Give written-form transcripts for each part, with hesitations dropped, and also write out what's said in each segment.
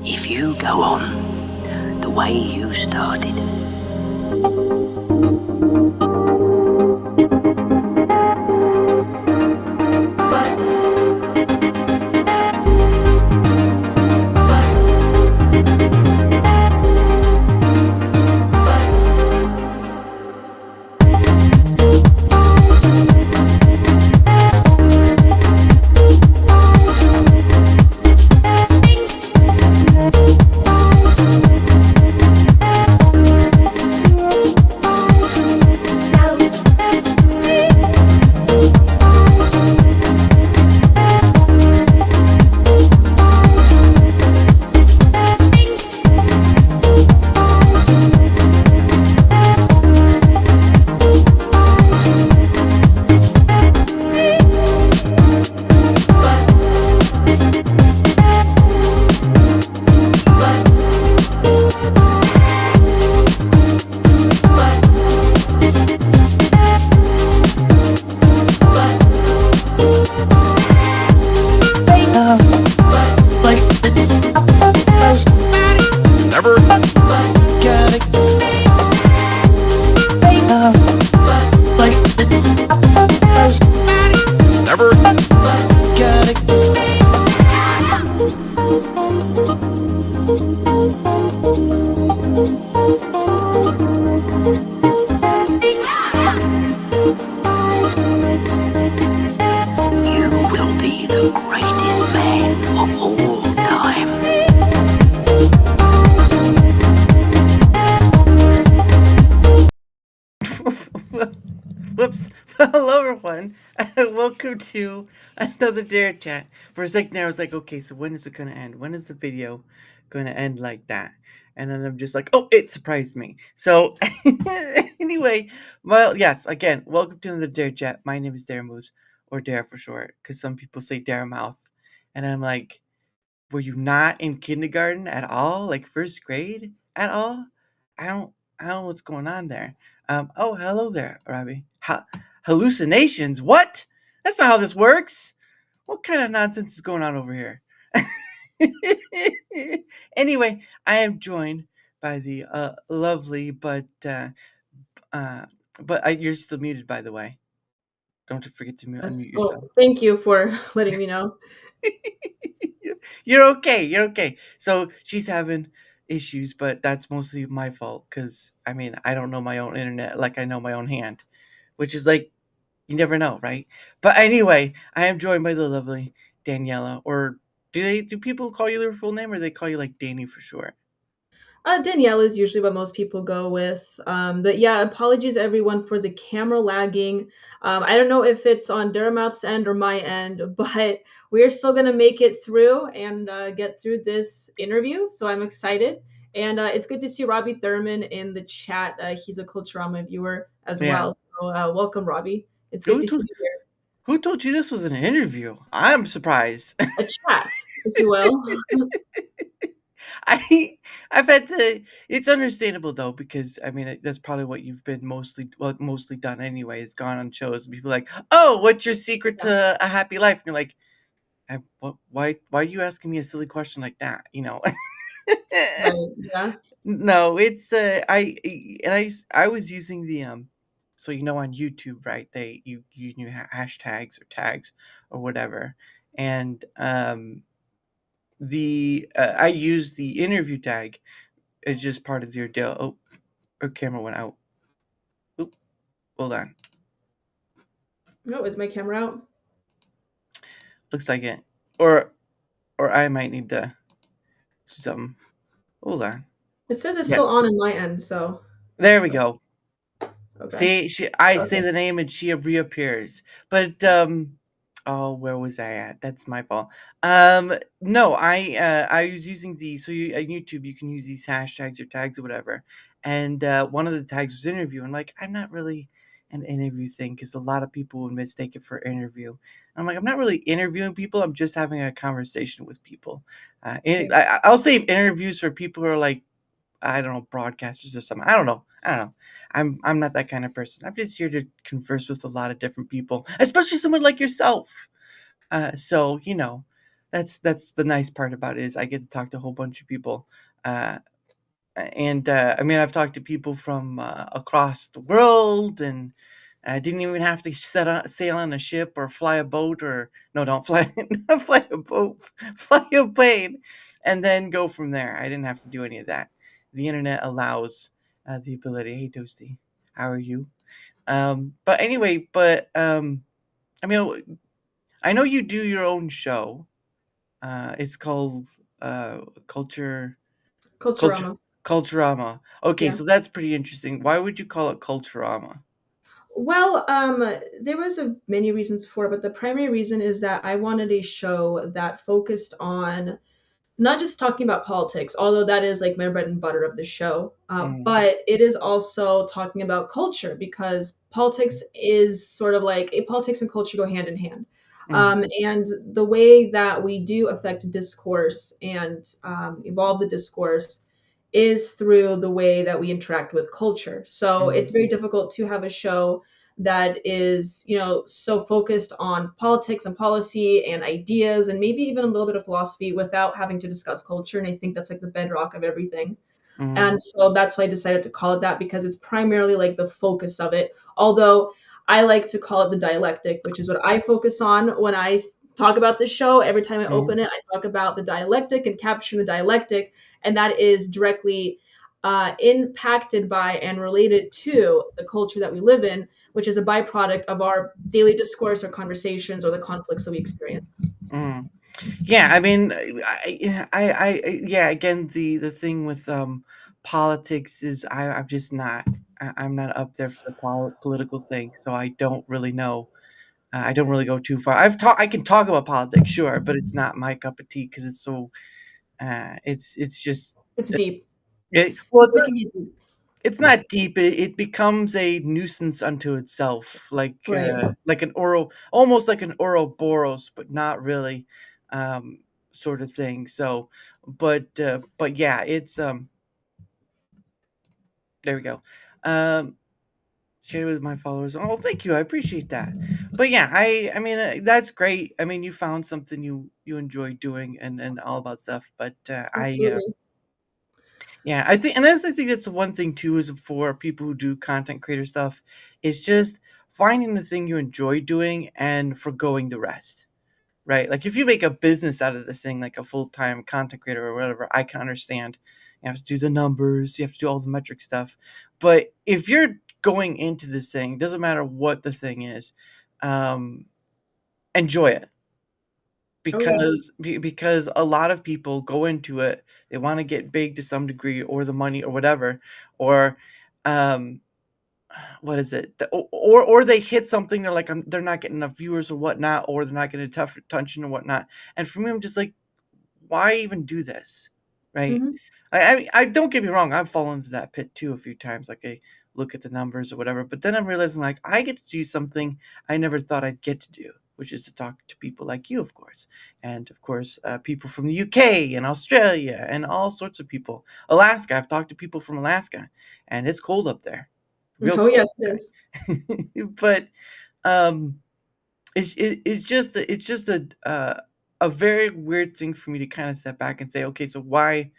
If you go on the way you started, you will be the greatest man of all time. Whoops. Hello, everyone. Welcome to another DaraChat. For a second there, I was like, okay, so when is it going to end? When is the video going to end like that? And then I'm just like, oh, it surprised me. So, anyway, well, yes, again, welcome to another DaraChat. My name is Dara Moves, or Dara for short, because some people say Dara Mouth. And I'm like, were you not in kindergarten at all? Like first grade at all? I don't I don't know what's going on there. Oh, hello there, Robbie. Hallucinations? What? That's not how this works. What kind of nonsense is going on over here? Anyway, I am joined by the lovely uh, you're still muted, by the way. Don't forget to Yes. unmute Well, yourself. thank you for letting me know. You're okay. You're okay. So she's having issues, but that's mostly my fault because I mean I don't know my own internet like I know my own hand, which is like you never know, right? But anyway, I am joined by the lovely Daniela. Or do people call you their full name, or they call you like Danny for short? Danielle is usually what most people go with. But yeah, apologies everyone for the camera lagging. I don't know if it's on Durmouth's end or my end, but we're still gonna make it through and get through this interview. So I'm excited, and it's good to see Robbie Thurman in the chat. He's a Culturama viewer as Yeah. well. So welcome, Robbie. It's good Who to see told you here. Who told you this was an interview? I'm surprised. A chat, if you will. I I've had to. It's understandable though because I mean that's probably what you've been mostly done anyway. Is gone on shows and people are like, oh, what's your secret to a happy life? And you're like, why are you asking me a silly question like that? You know. Right. Yeah. No, it's I was using the so on YouTube, right? You knew hashtags or tags or whatever, and the I use the interview tag as just part of your deal. Oh, her camera went out. Oop, hold on. Oh, is my camera out? Looks like it. Or I might need to do something. Hold on. It says it's Yeah, still on my end, so there we go. okay. See, I say Okay. the name and she reappears. But oh, where was I at? That's my fault. No, I was using the on YouTube you can use these hashtags or tags or whatever. And one of the tags was interview. And like I'm not really an interview thing because a lot of people would mistake it for interview. I'm like I'm not really interviewing people. I'm just having a conversation with people. Yeah. I'll save interviews for people who are like I don't know, broadcasters or something. I don't know. I'm not that kind of person. I'm just here to converse with a lot of different people, especially someone like yourself. So. that's the nice part about it is I get to talk to a whole bunch of people. Uh, and I mean, I've talked to people from across the world, and I didn't even have to sail on a ship or fly a boat, or no, don't fly, not fly a boat, fly a plane, and then go from there. I didn't have to do any of that. The internet allows the ability. Hey, Toasty, how are you? But anyway, I mean, I know you do your own show. It's called Culture Culture Culturama. Culturama. Okay, Yeah. so that's pretty interesting. Why would you call it Culturama? Well, there was many reasons for it, but the primary reason is that I wanted a show that focused on not just talking about politics, although that is like my bread and butter of the show, Mm, but it is also talking about culture because politics is sort of like politics and culture go hand in hand. mm, And the way that we do affect discourse and evolve the discourse is through the way that we interact with culture. So it's mm, very difficult to have a show that is, so focused on politics and policy and ideas and maybe even a little bit of philosophy without having to discuss culture. And I think that's like the bedrock of everything. mm, And so that's why I decided to call it that because it's primarily like the focus of it. Although I like to call it the dialectic, which is what I focus on when I talk about the show. Every time I mm, open it, I talk about the dialectic and capturing the dialectic. And that is directly impacted by and related to the culture that we live in, which is a byproduct of our daily discourse or conversations or the conflicts that we experience. mm. Yeah, I mean, yeah. Again, the thing with politics is I'm just not. I'm not up there for the political thing, so I don't really know. I don't really go too far. I can talk about politics, sure, but it's not my cup of tea because it's so. It's just. It's deep. Well, It can get deep. it's not deep. It becomes a nuisance unto itself, Right. like an almost like an Ouroboros, but not really, um, sort of thing. So, but yeah, it's there we go. Um, Share with my followers. Oh, thank you. I appreciate that. But yeah, I mean, that's great. I mean, you found something you enjoy doing and all about stuff. But Absolutely. yeah, I think, and that's I think that's the one thing too is for people who do content creator stuff, is just finding the thing you enjoy doing and forgoing the rest, right? Like if you make a business out of this thing, like a full time content creator or whatever, I can understand. You have to do the numbers, you have to do all the metric stuff, but if you're going into this thing, doesn't matter what the thing is, um, enjoy it Oh yeah. because a lot of people go into it, they want to get big to some degree or the money or whatever, or um what is it, or they hit something, they're like they're not getting enough viewers or whatnot, or they're not getting tough attention or whatnot, and for me I'm just like, why even do this, right? Hmm. I don't get me wrong, I've fallen into that pit too a few times, like I look at the numbers or whatever, but then I'm realizing like I get to do something I never thought I'd get to do, which is to talk to people like you, of course, and of course people from the UK and Australia and all sorts of people. Alaska, I've talked to people from Alaska, and it's cold up there, real Oh cold yes, up it is. there. But um it's just a very weird thing for me to kind of step back and say, okay, so why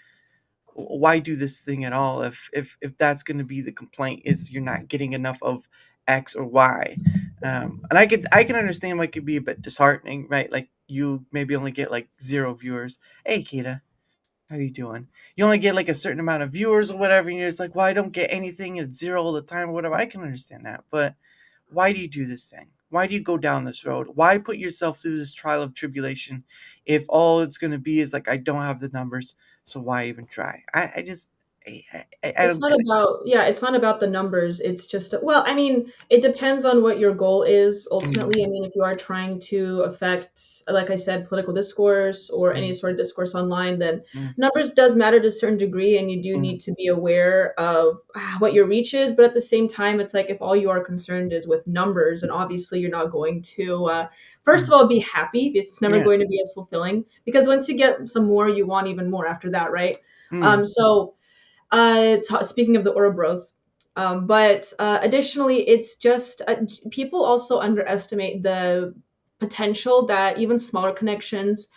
do this thing at all if that's going to be the complaint, is you're not getting enough of X or Y. And I can understand why it could be a bit disheartening, right? Like you maybe only get like 0 viewers. Hey Kita, how you doing? You only get like a certain amount of viewers or whatever, and you're just like, well, I don't get anything, it's zero all the time or whatever. I can understand that, but why do you do this thing? Why do you go down this road? Why put yourself through this trial of tribulation if all it's going to be is like, I don't have the numbers, so why even try? I just, I It's don't not get it. about, yeah, it's not about the numbers. It's just, well, I mean, it depends on what your goal is Mm, ultimately. I mean, if you are trying to affect, like I said, political discourse or any mm, sort of discourse online, then mm, numbers does matter to a certain degree, and you do mm, need to be aware of what your reach is. But at the same time, it's like if all you are concerned is with numbers, and obviously you're not going to, first of mm. all, be happy. It's never Yeah. going to be as fulfilling because once you get some more, you want even more after that, right? Mm, So speaking of the Ouroboros, but additionally, it's just people also underestimate the potential that even smaller connections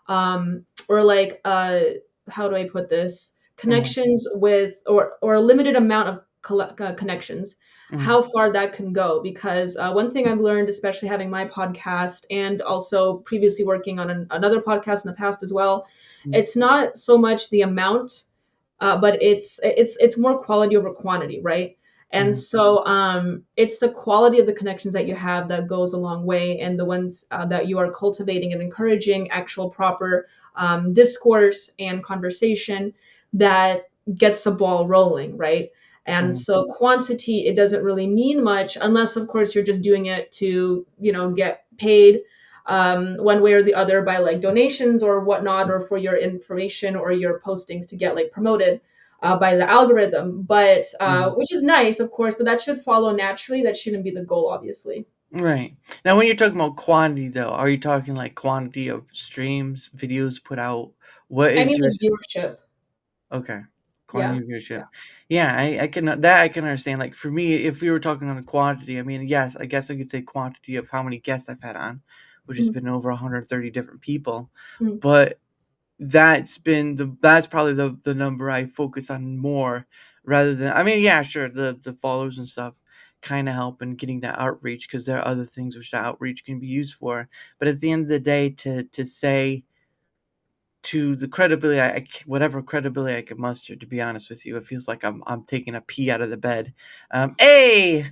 or like how do I put this, Mhm, connections with, or a limited amount of connections, mhm, how far that can go. Because one thing I've learned, especially having my podcast and also previously working on another podcast in the past as well, mhm, it's not so much the amount, but it's more quality over quantity, right? And mhm, so it's the quality of the connections that you have that goes a long way, and the ones that you are cultivating and encouraging actual proper discourse and conversation that gets the ball rolling, right? And mhm, so quantity, it doesn't really mean much unless, of course, you're just doing it to, get paid one way or the other by like donations or whatnot, or for your information or your postings to get like promoted by the algorithm. But mhm. which is nice, of course, but that should follow naturally. That shouldn't be the goal, obviously. Right. Now, when you're talking about quantity, though, are you talking like quantity of streams, videos put out? What I is mean, your like viewership. okay? Quantity Yeah. of viewership. Yeah, I can that I can understand. Like for me, if we were talking on a quantity, I mean, yes, I guess I could say quantity of how many guests I've had on, which has Mhm. been over 130 different people. Mhm. But that's probably the number I focus on more rather than I mean, yeah, sure, the followers and stuff kind of help in getting that outreach because there are other things which the outreach can be used for. But at the end of the day, to say to the credibility whatever credibility I can muster, to be honest with you, it feels like I'm taking a pee out of the bed. Hey,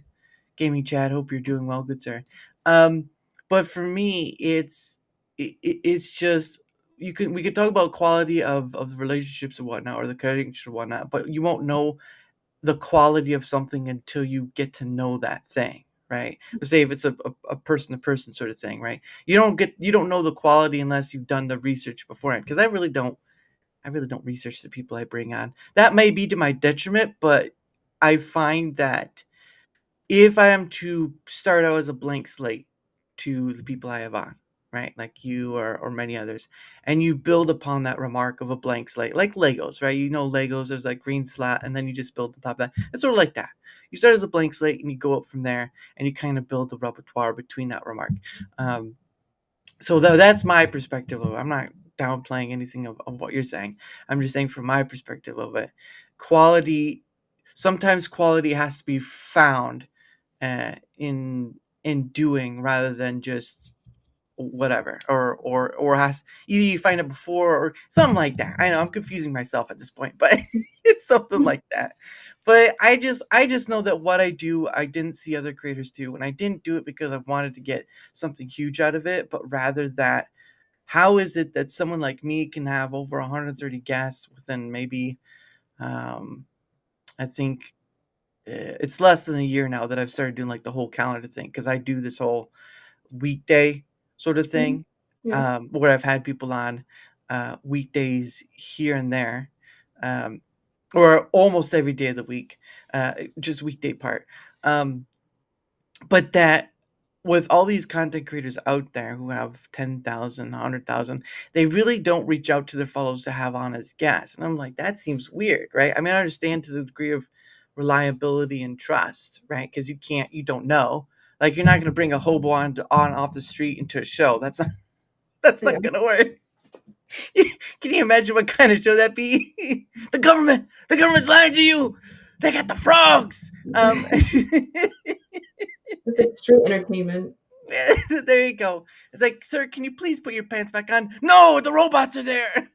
gaming chat, hope you're doing well, good sir. Um, but for me, it's just we could talk about quality of relationships and whatnot, or the connections and whatnot, but you won't know the quality of something until you get to know that thing, right? Let's say if it's a person to person sort of thing, right? You don't know the quality unless you've done the research beforehand. Because I really don't research the people I bring on. That may be to my detriment, but I find that if I am to start out as a blank slate to the people I have on, right, like you or many others, and you build upon that remark of a blank slate, like Legos, right? You know, Legos, there's like green slot, and then you just build on top of that. It's sort of like that. You start as a blank slate and you go up from there, and you kind of build the repertoire between that remark. Um, so that's my perspective of it. I'm not downplaying anything of what you're saying. I'm just saying from my perspective of it, quality. Sometimes quality has to be found in doing rather than just whatever or has either you find it before or something like that. I know I'm confusing myself at this point, but it's something like that. But I just know that what I do I didn't see other creators do, and I didn't do it because I wanted to get something huge out of it, but rather that how is it that someone like me can have over 130 guests within maybe um I think it's less than a year now that I've started doing like the whole calendar thing because I do this whole weekday sort of Mhm. thing Yeah. where I've had people on weekdays here and there, um, or almost every day of the week, just weekday part. Um, but that with all these content creators out there who have 10,000, 100,000, they really don't reach out to their followers to have on as guests. And I'm like, that seems weird, right? I mean, I understand to the degree of reliability and trust, right? Because you don't know. Like, you're not going to bring a hobo on off the street into a show. That's Yeah. not going to work. Can you imagine what kind of show that be? The government's lying to you. They got the frogs. It's like street entertainment. There you go. It's like, sir, can you please put your pants back on? No, the robots are there.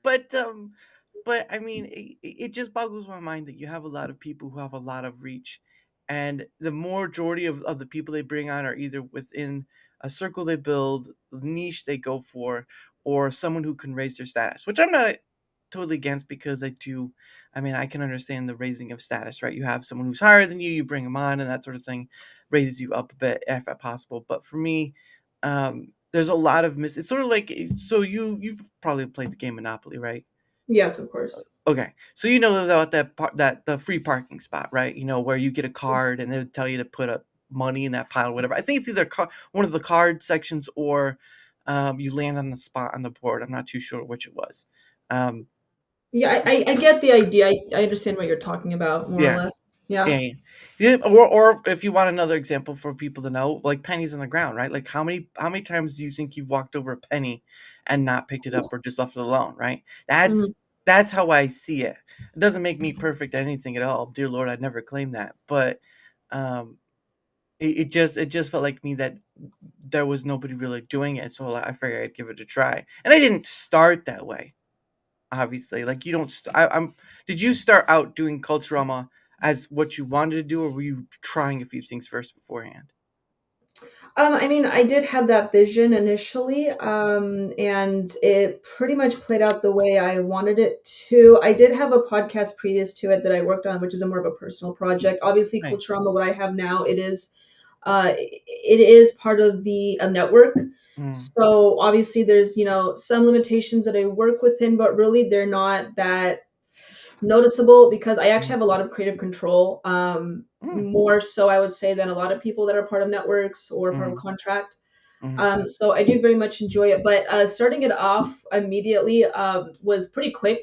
But I mean, it just boggles my mind that you have a lot of people who have a lot of reach, and the majority of the people they bring on are either within a circle they build, niche they go for, or someone who can raise their status, which I'm not totally against because I do. I mean, I can understand the raising of status, right? You have someone who's higher than you bring them on, and that sort of thing raises you up a bit if possible. But for me, there's a lot of It's sort of like so you've probably played the game Monopoly, right? Yes, of course. Okay, so you know about that the free parking spot, right? You know where you get a card and they would tell you to put up money in that pile, or whatever. I think it's either one of the card sections or you land on the spot on the board. I'm not too sure which it was. Um, Yeah, I get the idea. I understand what you're talking about, more or yeah, less. Yeah. Yeah, yeah. Or if you want another example for people to know, like pennies on the ground, right? Like how many times do you think you've walked over a penny and not picked it up or just left it alone, right? Mhm. That's how I see it. It doesn't make me perfect at anything at all. Dear Lord, I'd never claim that. But um it just felt like me that there was nobody really doing it, so I figured I'd give it a try. And I didn't start that way, obviously. Like you don't. I'm. Did you start out doing Culturama as what you wanted to do, or were you trying a few things first beforehand? I mean, I did have that vision initially, and it pretty much played out the way I wanted it to. I did have a podcast previous to it that I worked on, which is a more of a personal project. Obviously, Right. Culturama, what I have now, it is part of the a network. Mm, So obviously, there's some limitations that I work within, but really they're not that noticeable because I actually mm, have a lot of creative control. mm, More so, I would say, than a lot of people that are part of networks or part of mm, contract. mm, So I do very much enjoy it. But starting it off immediately was pretty quick.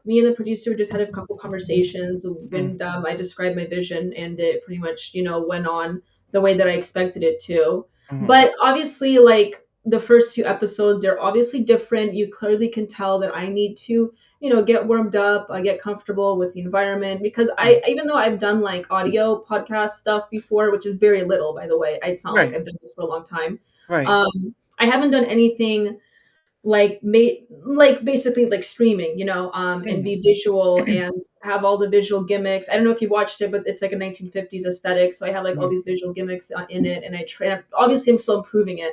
Me and the producer just had a couple conversations mm, when I described my vision, and it pretty much went on the way that I expected it to. mm, But obviously, like the first few episodes, they're obviously different. You clearly can tell that I need to get warmed up, get comfortable with the environment because mm. even though I've done like audio podcast stuff before, which is very little, by the way, it's not like Right. I've done this for a long time. Right. I haven't done anything like basically like streaming, and Yeah. be visual and have all the visual gimmicks. I don't know if you watched it, but it's like a 1950s aesthetic, so I have like all Mm, these visual gimmicks in it, and I try. Obviously, I'm still improving it,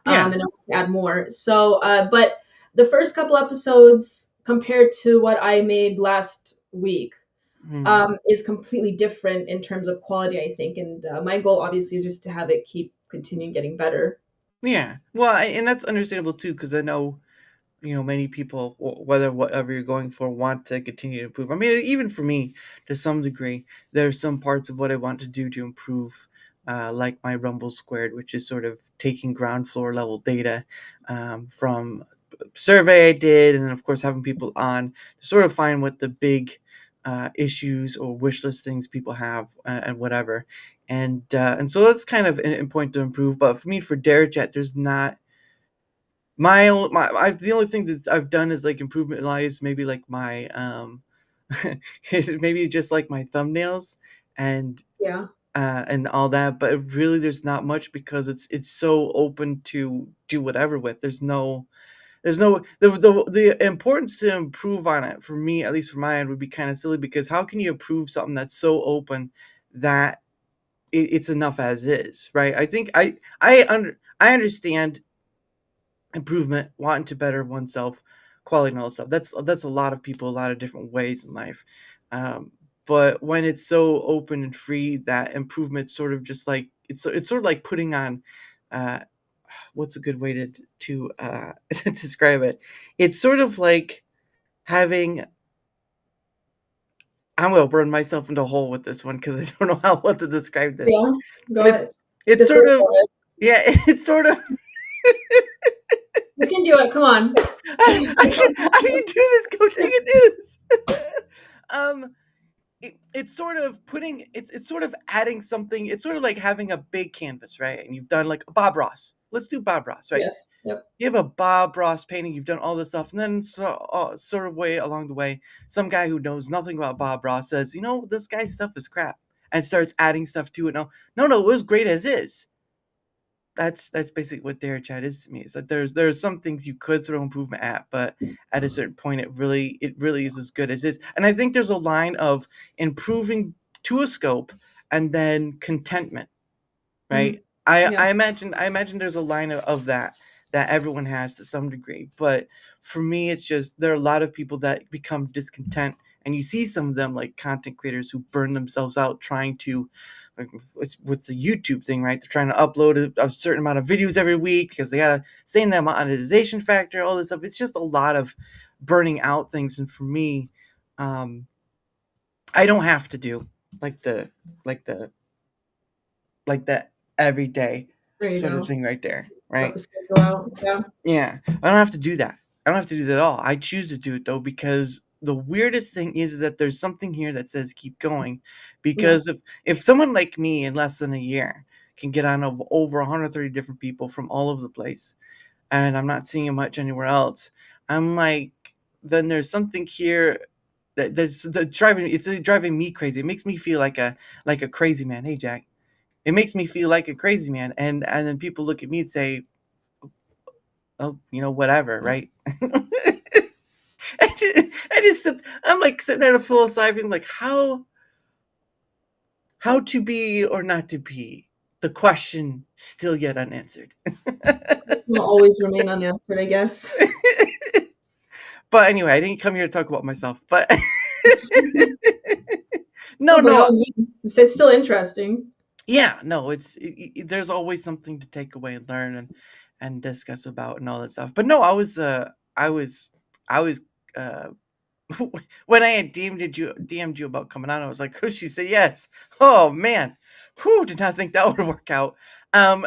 yeah. and I want to add more. So, but the first couple episodes compared to what I made last week Mm, is completely different in terms of quality, I think. And my goal, obviously, is just to have it keep continuing getting better. yeah. Well, and that's understandable too, because I know many people, whether whatever you're going for, want to continue to improve. I mean, even for me, to some degree, there's some parts of what I want to do to improve, like my Rumble Squared, which is sort of taking ground floor level data from survey I did, and then of course having people on to sort of find what the big issues or wish list things people have, and whatever. And so that's kind of a point to improve. But for me, for DaraChat, there's not the only thing that I've done is like improvement lies maybe like my maybe just like my thumbnails and Yeah. and all that, but really there's not much because it's so open to do whatever with. There's no the importance to improve on it, for me, at least for my end, would be kind of silly, because how can you improve something that's so open that it's enough as is, right? I think I understand improvement, wanting to better oneself, quality and all that stuff. That's a lot of people, a lot of different ways in life. Um, but when it's so open and free, that improvement sort of just like it's sort of like putting on, uh, what's a good way to to describe it? It's sort of like having. I'm gonna burn myself into a hole with this one because I don't know how what to describe this. Yeah. Go It's ahead. it's Just go sort of, for it. yeah, it's sort of. You can do it. Come on. I can do this, coach. I can do this. um, it's sort of it's sort of adding something. It's sort of like having a big canvas, right? And you've done like Bob Ross. Let's do Bob Ross, right? Yes. Yep. You have a Bob Ross painting. You've done all this stuff, and then sort of way along the way, some guy who knows nothing about Bob Ross says, this guy's stuff is crap, and starts adding stuff to it. No, no, no, it was great as is. That's basically what DaraChat is to me. Is that there's some things you could throw improvement at, but at a certain point, it really is as good as is. And I think there's a line of improving to a scope and then contentment, right? Mhm. I Yeah. I imagine I imagine there's a line of that everyone has to some degree. But for me, it's just there are a lot of people that become discontent, and you see some of them like content creators who burn themselves out trying to, like, with the YouTube thing, right? They're trying to upload a certain amount of videos every week because they gotta stay in that monetization factor, all this stuff. It's just a lot of burning out things, and for me, um, I don't have to do like the like the like that everyday There you sort of go. thing right there, Got right? the schedule out. Yeah. Yeah, I don't have to do that. I don't have to do that at all. I choose to do it though because the weirdest thing is that there's something here that says keep going, Yeah. because if someone like me in less than a year can get on over 130 different people from all over the place, and I'm not seeing it much anywhere else, I'm like, then there's something here it's driving me crazy. It makes me feel like a crazy man. Hey, Jack. It makes me feel like a crazy man, and then people look at me and say, "Oh, whatever, right?" I'm like sitting there philosophizing, like how to be or not to be. The question still yet unanswered. Will always remain unanswered, I guess. But anyway, I didn't come here to talk about myself. But no, No, by no, all means. It's still interesting. yeah, no, there's always something to take away and learn and discuss about and all that stuff. But no, I was I was uh when I had DM'd you about coming on, I was like, "Oh, she said yes." Oh man, who did not think that would work out? Um,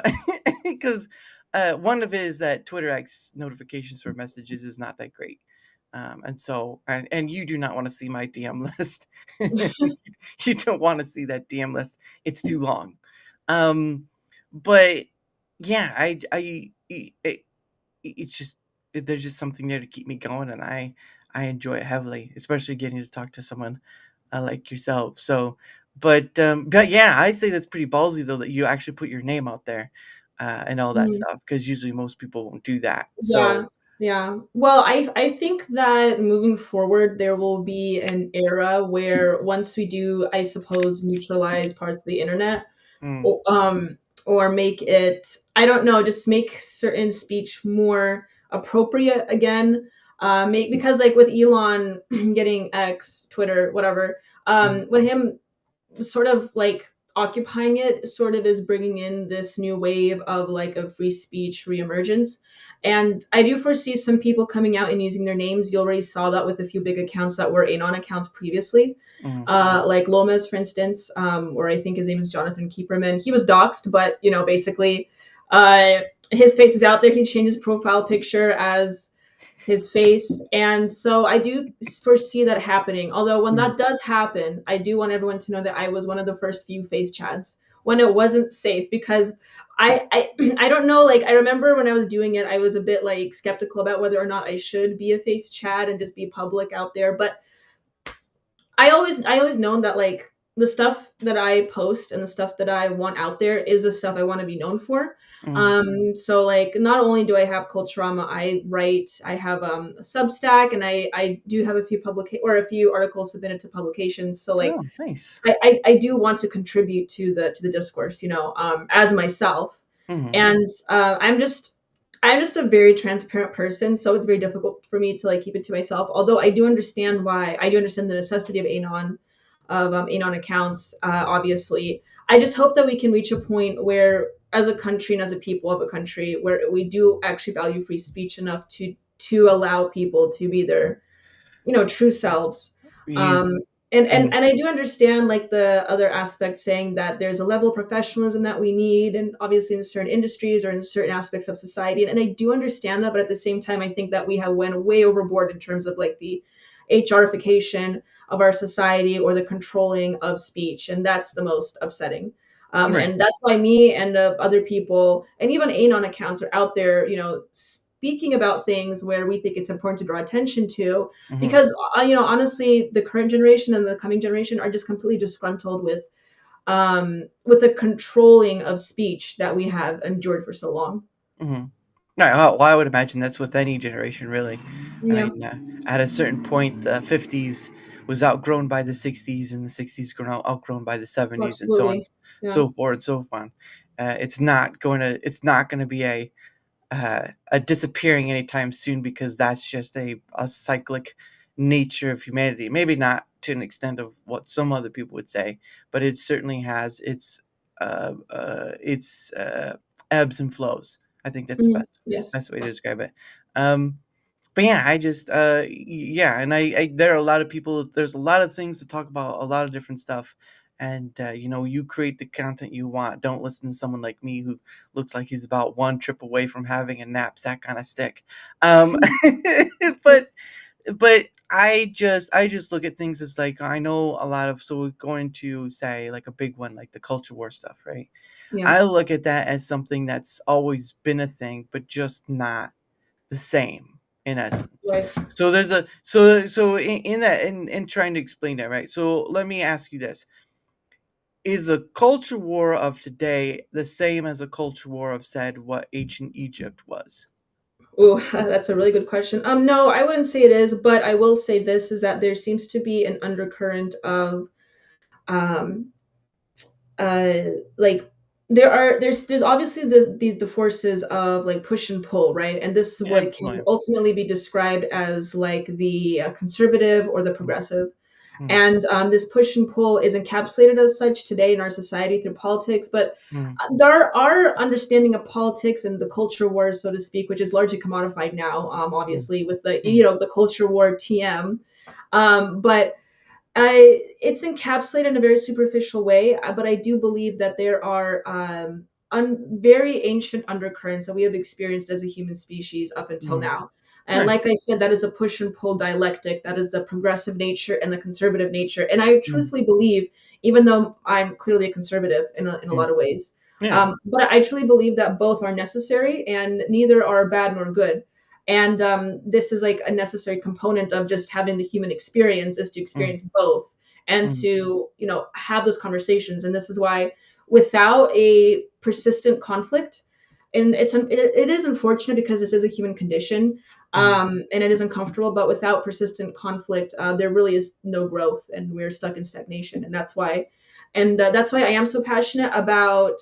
because one of it is that Twitter X notifications for messages is not that great. And so, and you do not want to see my DM list. You don't want to see that DM list. It's too long. Um, but yeah, it's just there's just something there to keep me going, and I enjoy it heavily, especially getting to talk to someone like yourself. So, but yeah, I say that's pretty ballsy though that you actually put your name out there and all that Mm. stuff, because usually most people won't do that. Yeah, So, yeah. Well, I think that moving forward, there will be an era where once we do, I suppose, neutralize parts of the internet, mm, or, or make it, I don't know, just make certain speech more appropriate again. Make because like with Elon getting X, Twitter, whatever, mm, when him sort of like occupying it sort of is bringing in this new wave of like a free speech reemergence, and I do foresee some people coming out and using their names. You already saw that with a few big accounts that were anon accounts previously, mm, like Lomas, for instance, or I think his name is Jonathan Keeperman. He was doxxed, but basically his face is out there. He changed his profile picture as his face. And so I do foresee that happening. Although when mm, that does happen, I do want everyone to know that I was one of the first few face chads when it wasn't safe, because I I don't know, like I remember when I was doing it, I was a bit like skeptical about whether or not I should be a face chat and just be public out there. But I always known that like the stuff that I post and the stuff that I want out there is the stuff I want to be known for. mm. So like not only do I have Culturama, I write, I have a Substack, and I do have a few articles submitted to publications. So like Oh, nice. I do want to contribute to the discourse, as myself. Hmm. And I'm just a very transparent person, so it's very difficult for me to like keep it to myself. Although I do understand the necessity of anon accounts. Obviously, I just hope that we can reach a point where, as a country and as a people of a country, where we do actually value free speech enough to allow people to be their true selves. You, um and and mm, and I do understand like the other aspect, saying that there's a level of professionalism that we need, and obviously in certain industries or in certain aspects of society, and I do understand that. But at the same time, I think that we have went way overboard in terms of like the HRification of our society, or the controlling of speech, and that's the most upsetting. right. And that's why me and other people, and even anon accounts, are out there, speaking about things where we think it's important to draw attention to, Hmm. because honestly, the current generation and the coming generation are just completely disgruntled with the controlling of speech that we have endured for so long. Hmm. Right. Well, I would imagine that's with any generation, really. I Yeah, mean, at a certain point, the 50s was outgrown by the 60s, and the 60s outgrown by the 70s, and so on, absolutely. Yeah. so forth, and so on. It's not going to be a disappearing anytime soon, because that's just a cyclic nature of humanity. Maybe not to an extent of what some other people would say, but it certainly has its ebbs and flows. I think that's the Mhm. best Yes. best way to describe it. Um, but yeah, I just yeah, and I there are a lot of people. There's a lot of things to talk about, a lot of different stuff, and you create the content you want. Don't listen to someone like me who looks like he's about one trip away from having a knapsack on a stick. Um, but but I just look at things as like I know a lot of, so we're going to say like a big one like the culture war stuff, right? Yeah, I look at that as something that's always been a thing, but just not the same in essence. right. So there's a so in that in trying to explain that, right? So let me ask you this: is the culture war of today the same as a culture war of said what ancient Egypt was? Oh, that's a really good question. No, I wouldn't say it is, but I will say this is that there seems to be an undercurrent of um uh like there's obviously the forces of like push and pull, right? And this is what can Absolutely. ultimately be described as like the conservative or the Mm, progressive. mm, And this push and pull is encapsulated as such today in our society through politics. But mm, there are understanding of politics and the culture wars, so to speak, which is largely commodified now, mm, obviously with the mm, the culture war TM. But it's encapsulated in a very superficial way, but I do believe that there are very ancient undercurrents that we have experienced as a human species up until mm. now. And Right. like I said, that is a push and pull dialectic. That is the progressive nature and the conservative nature. And I Mm, truthfully believe, even though I'm clearly a conservative in a mm. lot of ways, Yeah. but I truly believe that both are necessary and neither are bad nor good. And this is like a necessary component of just having the human experience is to Mm, experience both and mm, to have those conversations. And this is why without a persistent conflict, and it is unfortunate because this is a human condition, mm, and it is uncomfortable, but without persistent conflict there really is no growth and we're stuck in stagnation. And that's why I am so passionate about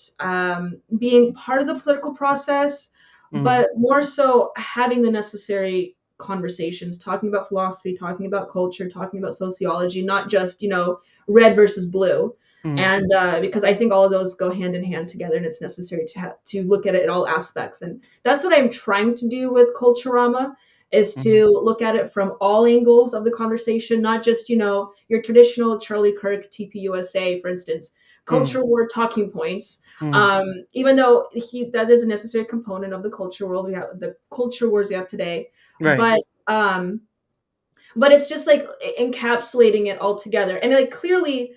being part of the political process, mm, but more so having the necessary conversations, talking about philosophy, talking about culture, talking about sociology, not just, red versus blue. mm, And because I think all of those go hand in hand together, and it's necessary to look at it in all aspects. And that's what I'm trying to do with Culturama, is mm, to look at it from all angles of the conversation, not just, your traditional Charlie Kirk TPUSA, for instance, mm, culture war talking points. mm. Even though that is a necessary component of the culture wars we have today, Right. but it's just like encapsulating it all together. And like clearly,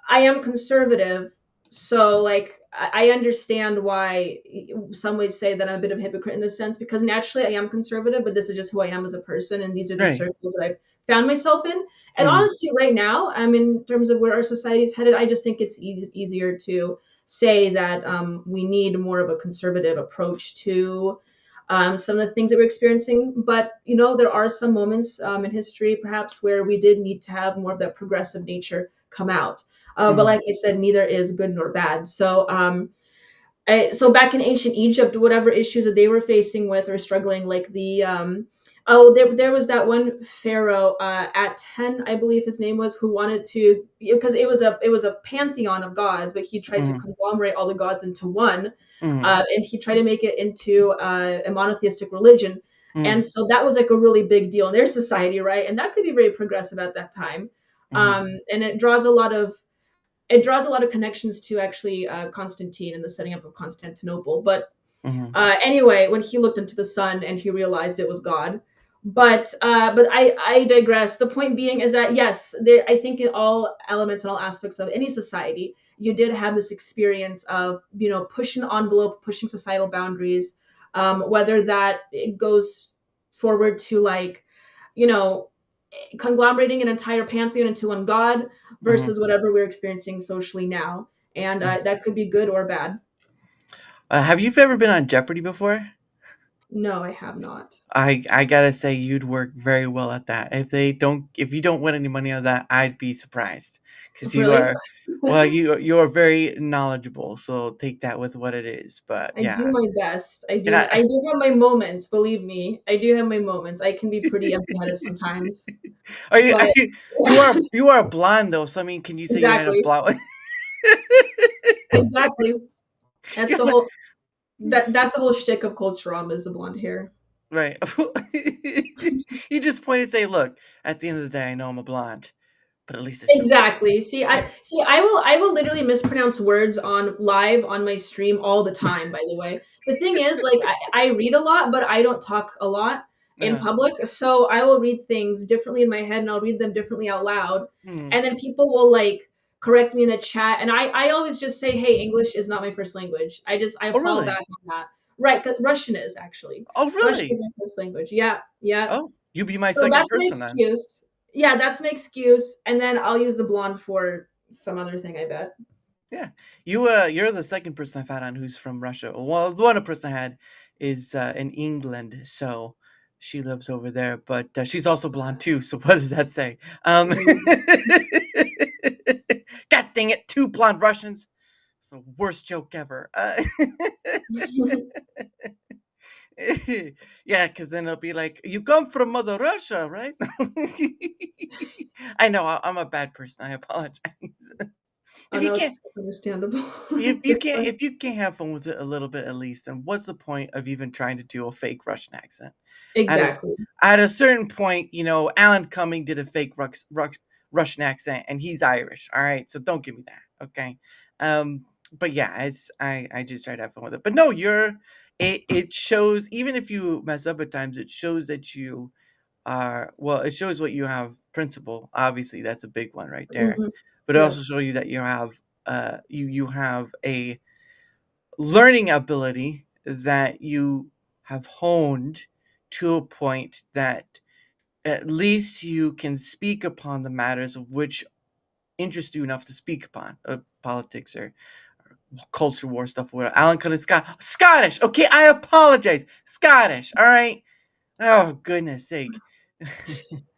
I am conservative, so like I understand why some would say that I'm a bit of a hypocrite in this sense, because naturally I am conservative, but this is just who I am as a person, and these are the Right. circles that I've found myself in. And Mm, honestly, right now, in terms of where our society is headed, I just think it's easier to say that we need more of a conservative approach to some of the things that we're experiencing. But there are some moments in history, perhaps, where we did need to have more of that progressive nature come out. But mm, like I said, neither is good nor bad. So so back in ancient Egypt, whatever issues that they were facing with or struggling, like there was that one pharaoh at 10, I believe his name was, who wanted to, because it was a pantheon of gods, but he tried to mm, conglomerate all the gods into one, mm, and he tried to make it into a monotheistic religion. And mm, so that was like a really big deal in their society, right? And that could be very progressive at that time. mm, And it draws a lot of connections to actually Constantine and the setting up of Constantinople. But mm, anyway, when he looked into the sun and he realized it was God. But I digress. The point being is that yes, I think in all elements and all aspects of any society, you did have this experience of pushing the envelope, pushing societal boundaries, whether that it goes forward to like you know conglomerating an entire pantheon into one god mm, versus whatever we're experiencing socially now. And mm. that could be good or bad. Have you ever been on Jeopardy before? No, I have not. I gotta say you'd work very well at that. If you don't win any money on that, I'd be surprised because you Really? are, well, you're very knowledgeable. So take that with what it is. But I do yeah, my best. I do. yeah. I do have my moments. Believe me, I do have my moments. I can be pretty empty-headed sometimes, Are but you you are blonde though? So I mean, can you say you had a exactly, blonde? exactly. That's You're the like, whole. That's the whole shtick of Culturama is the blonde hair. right. You just point and say, "Look, at the end of the day, I know I'm a blonde, but at least it's still blonde." Exactly. I will literally mispronounce words on live on my stream all the time, by the way. The thing is, like I read a lot, but I don't talk a lot. in Uh, public. So I will read things differently in my head and I'll read them differently out loud. hmm. And then people will like correct me in the chat. And I always just say, hey, English is not my first language. I Oh, fall really? back on that. Right, 'cause Russian is actually. Oh, Russian is really? my first language. Yeah, yeah. Oh, you be my So second that's my person then. excuse. Yeah, that's my excuse. And then I'll use the blonde for some other thing, I bet. Yeah, you're the second person I've had on who's from Russia. Well, the one person I had is in England, so she lives over there. But she's also blonde too. So what does that say? Mm. God dang it! Two blonde Russians. It's the worst joke ever. Yeah, because then it'll be like, "You come from Mother Russia, right?" I know I'm a bad person. I apologize. Oh If you no, can't it's understandable. if you It's can't fine. if you can't have fun with it a little bit at least, then what's the point of even trying to do a fake Russian accent? At a Exactly. at a certain point, Alan Cumming did a fake Russian accent, and he's Irish. All right, so don't give me that, okay? Um, but yeah, I just try to have fun with it. But no, it shows even if you mess up at times, it shows that you are well. It shows what you have principle. Obviously, that's a big one right there. Mhm. But it Yep. also shows you that you have a learning ability that you have honed to a point that at least you can speak upon the matters of which interest you enough to speak upon politics or culture war stuff. Where Alan Cullen Scottish. Okay, I apologize. Scottish. All right. Oh goodness sake.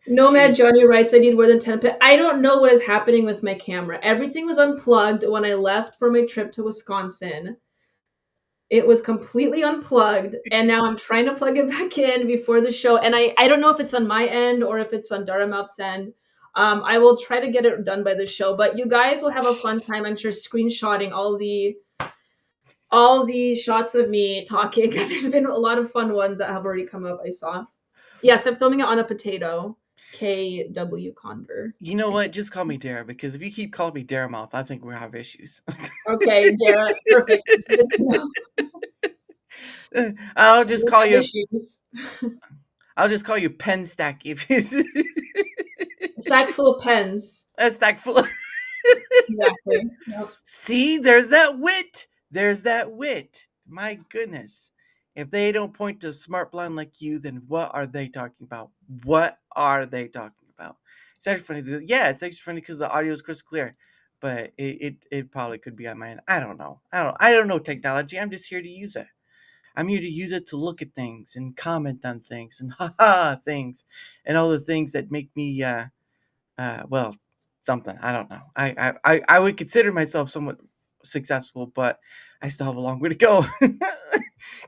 Nomad She Johnny writes, I need more than 10 I don't know what is happening with my camera. Everything was unplugged when I left for my trip to Wisconsin. It was completely unplugged, and now I'm trying to plug it back in before the show. And I don't know if it's on my end or if it's on Daramouth's end. I will try to get it done by the show, but you guys will have a fun time. I'm sure screenshotting all the shots of me talking. There's been a lot of fun ones that have already come up. I saw. Yes, I'm filming it on a potato. KW Condor. You know what? Just call me Dara because if you keep calling me Dara Mouth, I think we'll have issues. Okay, Dara, perfect. Good to know. I'll just We call have you. issues. I'll just call you Pen Stack if A sack full of pens. a stack full. Exactly. Yep. See, there's that wit. There's that wit. My goodness. If they don't point to a smart blonde like you, then what are they talking about? What are they talking about? It's actually funny. Yeah, it's actually funny because the audio is crystal clear, but it probably could be on my end. I don't know. I don't know technology. I'm just here to use it. I'm here to use it to look at things and comment on things and haha things and all the things that make me well, something. I don't know. I would consider myself somewhat successful, but I still have a long way to go.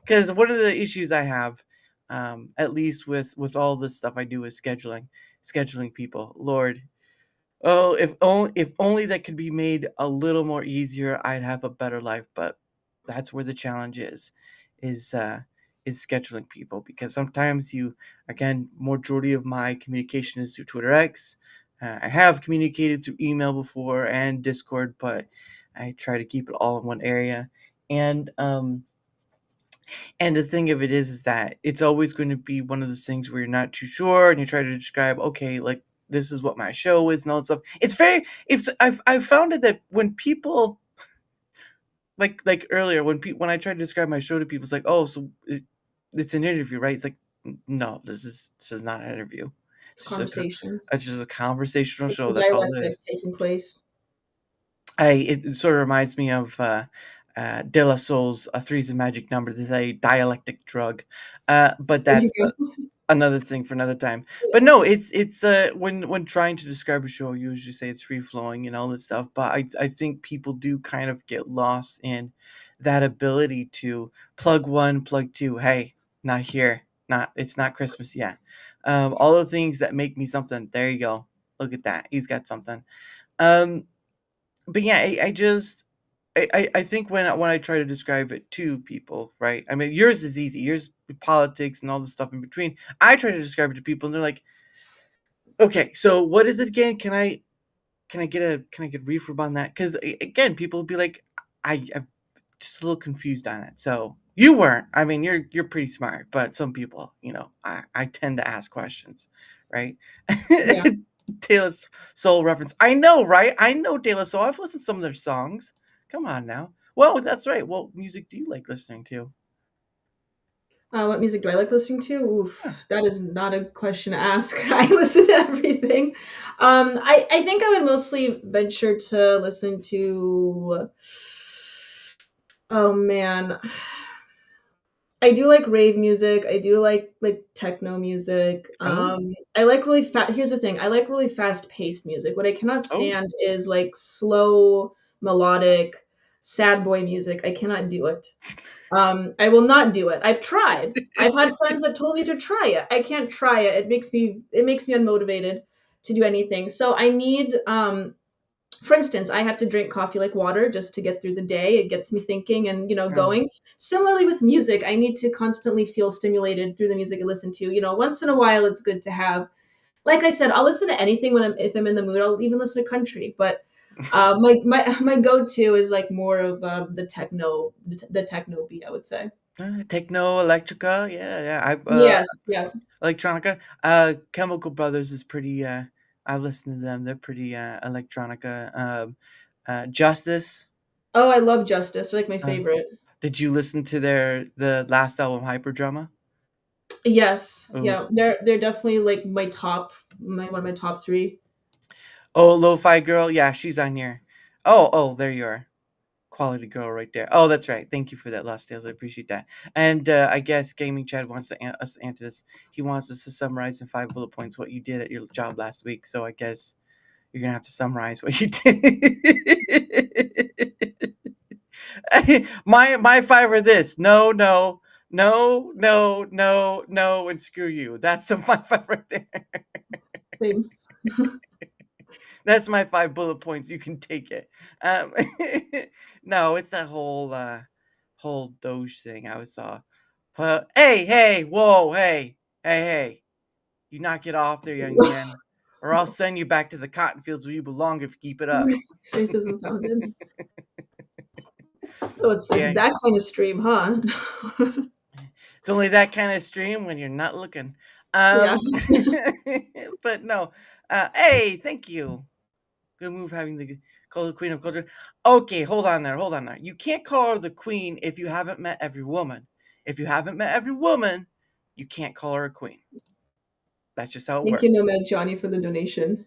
Because one of the issues I have, at least with all this stuff I do, is scheduling people. Lord, oh, if only that could be made a little more easier, I'd have a better life. But that's where the challenge is uh, is scheduling people because sometimes again, majority of my communication is through Twitter X. I have communicated through email before and Discord, but I try to keep it all in one area. And and the thing of it is that it's always going to be one of those things where you're not too sure and you try to describe, okay, like this is what my show is and all that stuff. I've found it that when people like earlier when I tried to describe my show to people, it's like, oh, so it's an interview, right? It's like, no, this is not an interview. It's a It's just a conversation. it's just a conversational It's show. a That's all it is. dialectic taking place. It sort of reminds me of De La Soul's "A Three's a Magic Number." This is a dialectic drug, but There you that's go. another thing for another time. But Yeah. no, it's when trying to describe a show, you usually say it's free flowing and all this stuff. But I think people do kind of get lost in that ability to plug one, plug two. Hey, not here. Not it's not Christmas yet. All the things that make me something. There you go. Look at that. He's got something. Um, but yeah, I think when I try to describe it to people, right? I mean, yours is easy. Yours politics and all the stuff in between. I try to describe it to people, and they're like, "Okay, so what is it again? Can I get a refurb on that?" Because again, people will be like, I'm just a little confused on it. So You weren't. I mean, you're pretty smart, but some people, I tend to ask questions, right? Yeah. Taylor's Soul reference. I know, right? I know Taylor Soul. I've listened to some of their songs. Come on now. Well, that's right. What music do you like listening to? What music do I like listening to? Huh. Oof, that is not a question to ask. I listen to everything. I think I would mostly venture to listen to. Oh man, I do like rave music. I do like techno music. Oh, I like really fast. Here's the thing. I like really fast paced music. What I cannot oh. stand is like slow melodic sad boy music. I cannot do it. I will not do it. I've tried. I've had friends that told me to try it. I can't try it. It makes me unmotivated to do anything. So I need for instance, I have to drink coffee like water just to get through the day. It gets me thinking and, Oh. going. Similarly with music, I need to constantly feel stimulated through the music I listen to. Once in a while it's good to have, like I said, I'll listen to anything if I'm in the mood. I'll even listen to country, but my go-to is like more of the techno beat, I would say. Techno, Electrica, yeah, yeah. Yes, yeah. Electronica. Chemical Brothers is pretty. I've listened to them. They're pretty electronica. Justice. Oh, I love Justice. They're like my Uh, favorite. did you listen to the last album, Hyperdrama? Yes, Ooh. yeah. They're definitely like one of my top three. Oh, Lo-Fi Girl. Yeah, she's on here. Oh, there you are. Quality girl right there. Oh, that's right. Thank you for that, Lost Tales. I appreciate that. And I guess Gaming Chad wants us to answer this. He wants us to summarize in 5 bullet points what you did at your job last week. So I guess you're gonna have to summarize what you did. my 5 are this. No, no, no, no, no, no, and screw you. That's my 5 right there. Same. That's my 5 bullet points. You can take it. Um, no, it's that whole Doge thing I saw. But hey, whoa, hey, you knock it off there, young man, or I'll send you back to the cotton fields where you belong if you keep it up. Racism founded. So it's Yeah, that kind of stream, huh? it's only that kind of stream when you're not looking. Yeah. Um, but no, hey, thank you. Good move having the call the queen of culture. Okay, hold on there. You can't call her the queen if you haven't met every woman. If you haven't met every woman, you can't call her a queen. That's just how it Thank you, works. Nomad Johnny, for the donation.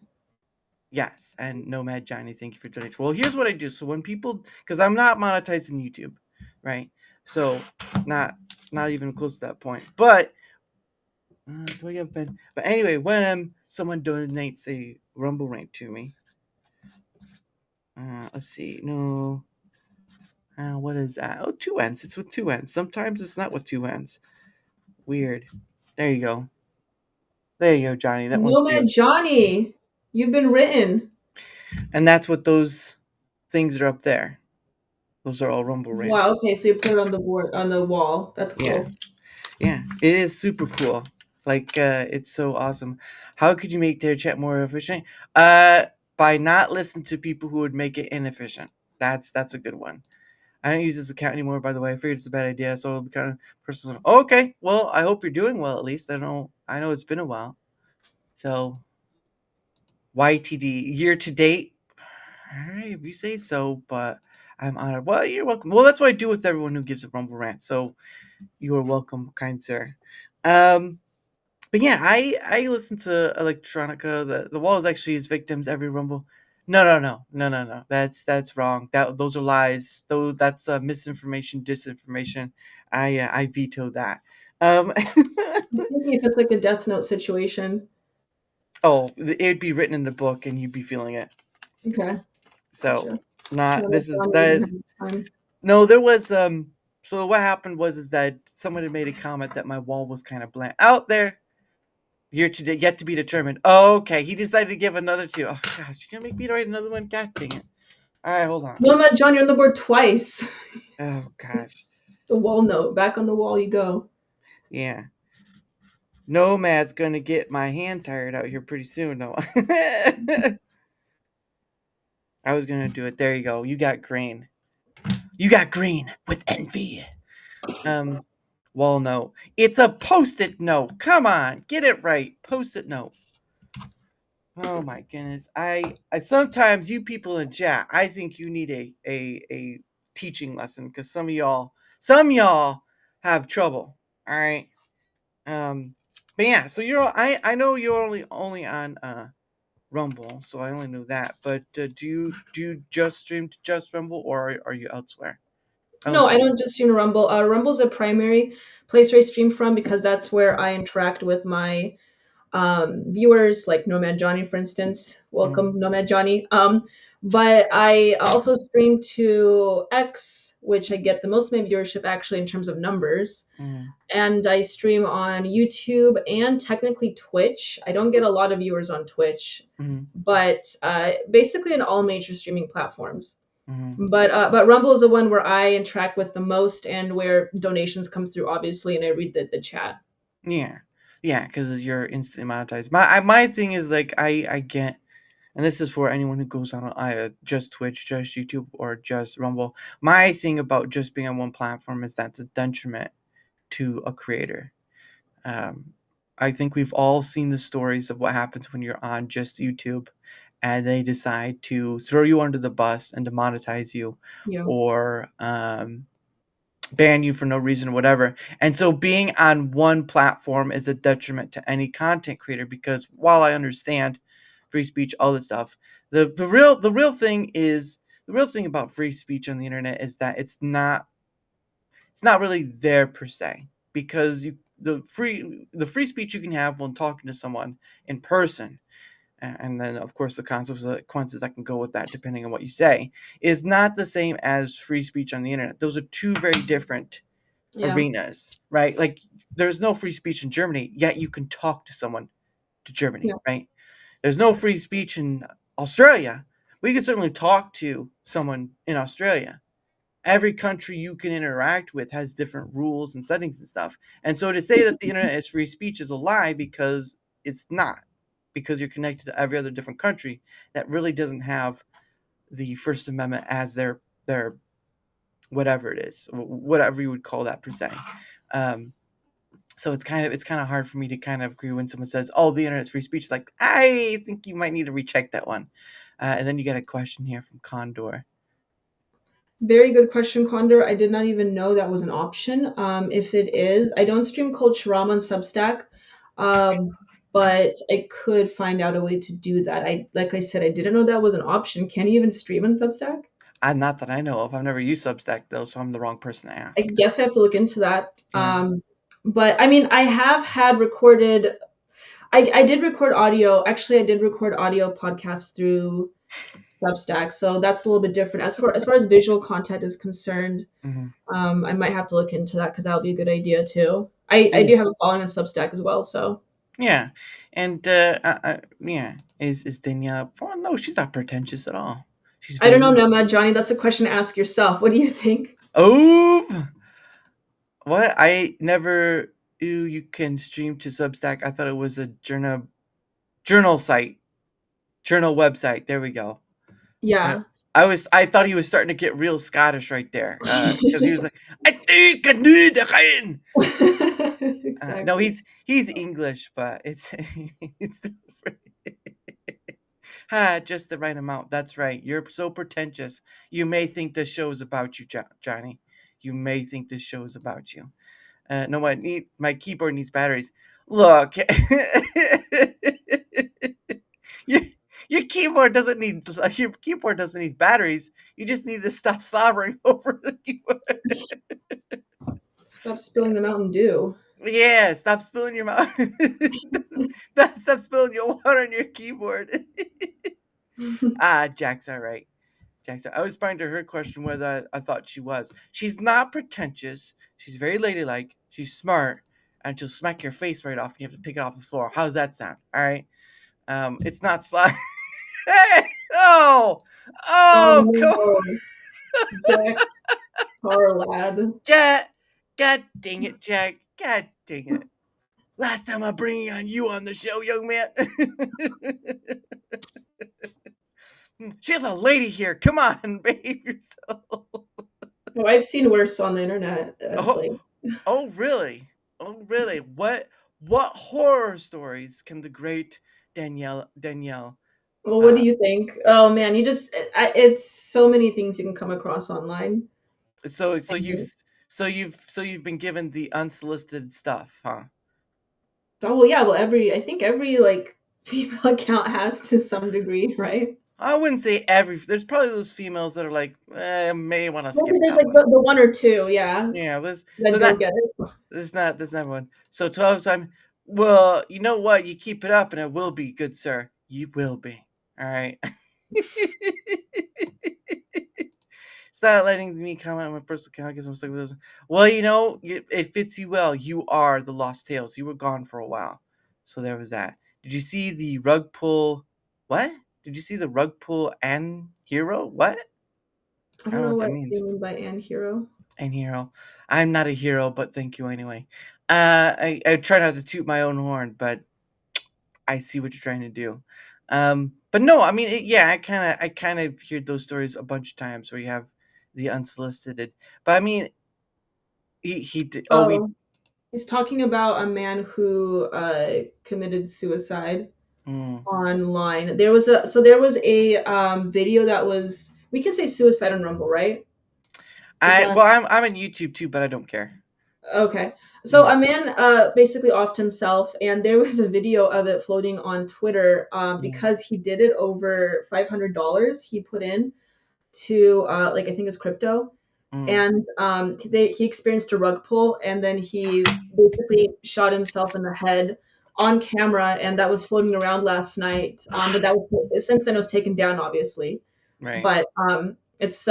Yes, and Nomad Johnny, thank you for donation. Well, here's what I do. So when people, because I'm not monetizing YouTube, right? So not not even close to that point. But do I have been? But anyway, when someone donates a Rumble rant to me, let's see, no. What is that? Oh, two ends. It's with two ends. Sometimes it's not with two ends. Weird. There you go. There you go, Johnny. That one's for Nomad you. Johnny, you've been written. And that's what those things are up there. Those are all Rumble rants. Wow. Okay, so you put it on the board on the wall. That's Yeah. cool. Yeah. It is super cool. Like, it's so awesome. How could you make their chat more efficient? By not listening to people who would make it inefficient. That's a good one. I don't use this account anymore, by the way. I figured it's a bad idea, so it'll be kind of personal. Okay, well, I hope you're doing well at least. I know it's been a while. So YTD year to date. All right, if you say so, but I'm honored. Well, you're welcome. Well, that's what I do with everyone who gives a Rumble rant. So you are welcome, kind sir. Um, but yeah, I listen to electronica. The wall is actually his victims every Rumble. No. That's wrong. Those are lies. That's misinformation, disinformation. I veto that. Um, I'm thinking if it's like a Death Note situation. oh, it'd be written in the book, and you'd be feeling it. Okay, So gotcha. not Nomad this is Johnny that doesn't is have time. no. There was So what happened was is that someone had made a comment that my wall was kind of bland out there. Year to date, yet to be determined. Oh, okay, he decided to give another two. Oh gosh, you're gonna make me write another one. God dang it! All right, hold on. Nomad Johnny on the board twice. Oh gosh, The wall note. Back on the wall you go. yeah. Nomad's gonna get my hand tired out here pretty soon, though. I was gonna do it. There you go. You got green. You got green with envy. Um, wall note. It's a post-it note. Come on, get it right. Post-it note. Oh my goodness. I sometimes you people in chat, I think you need a teaching lesson because some y'all have trouble. All right. But yeah, so I know you're only on Rumble, so I only knew that. But do you just stream to just Rumble, or are you elsewhere? No, I Elsewhere. don't just stream to Rumble. Rumble's a primary place where I stream from because that's where I interact with my viewers, like Nomad Johnny, for instance. Mm-hmm. Welcome, Nomad Johnny. But I also stream to X, which I get the most of my viewership actually in terms of numbers. Mm-hmm. And I stream on YouTube and technically Twitch. I don't get a lot of viewers on Twitch, Mm-hmm. but basically on all major streaming platforms. Mm-hmm. But Rumble is the one where I interact with the most and where donations come through, obviously, and I read the chat. Yeah, yeah, because you're instantly monetized. My thing is like I get, and this is for anyone who goes on just Twitch, just YouTube, or just Rumble. My thing about just being on one platform is that's a detriment to a creator. Um, I think we've all seen the stories of what happens when you're on just YouTube, and they decide to throw you under the bus and demonetize you, Yeah. or ban you for no reason or whatever. And so being on one platform is a detriment to any content creator because while I understand free speech, all this stuff, the real thing about free speech on the internet is that it's not really there per se because the free speech you can have when talking to someone in person, and then of course the consequences that can go with that depending on what you say, is not the same as free speech on the internet. Those are two very different Yeah. arenas, right? Like there's no free speech in Germany, yet you can talk to someone to Germany, Yeah. right? There's no free speech in Australia, but you can certainly talk to someone in Australia. Every country you can interact with has different rules and settings and stuff. And so to say that the internet is free speech is a lie because it's not, because you're connected to every other different country that really doesn't have the First Amendment as their whatever it is, whatever you would call that per se. Um, so it's kind of hard for me to kind of agree when someone says, "Oh, the internet's free speech." It's like I think you might need to recheck that one. And then you get a question here from Condor. Very good question, Condor. I did not even know that was an option. If it is, I don't stream Culturama on Substack, but I could find out a way to do that. Like I said, I didn't know that was an option. Can you even stream on Substack? Not that I know of. I've never used Substack though, so I'm the wrong person to I ask. guess I have to look into that. Yeah. But I mean, I have had recorded. I did record audio. Actually, I did record audio podcasts through Substack, so that's a little bit different. As far as visual content is concerned, Hmm. I might have to look into that because that would be a good idea too. I Yeah. do have a following on Substack as well, so Yeah. And yeah, is Danielle? Well, no, she's not pretentious at all. She's I don't know, very. Nomad Johnny. That's a question to ask yourself. What do you think? Oh, what? I never knew you can stream to Substack. I thought it was a journal site, journal website. There we go. Uh, Yeah. I thought he was starting to get real Scottish right there, because he was like, "I think I need a rain." No, Exactly. he's English, but it's it's just the right amount. That's right. You're so pretentious. You may think this show is about you, Johnny. You may think this show is about you. No, my keyboard needs batteries. Look, your your keyboard doesn't need batteries. You just need to stop slobbering over the keyboard. Stop spilling the Mountain Dew. Yeah, stop spilling your mouth. Stop spilling your water on your keyboard. Jack's all right. Jack's. I was responding to her question whether I thought she was. She's not pretentious. She's very ladylike. She's smart, and she'll smack your face right off, and you have to pick it off the floor. How's that sound? All right. It's not slide. Hey! Oh! Oh Oh! Come no, Jack Harlad. Jack! God dang it, Jack! God dang it! Last time I bring you on the show, young man. She has a lady here. Come on, behave yourself. Oh, I've seen worse on the internet. It's Oh, like, oh, really? Oh, really? What horror stories can the great Danielle well, what uh do you think? Oh man, you just it's so many things you can come across online. so you've And, s- so you've been given the unsolicited stuff, huh? oh well, yeah, well, every I think every like female account has to some degree, right? I wouldn't say every. There's probably those females that are like, may want to Maybe skip there's that like one. the one or two, yeah, Yeah, this that so don't not get it. that's not one. So 12 time. Well, you know what? You keep it up, and it will be good, sir. You will be. All right. Stop letting me comment on my personal account because I'm stuck with this. Well, it fits you well. You are the Lost Tales. You were gone for a while, so there was that. Did you see the rug pull? What? Did you see the rug pull and hero? What? I I don't don't know know what that what means. they mean by "and hero." And hero. I'm not a hero, but thank you anyway. I try not to toot my own horn, but I see what you're trying to do. But no, I mean, yeah, I kind of hear those stories a bunch of times where you have the unsolicited. But I mean, he did. Oh, we. Oh, he's talking about a man who committed suicide Mm, online. There was a video that was, we can say suicide on Rumble, right? Is I that well, I'm on YouTube too, but I don't care. okay? So Mm, a man basically offed himself, and there was a video of it floating on Twitter mm, because he did it over $500 he put in to like I think it's crypto, mm. and he experienced a rug pull, and then he basically shot himself in the head on camera, and that was floating around last night. But that was since then it was taken down, obviously. Right. But it's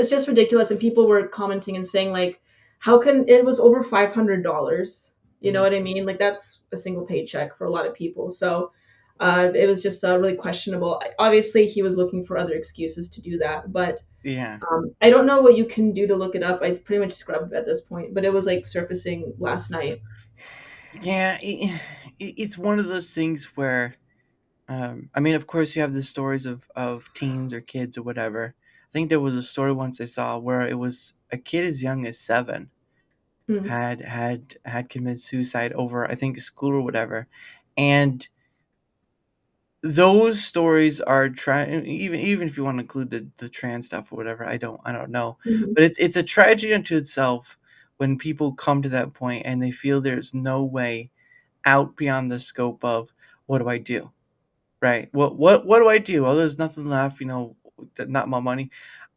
just ridiculous, and people were commenting and saying like, how can it was over $500? You know Mm, what I mean? Like that's a single paycheck for a lot of people. So it was just really questionable. Obviously, he was looking for other excuses to do that, but yeah. I don't know what you can do to look it up. It's pretty much scrubbed at this point, but it was like surfacing last night. Yeah. It's one of those things where I mean, of course, you have the stories of teens or kids or whatever. I think there was a story once I saw where it was a kid as young as 7 Mm, had committed suicide over, I think, school or whatever, and those stories are trying. Even if you want to include the trans stuff or whatever, I don't know, mhm. but it's a tragedy unto itself when people come to that point and they feel there's no way out beyond the scope of what do I do. Right. What do I do? Oh, there's nothing left, not my money.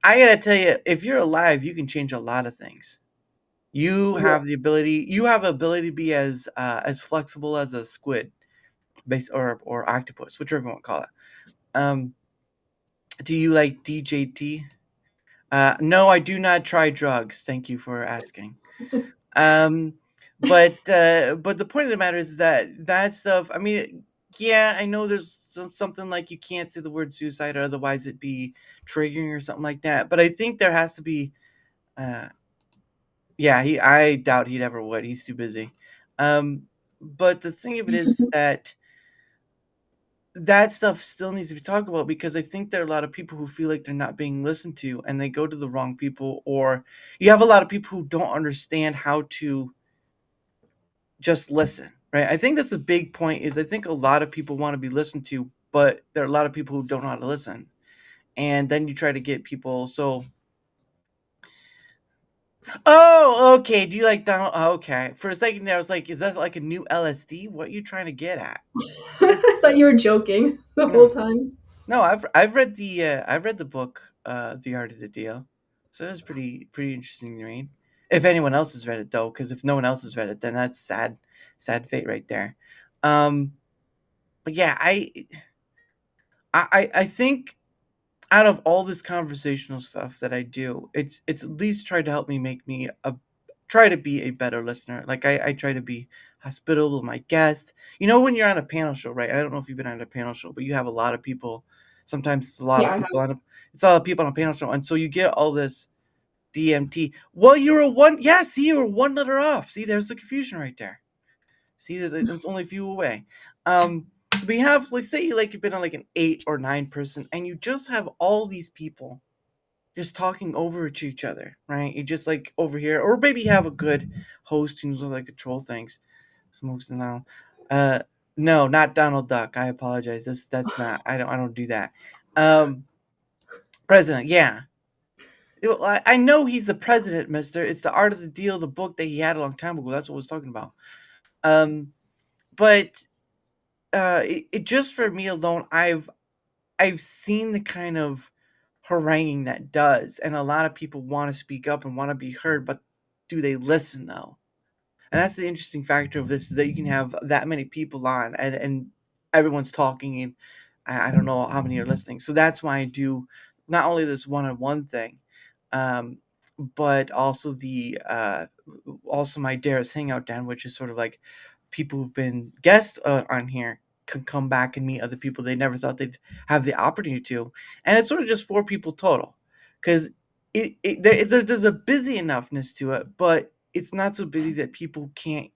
I gotta tell you, if you're alive, you can change a lot of things. You have ability to be as flexible as a squid, base or octopus, whichever you want to call it. Um, do you like DJT? No, I do not try drugs. Thank you for asking. Um, but the point of the matter is that stuff. I mean, yeah, I know there's something like you can't say the word suicide, or otherwise it'd be triggering or something like that. But I think there has to be. Uh, yeah, I doubt he'd ever would. He's too busy. Um, but the thing of it is that that stuff still needs to be talked about because I think there are a lot of people who feel like they're not being listened to, and they go to the wrong people, or you have a lot of people who don't understand how to just listen, right? I think that's a big point is I think a lot of people want to be listened to, but there are a lot of people who don't know how to listen. And then you try to get people so oh, okay. Do you like Donald? Oh, okay. For a second there, I was like, is that like a new LSD? What are you trying to get at? This I thought you were joking the no, whole time. no. I've read the book, The Art of the Deal. So that's pretty interesting to read. If anyone else has read it though, because if no one else has read it, then that's sad fate right there. Um, but yeah, I think out of all this conversational stuff that I do, it's at least tried to help me make me a try to be a better listener. Like I try to be hospitable to my guest. When you're on a panel show, right? I don't know if you've been on a panel show, but you have a lot of people. Sometimes it's a lot Yeah, of I people have. on it's a lot of people on a panel show, and so you get all this DMT. Well, you're a one. Yeah, see, you're one letter off. See, there's the confusion right there. See, there's only a few away. We have, like, say, like you've been on like an 8 or 9 person, and you just have all these people just talking over to each other, right? You just like over here, or maybe you have a good host who's like control things. Smokes now. Uh, no, not Donald Duck. I apologize. That's not. I don't do that. Um, President. Yeah. I know he's the president, Mister. It's the Art of the Deal, the book that he had a long time ago. That's what I was talking about. Um, but it just for me alone, I've seen the kind of haranguing that does, and a lot of people want to speak up and want to be heard, but do they listen though? And that's the interesting factor of this is that you can have that many people on and everyone's talking and I don't know how many are listening. So that's why I do not only this one-on-one thing, um, but also the also my Dara's Hangout Den, which is sort of like people who've been guests on here can come back and meet other people they never thought they'd have the opportunity to, and it's sort of just 4 people total, because there's a busy enoughness to it, but it's not so busy that people can't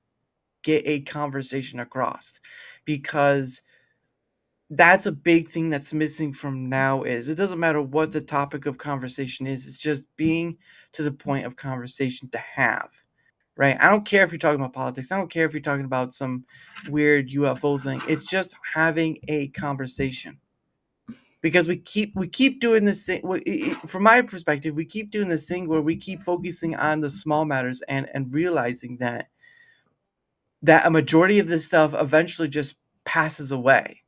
get a conversation across, because that's a big thing that's missing from now is it doesn't matter what the topic of conversation is, it's just being to the point of conversation to have, right? I don't care if you're talking about politics, I don't care if you're talking about some weird UFO thing, it's just having a conversation, because we keep doing this thing from my perspective, we keep doing this thing where we keep focusing on the small matters and realizing that a majority of this stuff eventually just passes away,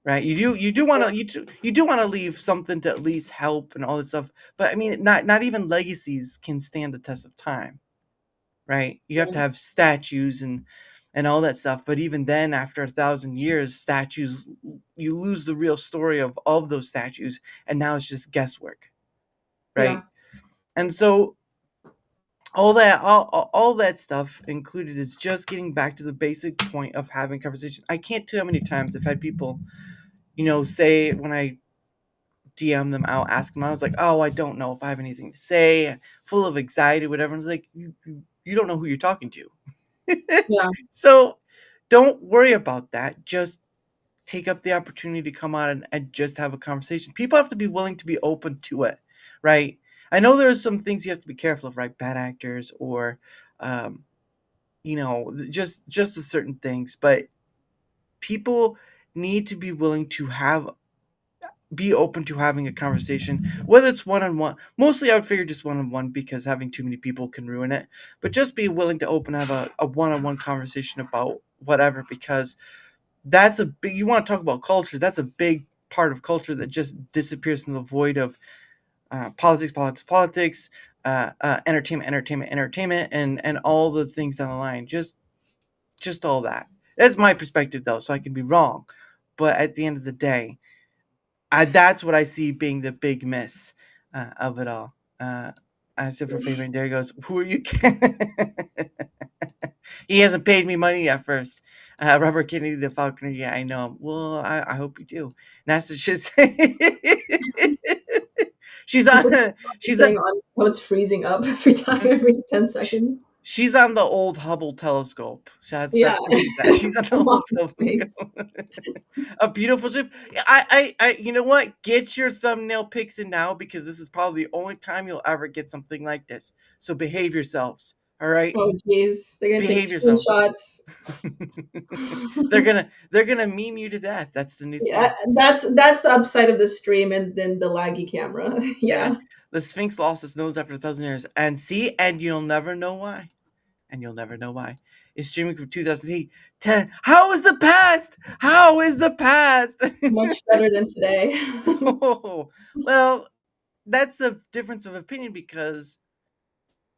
right? You do want to you do want to leave something to at least help and all that stuff, but I mean, not even legacies can stand the test of time, right? You have to Yeah. have statues and all that stuff, but even then, after 1,000 years, statues, you lose the real story of those statues, and now it's just guesswork, Yeah. right? And so all that stuff included is just getting back to the basic point of having conversation. I can't tell how many times I've had people, say when I DM them out, ask them, I was like, oh, I don't know if I have anything to say, full of anxiety, whatever. And it's like, you don't know who you're talking to. Yeah. So don't worry about that. Just take up the opportunity to come on and just have a conversation. People have to be willing to be open to it, right? I know there are some things you have to be careful of, right? Bad actors or, um, just a certain things, but people need to be willing to be open to having a conversation, whether it's one on one. Mostly, I would figure just one on one, because having too many people can ruin it. But just be willing to open have a one on one conversation about whatever, because that's a big. You want to talk about culture? That's a big part of culture that just disappears in the void of politics, entertainment, and all the things down the line. Just all that. That's my perspective, though, so I can be wrong. But at the end of the day, that's what I see being the big miss of it all. As if her favorite, and there he goes. Who are you? He hasn't paid me money at first. Robert Kennedy, the Falconer. Yeah, I know him. Well, I hope you do. And that's just. she's on. People keep She's saying on. on how it's freezing up every time, every 10 seconds. She's on the old Hubble telescope. That's Yeah. where she's at. She's on the I'm old off in space. telescope. A beautiful ship. I, you know what? Get your thumbnail pics in now, because this is probably the only time you'll ever get something like this. So behave yourselves. All right, Oh, jeez. They're gonna take behave yourself. screenshots. they're gonna meme you to death. That's the new Yeah, thing. that's the upside of the stream and then the laggy camera. Yeah, Yeah. the Sphinx lost its nose after 1,000 years, and see, and you'll never know why. And you'll never know why. It's streaming from 2008. How is the past? How is the past? Much better than today. Oh, well, that's a difference of opinion, because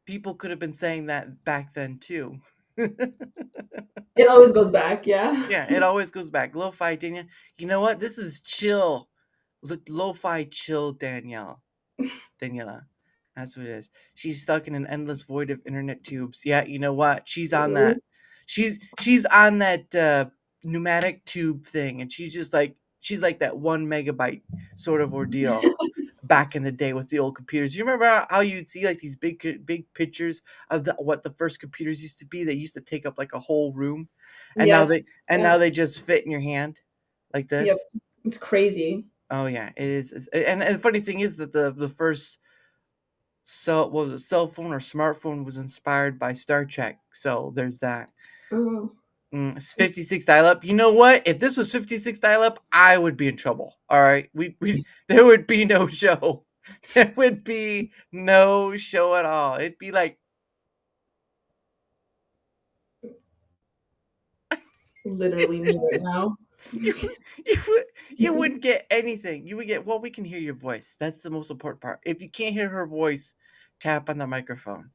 people could have been saying that back then too. It always goes back, yeah. Yeah, it always goes back. Lo-fi Danielle. You know what? This is chill. Lo-fi chill Daniela. That's what it is. She's stuck in an endless void of internet tubes. Yeah, you know what? She's on that. She's on that pneumatic tube thing, and she's like that 1 megabyte sort of ordeal back in the day with the old computers. You remember how you'd see like these big pictures of what the first computers used to be? They used to take up like a whole room, and Yes. now Yeah. they just fit in your hand like Yep. this. It's crazy. Oh yeah, it is. And the funny thing is that the first what was it, cell phone or smartphone was inspired by Star Trek. So there's that. Oh, It's 56 dial up. You know what? If this was 56 dial up, I would be in trouble. All right. We there would be no show. There would be no show at all. It'd be like literally me right now. you you would you wouldn't get anything. You would get, well, we can hear your voice. That's the most important part. If you can't hear her voice, tap on the microphone.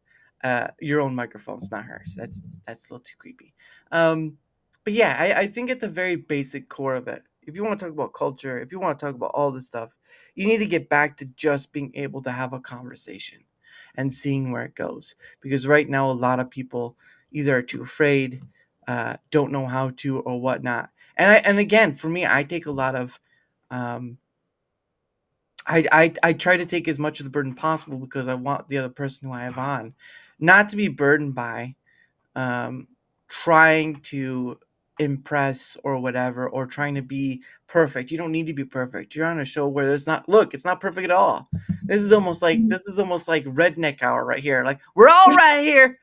Your own microphone's not hers. That's a little too creepy. Um, but yeah, I think at the very basic core of it, if you want to talk about culture, if you want to talk about all this stuff, you need to get back to just being able to have a conversation and seeing where it goes. Because right now, a lot of people either are too afraid, don't know how to, or whatnot. And again, for me, I take a lot of um, I try to take as much of the burden possible because I want the other person who I have on not to be burdened by um, trying to impress or whatever, or trying to be perfect. You don't need to be perfect. You're on a show where it's not, look, it's not perfect at all. This is almost like redneck hour right here. Like, we're all right here.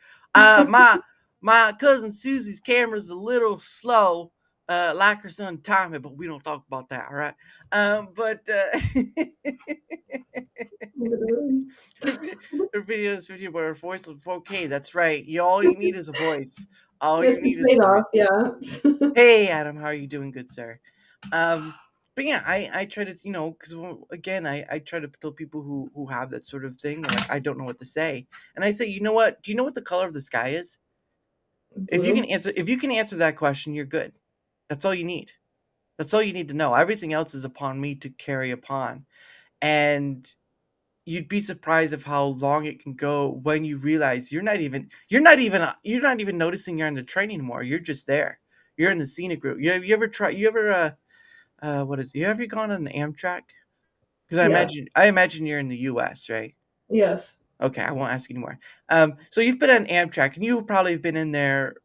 My cousin Susie's camera's a little slow, like her son Tommy, but we don't talk about that, all right? But Literally. her video where her voice is 4K. That's right. All you need is a voice. All It's you the need is a voice. trade-off, yeah. Hey, Adam, how are you doing, good sir? Um, but yeah, I try to, because again, I try to tell people who have that sort of thing, like, I don't know what to say, and I say, you know what? Do you know what the color of the sky is? Blue. If you can answer that question, you're good. That's all you need. That's all you need to know. Everything else is upon me to carry upon, and you'd be surprised of how long it can go when you realize you're not even noticing you're in the train anymore. You're just there. You're in the scenic route. You ever what is it? You ever gone on an Amtrak? Because Yeah. I imagine you're in the US, right? Yes. Okay, I won't ask anymore. So you've been on Amtrak, and you've probably been in their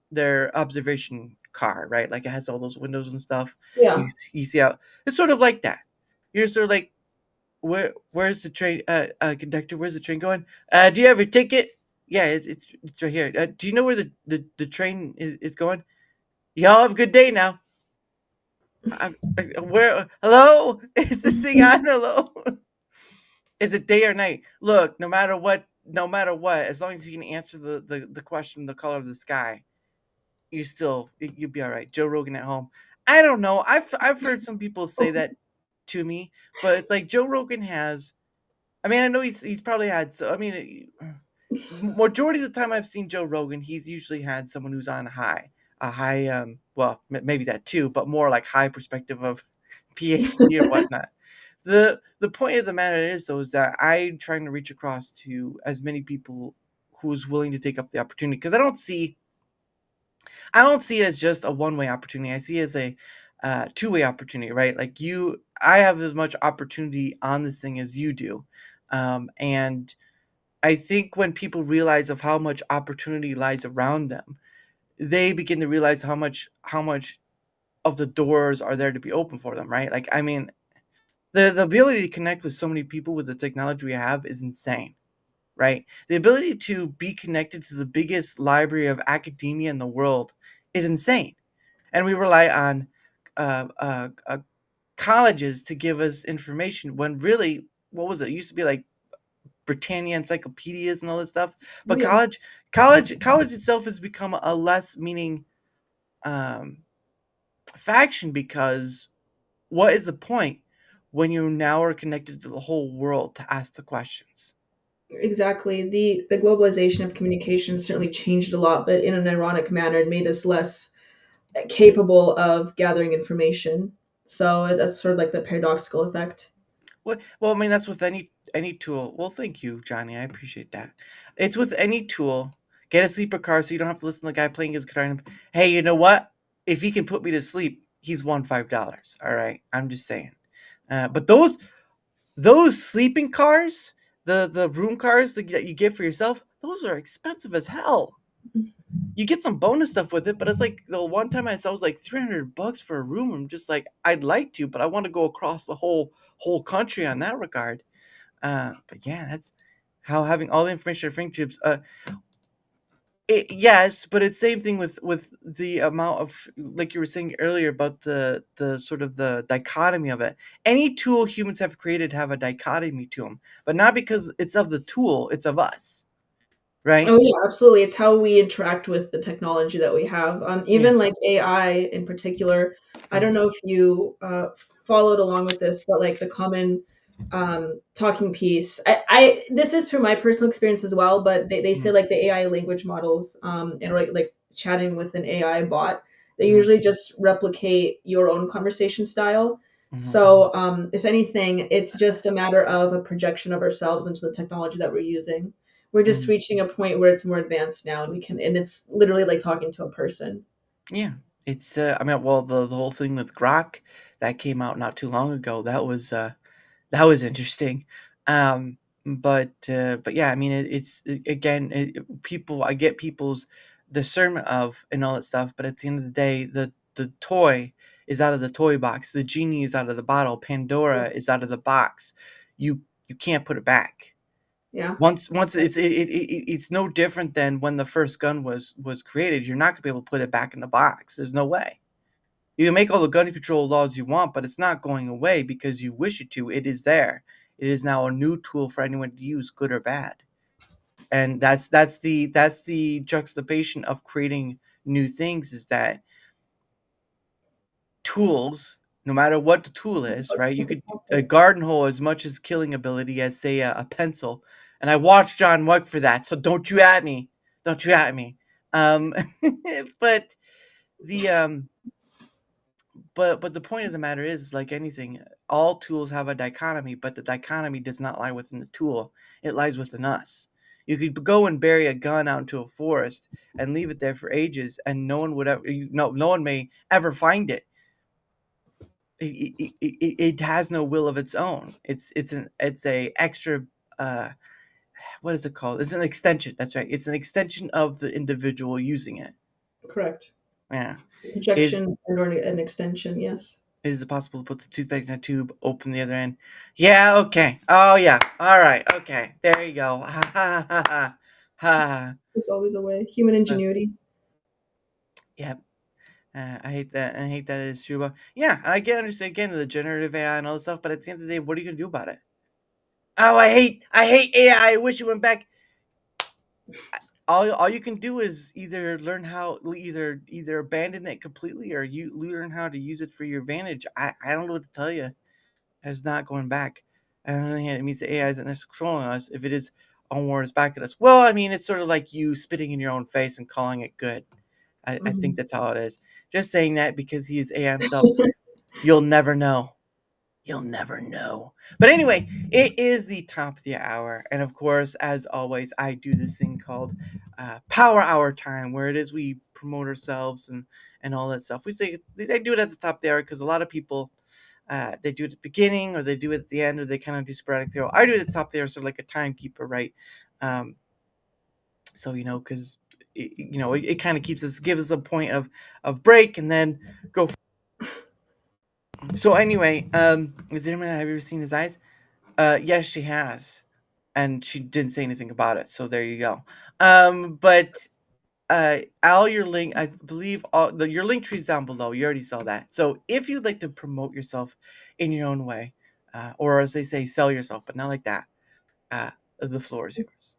observation car, right? Like, it has all those windows and stuff. Yeah. You see how it's sort of like that. You're sort of like, where's the train, conductor? Where's the train going? Do you have your ticket? Yeah, it's right here. Do you know where the train is going? Y'all have a good day now. Where? Hello? Is this thing on? Hello? Is it day or night? Look, no matter what, as long as you can answer the question, the color of the sky, you'll be all right. Joe Rogan at home. I don't know. I've heard some people say that to me, but it's like Joe Rogan has. I mean, I know he's probably had. So I mean, majority of the time I've seen Joe Rogan, he's usually had someone who's on a high, well, maybe that too, but more like high perspective of PhD or whatnot. The point of the matter is, though, is that I'm trying to reach across to as many people who's willing to take up the opportunity, because I don't see it as just a one-way opportunity. I see it as a two-way opportunity, right? Like, I have as much opportunity on this thing as you do, and I think when people realize of how much opportunity lies around them, they begin to realize how much of the doors are there to be open for them, right? Like, I mean, the ability to connect with so many people with the technology we have is insane, right? The ability to be connected to the biggest library of academia in the world is insane, and we rely on uh, uh, uh, colleges to give us information when really, what was it? It used to be like Britannia encyclopedias and all this stuff. But Yeah. college itself has become a less meaning um, faction, because what is the point when you now are connected to the whole world to ask the questions? Exactly. The globalization of communication certainly changed a lot, but in an ironic manner, it made us less capable of gathering information. So that's sort of like the paradoxical effect. Well, I mean, that's with any tool. Well, thank you, Johnny. I appreciate that. It's with any tool. Get a sleeper car so you don't have to listen to the guy playing his guitar. And, hey, you know what? If he can put me to sleep, he's won $5. All right, I'm just saying. But those sleeping cars, the room cars that you get for yourself, those are expensive as hell. You get some bonus stuff with it, but it's like the one time I saw it was like $300 for a room. I'm just like, I'd like to, but I want to go across the whole country on that regard. But yeah, how having all the information at fingertips. Yes, but it's same thing with the amount of, like you were saying earlier about the sort of the dichotomy of it. Any tool humans have created have a dichotomy to them, but not because it's of the tool; it's of us, right? Oh yeah, absolutely. It's how we interact with the technology that we have. Yeah. Even like AI in particular. I don't Mm, know if you followed along with this, but like the common talking piece. This is through my personal experience as well, but they say mm, like the AI language models and like chatting with an AI bot, they mm, usually just replicate your own conversation style. mm, So if anything, it's just a matter of a projection of ourselves into the technology that we're using. We're just mm. reaching a point where it's more advanced now, and it's literally like talking to a person. Yeah, it's. I mean, well, the whole thing with Grok that came out not too long ago. That was interesting. But yeah, I mean, again, people. I get people's discernment of and all that stuff, but at the end of the day, the toy is out of the toy box. The genie is out of the bottle. Pandora is out of the box. You can't put it back. Yeah, Once it's no different than when the first gun was created. You're not gonna be able to put it back in the box. There's no way. You can make all the gun control laws you want, but it's not going away because you wish it to. It is there. It is now a new tool for anyone to use, good or bad. And that's the juxtaposition of creating new things is that tools, no matter what the tool is, right? You could a garden hoe as much as killing ability as say a pencil. And I watched John Wick for that, so don't you at me. Don't you at me. Um, but the but the point of the matter is like anything, all tools have a dichotomy, but the dichotomy does not lie within the tool. It lies within us. You could go and bury a gun out into a forest and leave it there for ages, and no one would ever, no one may ever find it. It has no will of its own. It's a extra. Uh, what is it called? It's an extension. That's right. It's an extension of the individual using it. correct. Yeah. Is Projection and or an extension, yes. Is it possible to put the toothpaste in a tube, open the other end? Yeah, okay. Oh, yeah. All right. Okay. There you go. Ha ha ha ha. Ha. There's always a way. Human Uh, ingenuity. Yep. I hate that. I hate that it's true. But yeah, I get understand again the generative AI and all this stuff. But at the end of the day, what are you gonna do about it? Oh, I hate AI. I wish it went back. All you can do is either learn how either abandon it completely or you learn how to use it for your advantage. I don't know what to tell you. It's not going back. I don't think it means the AI isn't necessarily controlling us. If it is on wars back at us, well, I mean, it's sort of like you spitting in your own face and calling it good. I think Mhm. that's how it is. Just saying that because he is AI himself, you'll never know. You'll never know. But anyway, it is the top of the hour. And of course, as always, I do this thing called Power Hour Time, where it is we promote ourselves and all that stuff. We say they do it at the top of the hour because a lot of people they do it at the beginning or they do it at the end or they kind of do sporadic throw. I do it at the top there, sort of like a timekeeper, right? Um, so because it kind of gives us a point of break and then go. So anyway, is anyone have you ever seen his eyes? Yes, she has, and she didn't say anything about it. So there you go. But all your link, I believe your link tree's down below. You already saw that. So if you'd like to promote yourself in your own way, or as they say, sell yourself, but not like that, the floor is yours.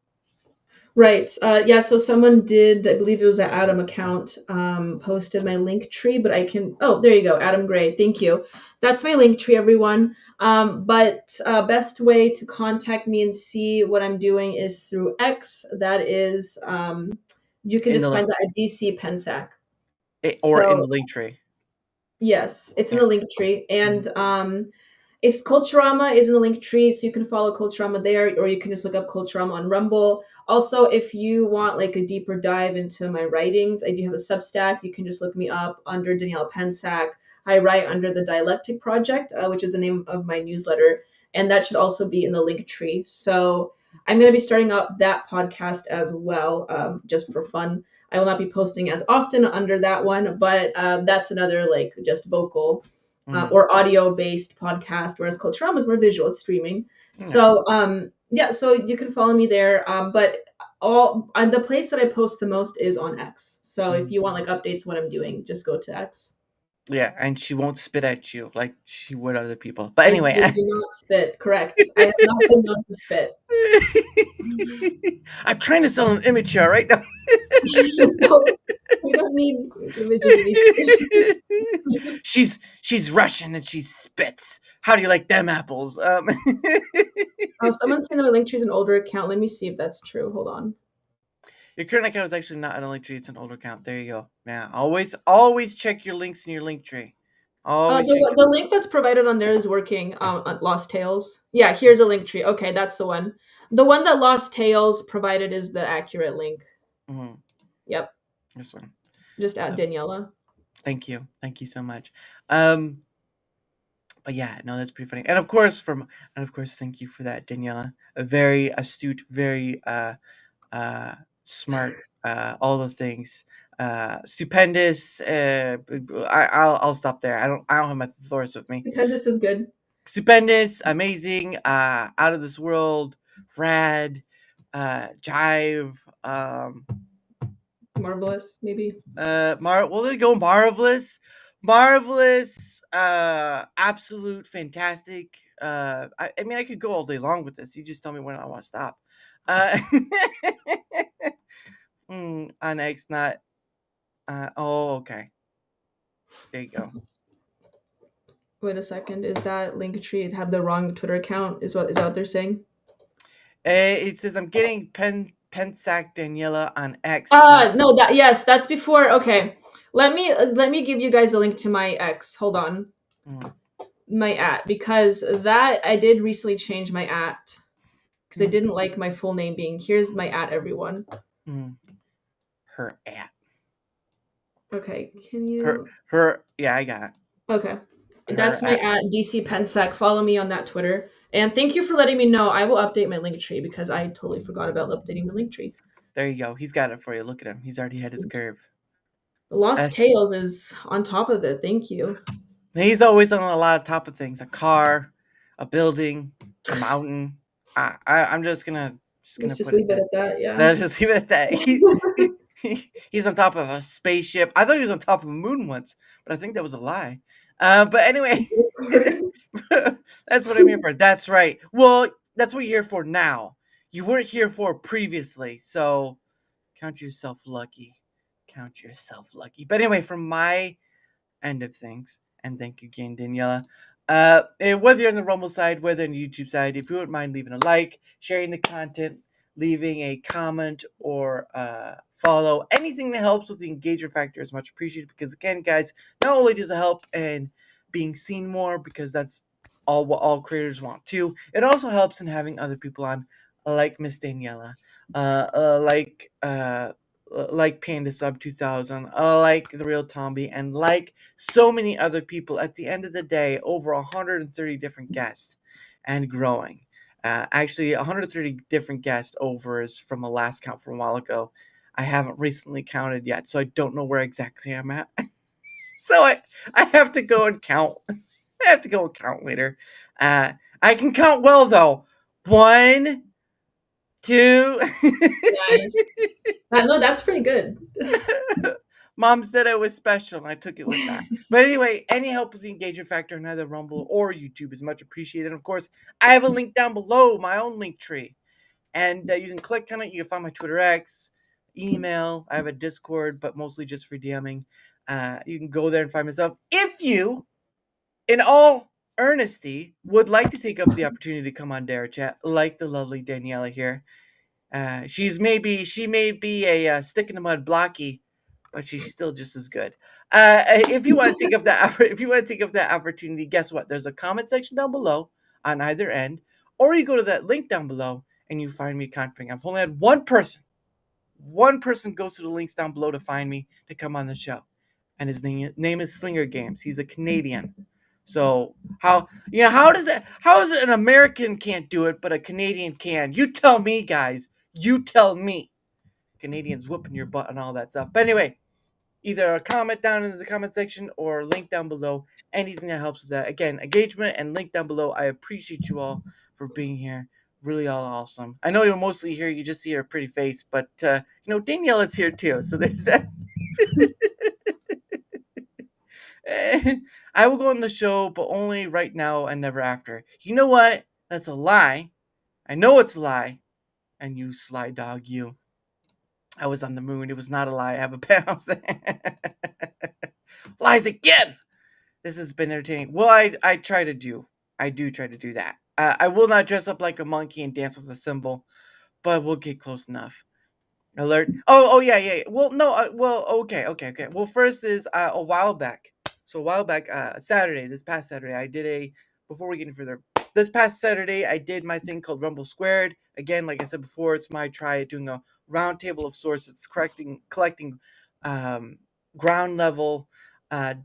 Right. Yeah, so someone did, I believe it was that Adam account, posted my link tree, but oh, there you go, Adam Gray. Thank you. That's my link tree, everyone. But best way to contact me and see what I'm doing is through X. That is, you can In the just link, find that at DC Pensac. or in So the link tree. yes, it's in Yeah. the link tree. Mhm. And if Culturama is in the link tree, so you can follow Culturama there, or you can just look up Culturama on Rumble. Also, if you want like a deeper dive into my writings, I do have a Substack. You can just look me up under Danielle Pensac. I write under the Dialectic Project, which is the name of my newsletter, and that should also be in the link tree. So I'm going to be starting up that podcast as well, just for fun. I will not be posting as often under that one, but that's another like just vocal Mhm. or audio based podcast, whereas Culturama is more visual, it's streaming. Yeah. So Yeah, so you can follow me there. But the place that I post the most is on X. So if you want like updates what I'm doing, just go to X. Yeah, and she won't spit at you like she would other people. But I anyway, do not spit. Correct. I have not been known to spit. I'm trying to sell an image here right now. No, we don't need images of these. she's Russian and she spits. How do you like them apples? Oh, someone's saying that my Linktree is an older account. Let me see if that's true. Hold on. Your current account is actually not an Linktree; it's an older account. There you go. Yeah, always check your links in your Linktree. Always check The link that's provided on there is working on Lost Tales. Yeah, here's a link tree. Okay, that's the one. The one that Lost Tales provided is the accurate link. Mm-hmm. Yep. This one. Just at Daniella. Thank you so much. But yeah, no, that's pretty funny. And of course, thank you for that, Daniela. A very astute, very smart, all the things, stupendous. I'll stop there. I don't have my thesaurus with me. Stupendous is good. Stupendous, amazing, out of this world, rad, jive, Marvelous, maybe. well, there you go, marvelous, absolute, fantastic. I mean, I could go all day long with this. You just tell me when I want to stop. On X, not. Oh, okay. There you go. Wait a second. Is that Linktree have the wrong Twitter account? Is that what they're saying? It says I'm getting Pensac Daniela on X. No, that's before. Okay, let me give you guys a link to my X. Hold on. My at, because that I did recently change my at because I didn't like my full name being. Here's my at, everyone. Her at. Okay, can you? Her. Yeah, I got it. Okay, that's my at DC Pensec. Follow me on that Twitter, and thank you for letting me know. I will update my link tree because I totally forgot about updating my link tree. There you go. He's got it for you. Look at him. He's already ahead of the curve. The Lost Tales is on top of it. Thank you. He's always on a lot of top of things: a car, a building, a mountain. I'm just gonna Let's just put leave it it at that. Yeah. Let's just leave it at that. He's on top of a spaceship. I thought he was on top of a moon once, but I think that was a lie. But anyway, that's what I'm here for. That's right. Well, that's what you're here for now. You weren't here for previously, so count yourself lucky. Count yourself lucky. But anyway, from my end of things, and thank you again, Daniela. Whether you're on the Rumble side, whether on the YouTube side, if you wouldn't mind leaving a like, sharing the content, leaving a comment, or follow, anything that helps with the engagement factor is much appreciated. Because again, guys, not only does it help in being seen more, because that's what all creators want too, it also helps in having other people on, like Miss Daniela, like Panda Sub 2000, like The Real Tomby, and like so many other people. At the end of the day, over 130 different guests and growing. Actually, 130 different guests over is from a last count from a while ago. I haven't recently counted yet, so I don't know where exactly I'm at. So I have to go and count. I have to go and count later. I can count well, though. 1, 2. Nice. No, that's pretty good. Mom said I was special, and I took it with that. But anyway, any help with the engagement factor on either Rumble or YouTube is much appreciated. And of course, I have a link down below, my own link tree. And you can click on it. You can find my Twitter X, email. I have a Discord, but mostly just for DMing. You can go there and find myself. If you, in all earnesty, would like to take up the opportunity to come on DaraChat, like the lovely Daniela here. She may be a stick in the mud blocky, but she's still just as good. If you want to take up that opportunity, guess what? There's a comment section down below on either end, or you go to that link down below and you find me contacting. I've only had one person goes to the links down below to find me to come on the show, and his name is Slinger Games. He's a Canadian. So how is it an American can't do it, but a Canadian can? You tell me, guys. You tell me. Canadians whooping your butt and all that stuff. But anyway, either a comment down in the comment section or link down below. Anything that helps with that. Again, engagement and link down below. I appreciate you all for being here, really all awesome. I know you're mostly here, you just see her pretty face, but Daniela's here too, so there's that. I will go on the show, but only right now and never after. You know what? That's a lie. I know it's a lie. And you sly dog, you. I was on the moon. It was not a lie. I have a penthouse there. Lies again. This has been entertaining. Well, I try to do. I do try to do that. I will not dress up like a monkey and dance with a cymbal, but we'll get close enough. Alert. Oh, yeah, yeah. Well, no, okay. Well, first is a while back. So a while back, Saturday, this past Saturday, I did before we get any further, this past Saturday, I did my thing called Rumble Squared. Again, like I said before, it's my try at doing a roundtable of sorts. It's collecting um, ground level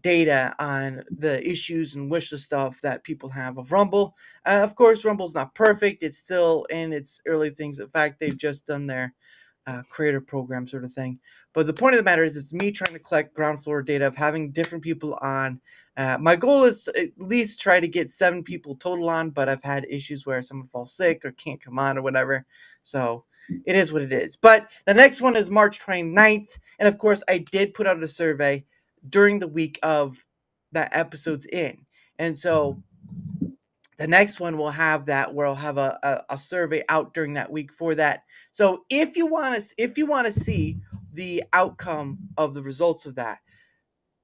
data on the issues and wish list stuff that people have of Rumble. Of course, Rumble's not perfect. It's still in its early things. In fact, they've just done their creator program sort of thing. But the point of the matter is, it's me trying to collect ground floor data of having different people on. My goal is to at least try to get 7 people total on, but I've had issues where someone falls sick or can't come on or whatever. So it is what it is. But the next one is March 29th. And of course, I did put out a survey during the week of that episode's in. And so the next one will have that, where I'll have a survey out during that week for that. So if you want to see the outcome of the results of that,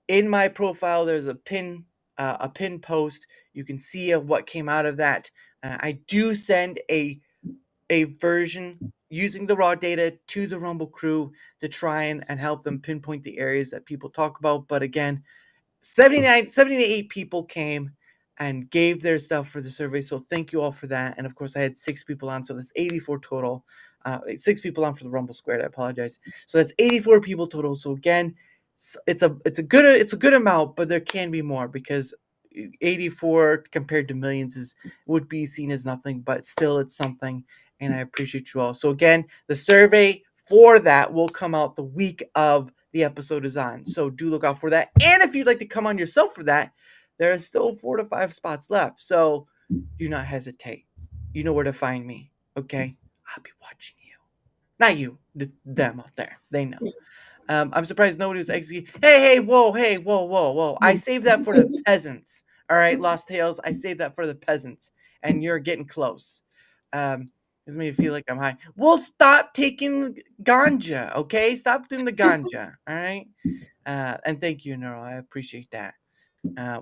in my profile there's a pin post. You can see of what came out of that. I do send a version using the raw data to the Rumble crew to try and help them pinpoint the areas that people talk about. But again, 78 people came and gave their stuff for the survey. So thank you all for that. And of course, I had 6 people on, so that's 84 total. 6 people on for the Rumble Squared. I apologize. So that's 84 people total. So again, it's a good amount, but there can be more, because 84 compared to millions would be seen as nothing, but still it's something. And I appreciate you all. So again, the survey for that will come out the week of the episode is on. So do look out for that. And if you'd like to come on yourself for that, there are still 4 to 5 spots left. So do not hesitate. You know where to find me. Okay? I'll be watching you. Not you, them out there. They know. I'm surprised nobody was executed. Hey, whoa. I saved that for the peasants. All right, Lost Tales. I saved that for the peasants. And you're getting close. This made me feel like I'm high. Well, stop taking ganja, okay? Stop doing the ganja, all right? And thank you, Neuro. I appreciate that.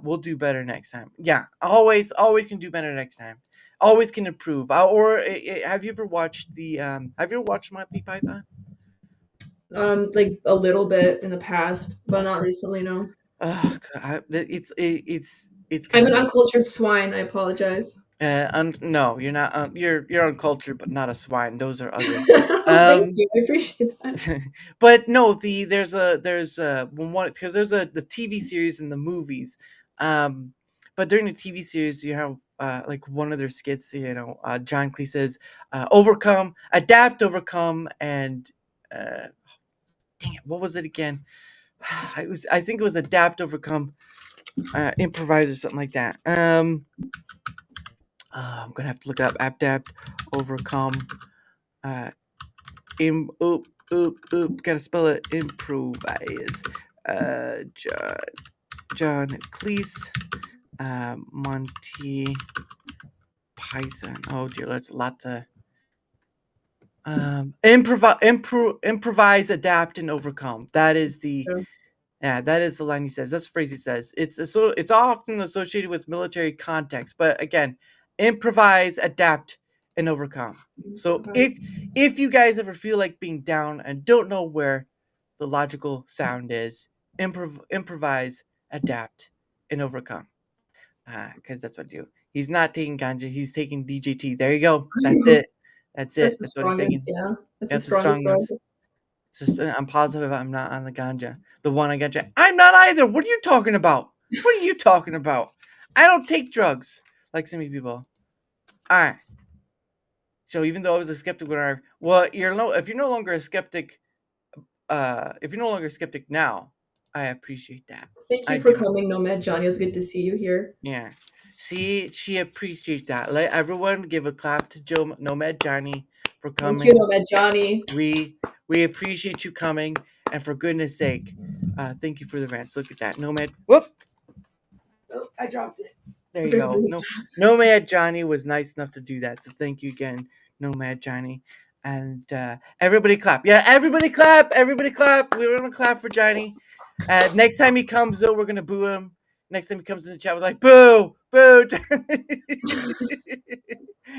We'll do better next time. Yeah, always can do better next time. Always can improve. Have you ever watched Monty Python? Like a little bit in the past, but not recently, no. Oh, God, it's kind I'm of an like, uncultured swine. I apologize. no, you're not. You're uncultured, but not a swine. Those are ugly. Thank you. I appreciate that. But no, one, because there's the TV series and the movies. But during the TV series, you have like one of their skits. John Cleese says, "Overcome, adapt, overcome," and dang it, what was it again? I think it was adapt, overcome, improvise, or something like that. I'm gonna have to look it up. Adapt, overcome. Gotta spell it. Improvise. John Cleese. Monty Python. Oh dear, that's a lot to. Improvise, adapt, and overcome. That is the. So, Yeah, that is the line he says. That's the phrase he says. It's often associated with military context, but again, improvise, adapt, and overcome. So if you guys ever feel like being down and don't know where the logical sound is, improvise, adapt, and overcome. Because that's what I do. He's not taking ganja. He's taking DJT. There you go. That's it. That's it. that's the That's what he's strongest, taking. yeah. That's the That's the strongest drug. strongest. I'm positive I'm not on the ganja. The one I got you. I'm not either. What are you talking about? What are you talking about? I don't take drugs like so many people. All right. So even though I was a skeptic when if you're no longer a skeptic, if you're no longer a skeptic now, I appreciate that. Thank I you for do. coming, Nomad Johnny. It was good to see you here. Yeah. See, she appreciates that. Let everyone give a clap to Joe Nomad Johnny for Thank you, coming. Nomad Johnny. We appreciate you coming, and for goodness sake, thank you for the rants. Look at that, Nomad. Whoop! Oh, I dropped it. There you go. No, Nomad Johnny was nice enough to do that. So thank you again, Nomad Johnny. And everybody clap. Yeah, everybody clap. Everybody clap. We're gonna clap for Johnny. Next time he comes, though, we're gonna boo him. Next time he comes in the chat, we're like, boo, boo.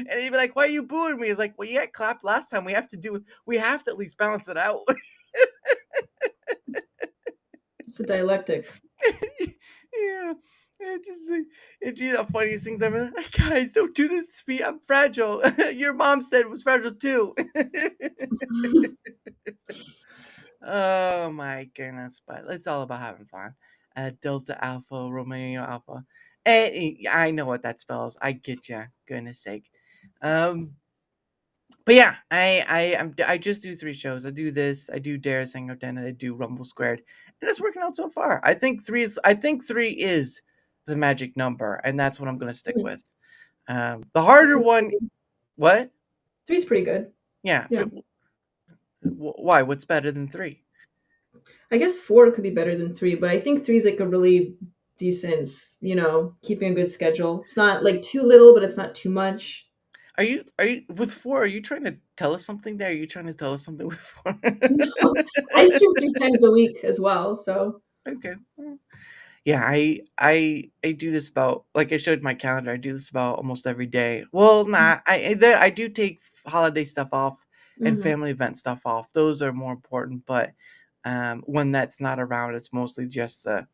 And he'd be like, "Why are you booing me?" He's like, "Well, you got clapped last time. We have to at least balance it out." It's a dialectic. Yeah. It just it'd be the funniest things ever. Like, guys, don't do this to me. I'm fragile. Your mom said it was fragile too. Oh my goodness! But it's all about having fun. Delta Alpha, Romeo Alpha. I know what that spells. I get you. Goodness sake. Um, but yeah, I just do 3 shows. I do this. I do Dara's Hangout Den, and I do Rumble Squared, and it's working out so far. I think three is the magic number, and that's what I'm gonna stick with. The harder one, what? Three's pretty good. Yeah, Yeah. why? What's better than 3? I guess four could be better than three, but I think three is like a really decent, keeping a good schedule. It's not like too little, but it's not too much. Are you with 4? Are you trying to tell us something there? Are you trying to tell us something with 4? No, I stream 3 times a week as well, so Okay. Yeah, I do this about, like I showed my calendar. I do this about almost every day. Well, not I do take holiday stuff off and mhm, family event stuff off. Those are more important, but when that's not around, it's mostly just a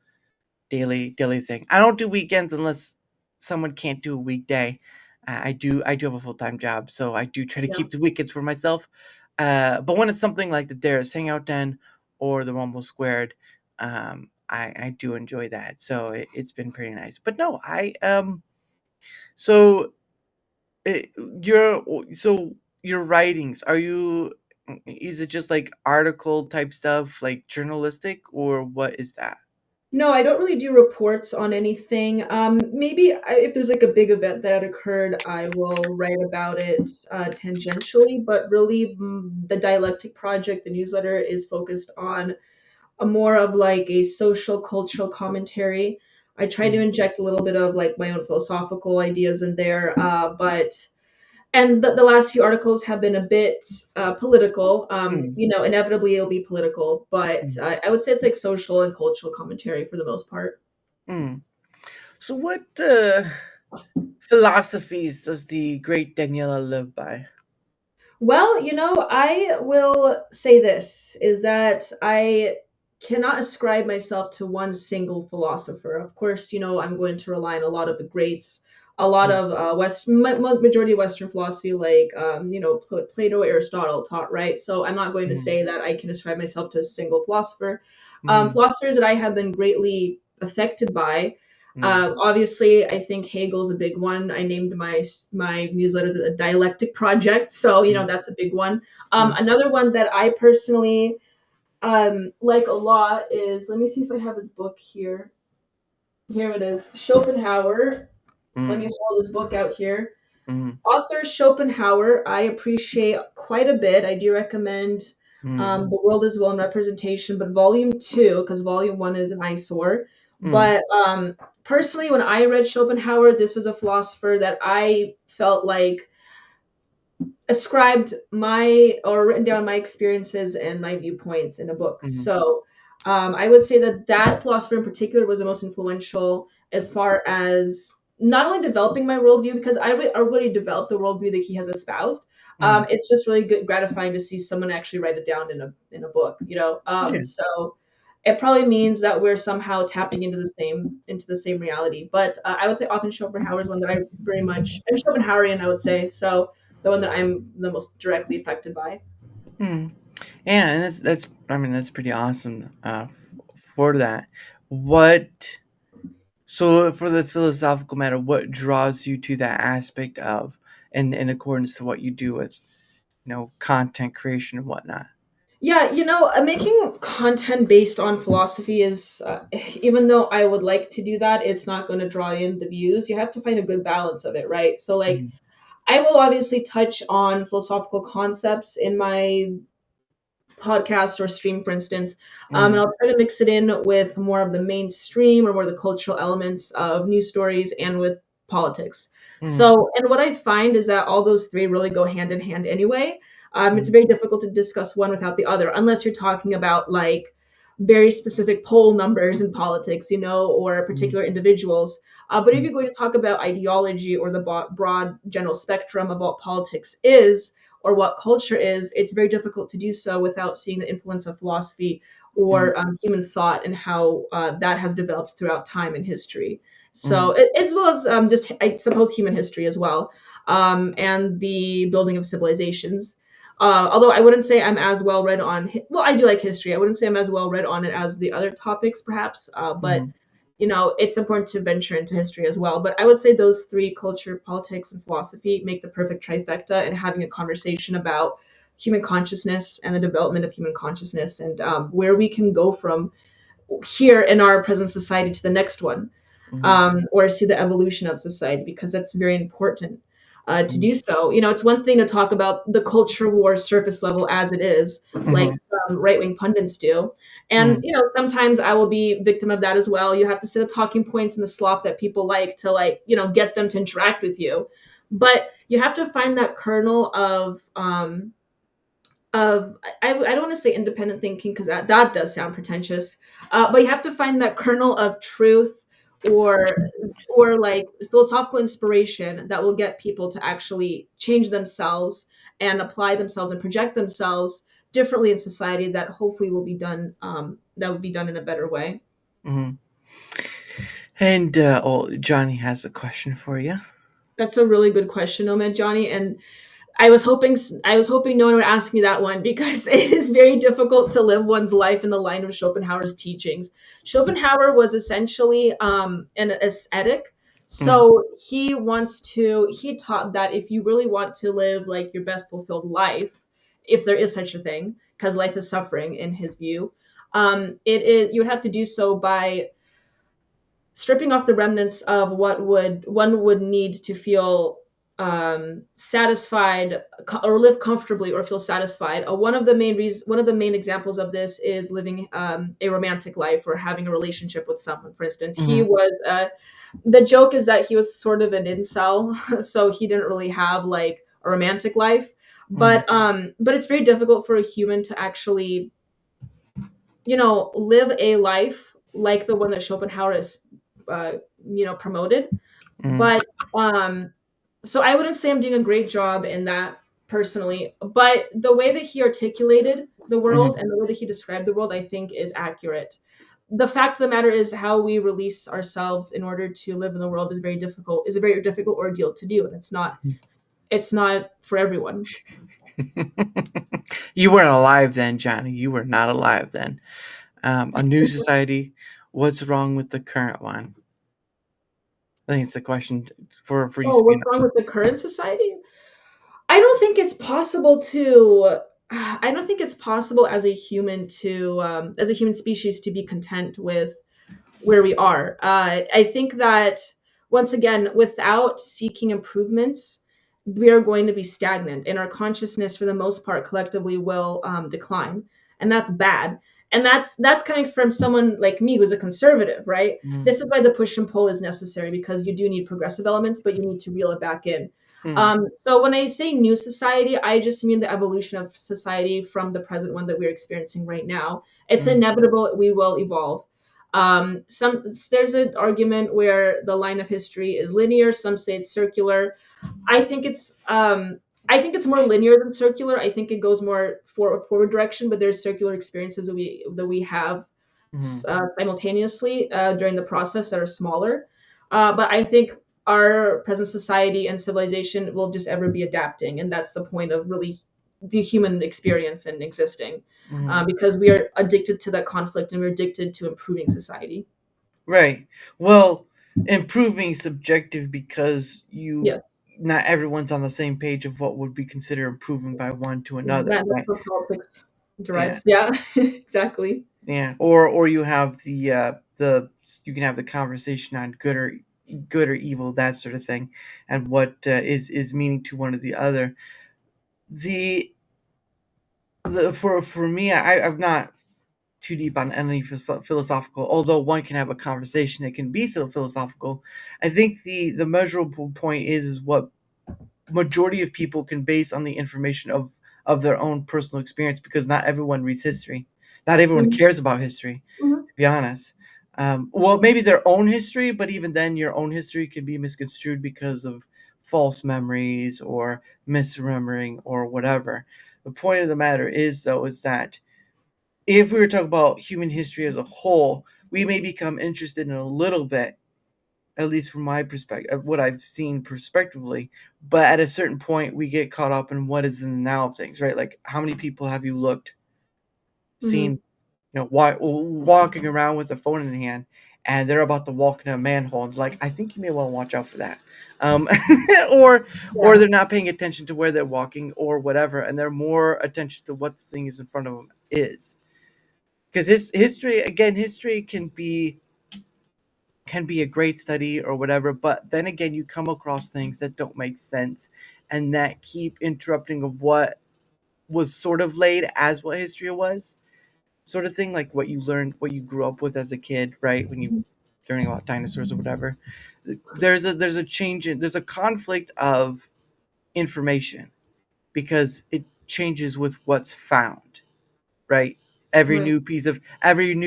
daily thing. I don't do weekends unless someone can't do a weekday. I do have a full-time job, so I do try to yeah. keep the weekends for myself. But when it's something like the Dara's Hangout Den or the Rumble Squared, I do enjoy that. So it's been pretty nice. But no, so it, your so your writings, is it just like article type stuff, like journalistic, or what is that? No, I don't really do reports on anything. Maybe if there's like a big event that occurred, I will write about it tangentially. But really, the Dialectic project, the newsletter, is focused on a more of like a social cultural commentary. I try to Mm, inject a little bit of like my own philosophical ideas in there, and the last few articles have been a bit political. mm, Inevitably it'll be political, but mm, I would say it's like social and cultural commentary for the most part. mm. So what philosophies does the great Daniela live by? Well, I will say this is that I cannot ascribe myself to one single philosopher. Of course, I'm going to rely on a lot of the greats, a lot Mm, of majority of Western philosophy, like Plato, Aristotle taught, right? So I'm not going to mm, say that I can ascribe myself to a single philosopher. mm, Philosophers that I have been greatly affected by. mm, Obviously, I think Hegel's a big one. I named my newsletter the Dialectic Project, so mm, that's a big one. mm, Another one that I personally like a lot is, let me see if I have his book here. Here it is, Schopenhauer. Let me mm, hold his book out here. mm, Author Schopenhauer, I appreciate quite a bit. I do recommend mm, The World is Will and Representation, but Volume 2, because Volume 1 is an eyesore. mm, But personally, when I read Schopenhauer, this was a philosopher that I felt like ascribed my or written down my experiences and my viewpoints in a book. mm, So I would say that that philosopher in particular was the most influential as far as not only developing my worldview, because I already developed the worldview that he has espoused. mm. It's just really good, gratifying to see someone actually write it down in a book. Yeah. So it probably means that we're somehow tapping into the same reality. But I would say Author Schopenhauer is one that I very much. I'm Schopenhauerian, I would say. So the one that I'm the most directly affected by. Mm. Yeah, and that's I mean that's pretty awesome. For that, what so for the philosophical matter, what draws you to that aspect of, in accordance to what you do with content creation and whatnot? Yeah, making content based on philosophy is, even though I would like to do that, it's not going to draw in the views. You have to find a good balance of it, right? So, like, Mm, I will obviously touch on philosophical concepts in my podcast or stream, for instance, and mm, I'll try to mix it in with more of the mainstream or more of the cultural elements of news stories and with politics. mm, So, and what I find is that all those three really go hand in hand anyway. It's mm, very difficult to discuss one without the other, unless you're talking about like very specific poll numbers in politics, or mm, particular individuals. But if mm, you're going to talk about ideology or the broad general spectrum of what politics is, or what culture is, it's very difficult to do so without seeing the influence of philosophy mm, or human thought and how that has developed throughout time and history. mm, So, as well as just, I suppose, human history as well, and the building of civilizations. Although I wouldn't say I'm as well read on, well, I do like history. I wouldn't say I'm as well read on it as the other topics, perhaps, but mm, it's important to venture into history as well. But I would say those three, culture, politics, and philosophy, make the perfect trifecta in having a conversation about human consciousness and the development of human consciousness, and where we can go from here in our present society to the next one, mm, or see the evolution of society, because that's very important to mm, do so. It's one thing to talk about the culture war surface level as it is, like mhm, some right wing pundits do. And, mm, sometimes I will be victim of that as well. You have to say the talking points and the slop that people like to, like, get them to interact with you. But you have to find that kernel of I don't want to say independent thinking, because that does sound pretentious, but you have to find that kernel of truth, or like philosophical inspiration that will get people to actually change themselves and apply themselves and project themselves differently in society, that hopefully will be done in a better way. mhm. And Johnny has a question for you. That's a really good question, Omid, Johnny, and I was hoping no one would ask me that one, because it is very difficult to live one's life in the line of Schopenhauer's teachings. Schopenhauer was essentially an ascetic. Mm, So he taught that if you really want to live like your best fulfilled life, if there is such a thing, because life is suffering in his view, you would have to do so by stripping off the remnants of what one would need to feel satisfied, or live comfortably, or feel satisfied. One of the main examples of this is living a romantic life, or having a relationship with someone. For instance, he mhm, was the joke is that he was sort of an incel, so he didn't really have like a romantic life. mhm, But it's very difficult for a human to actually live a life like the one that Schopenhauer is, uh, promoted. mhm, But so I wouldn't say I'm doing a great job in that personally. But the way that he articulated the world mhm, and the way that he described the world, I think, is accurate. The fact of the matter is, how we release ourselves in order to live in the world is a very difficult ordeal to do, and it's not for everyone. You weren't alive then, Johnny. You were not alive then. A new society. What's wrong with the current one? I think it's a question for you Oh, to be what's wrong honest. with the current society? I don't think it's possible to. I don't think it's possible as a human as a human species, to be content with where we are. I think that, once again, without seeking improvements, we are going to be stagnant, and our consciousness, for the most part, collectively will decline, and that's bad. And that's coming from someone like me, who's a conservative, right? Mm, This is why the push and pull is necessary, because you do need progressive elements, but you need to reel it back in. mm, So when I say new society, I just mean the evolution of society from the present one that we're experiencing right now. It's mm, inevitable; we will evolve. There's an argument where the line of history is linear. Some say it's circular. I think it's um, I think it's more linear than circular. I think it goes more forward direction, but there's circular experiences that we have mhm, simultaneously during the process, that are smaller. But I think our present society and civilization will just ever be adapting, and that's the point of really the human experience and existing, mhm. because we are addicted to that conflict, and we're addicted to improving society. Right. Well, improving is subjective because you Yes, not everyone's on the same page of what would be considered improving by one to another, that's right? for politics. Yeah, derives. Yeah, exactly. yeah. Or you have the you can have the conversation on good or evil, that sort of thing, and what is meaning to one or the other. The for me, I'm not too deep on any philosophical. Although one can have a conversation, it can be so philosophical. I think the measurable point is what majority of people can base on the information of their own personal experience, because not everyone reads history, not everyone Mhm, cares about history, mhm. to be honest. Well, maybe their own history, but even then your own history can be misconstrued because of false memories or misremembering or whatever. The point of the matter is, though, is that if we were talking about human history as a whole, we may become interested in a little bit, at least from my perspective, what I've seen prospectively. But at a certain point, we get caught up in what is in the now of things, right? Like, how many people have you seen, Mhm. walking around with a phone in hand, and they're about to walk in a manhole, and like, I think you may want to watch out for that, um, or Yeah, they're not paying attention to where they're walking or whatever, and they're more attention to what the thing is in front of them is. Because history, again, history can be a great study or whatever, but then again you come across things that don't make sense and that keep interrupting of what was sort of laid as what history was, sort of thing, like what you learned, what you grew up with as a kid, right, when you mhm, learning about dinosaurs or whatever. There's a change in, there's a conflict of information because it changes with what's found, right? right, Every new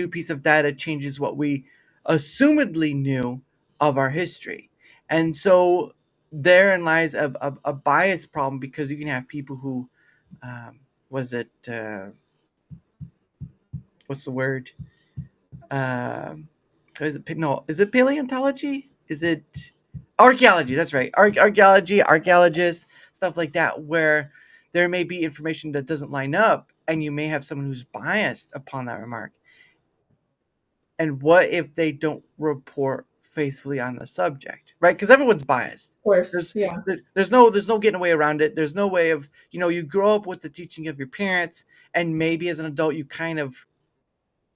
piece of data changes what we assumedly knew of our history. And so therein lies a bias problem, because you can have people who, was it what's the word, um is it paleontology, is it archaeology, that's right, archaeology, archaeologists, stuff like that, where there may be information that doesn't line up, and you may have someone who's biased upon that remark. And what if they don't report faithfully on the subject, right? Because everyone's biased. of course. there's, Yeah, there's no getting away around it. There's no way of, you grow up with the teaching of your parents, and maybe as an adult you kind of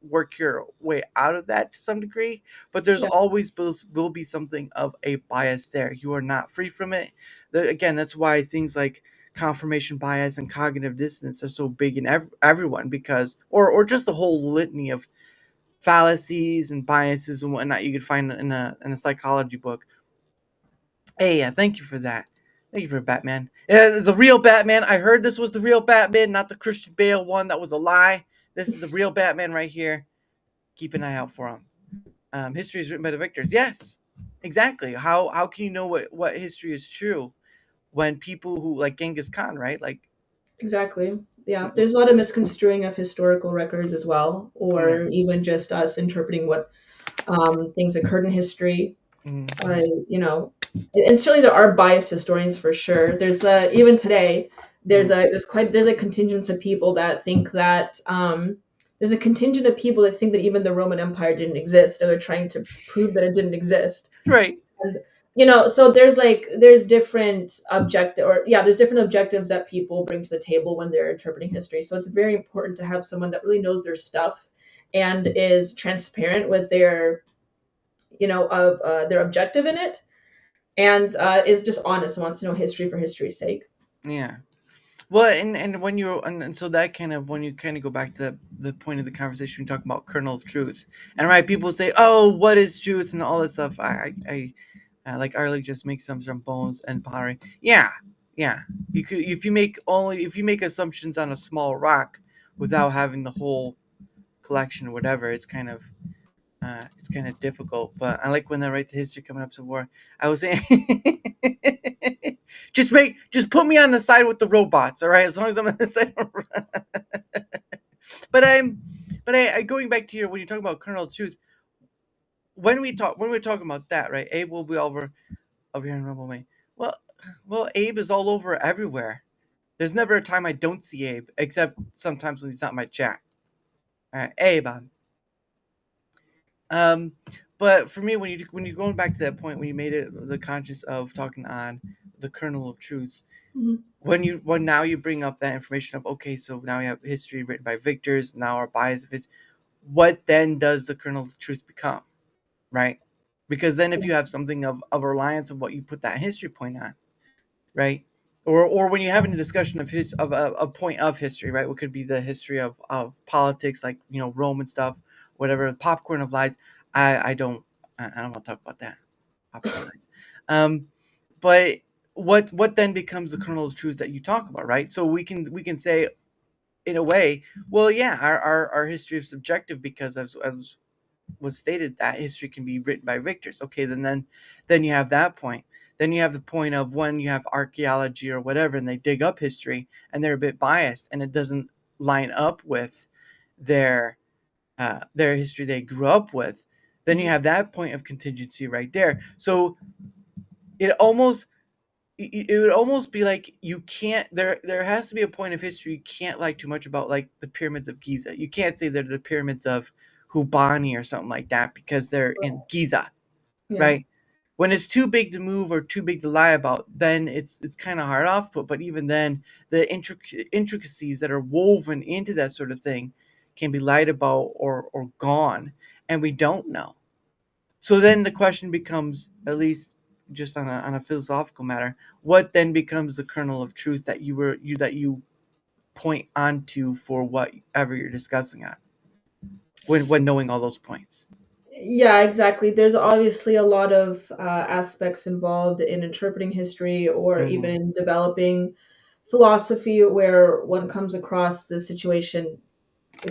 work your way out of that to some degree, but there's yeah, always will be something of a bias there. You are not free from it. Again, that's why things like confirmation bias and cognitive dissonance are so big in everyone, because or just the whole litany of fallacies and biases and whatnot you could find in a psychology book. Hey, yeah, thank you for that. Thank you for Batman. Yeah, the real Batman. I heard this was the real Batman, not the Christian Bale one. That was a lie. This is the real Batman right here. Keep an eye out for him. History is written by the victors. Yes, exactly. How can you know what history is true when people who, like Genghis Khan, right? Like, exactly. Yeah, there's a lot of misconstruing of historical records as well, yeah. or even just us interpreting what things occurred in history. Mm-hmm. uh, you know, and certainly there are biased historians for sure. There's even today there's a contingent of people that think that there's a contingent of people that think that even the Roman Empire didn't exist, and they're trying to prove that it didn't exist. Right. And so there's different objective or yeah, there's different objectives that people bring to the table when they're interpreting history. So it's very important to have someone that really knows their stuff and is transparent with their objective in it, and is just honest and wants to know history for history's sake. Yeah. Well, and when you and so that kind of, when you kind of go back to the point of the conversation, we talk about kernel of truth, and right, people say, "Oh, what is truth?" and all that stuff. Like Arlie just makes some from bones and pottery. Yeah, yeah. You could, if you make assumptions on a small rock without having the whole collection or whatever, it's kind of difficult. But I like when they write the history coming up some more. I was saying, just put me on the side with the robots, all right? As long as I'm on the side. But going back to your, when you talk about kernel of truth, when we're talking about that, right? Abe will be over here in Rumble May. Well, Abe is all over everywhere. There's never a time I don't see Abe, except sometimes when he's not in my chat. All right, Abe on. But for me, when you're going back to that point when you made it the conscious of talking on the kernel of truth. Mhm. When now you bring up that information of, okay, so now we have history written by victors, now our bias of it, what then does the kernel of truth become, right? Because then if you have something of reliance of what you put that history point on, right? Or when you're having a discussion of a point of history, right? What could be the history of politics, like, Roman stuff, whatever, popcorn of lies. I don't want to talk about that. Popcorn lies. But what then becomes the kernel of truth that you talk about, right? So we can say, in a way, well, yeah, our history is subjective because, as was stated, that history can be written by victors. Okay, then you have that point. Then you have the point of when you have archaeology or whatever, and they dig up history and they're a bit biased, and it doesn't line up with their their history they grew up with. Then you Mhm. have that point of contingency right there. So it almost it would almost be like, you can't, there has to be a point of history you can't lie too much about, like the pyramids of Giza. You can't say they're the pyramids of Hubani or something like that because they're in Giza, Yeah. right? When it's too big to move or too big to lie about, then it's kind of hard off put. But even then, the intricacies that are woven into that sort of thing can be lied about or gone, and we don't know. So then the question becomes, at least just on a philosophical matter, what then becomes the kernel of truth that you point onto for whatever you're discussing on, when knowing all those points. Yeah, exactly. There's obviously a lot of aspects involved in interpreting history or even Hmm. in developing philosophy where one comes across the situation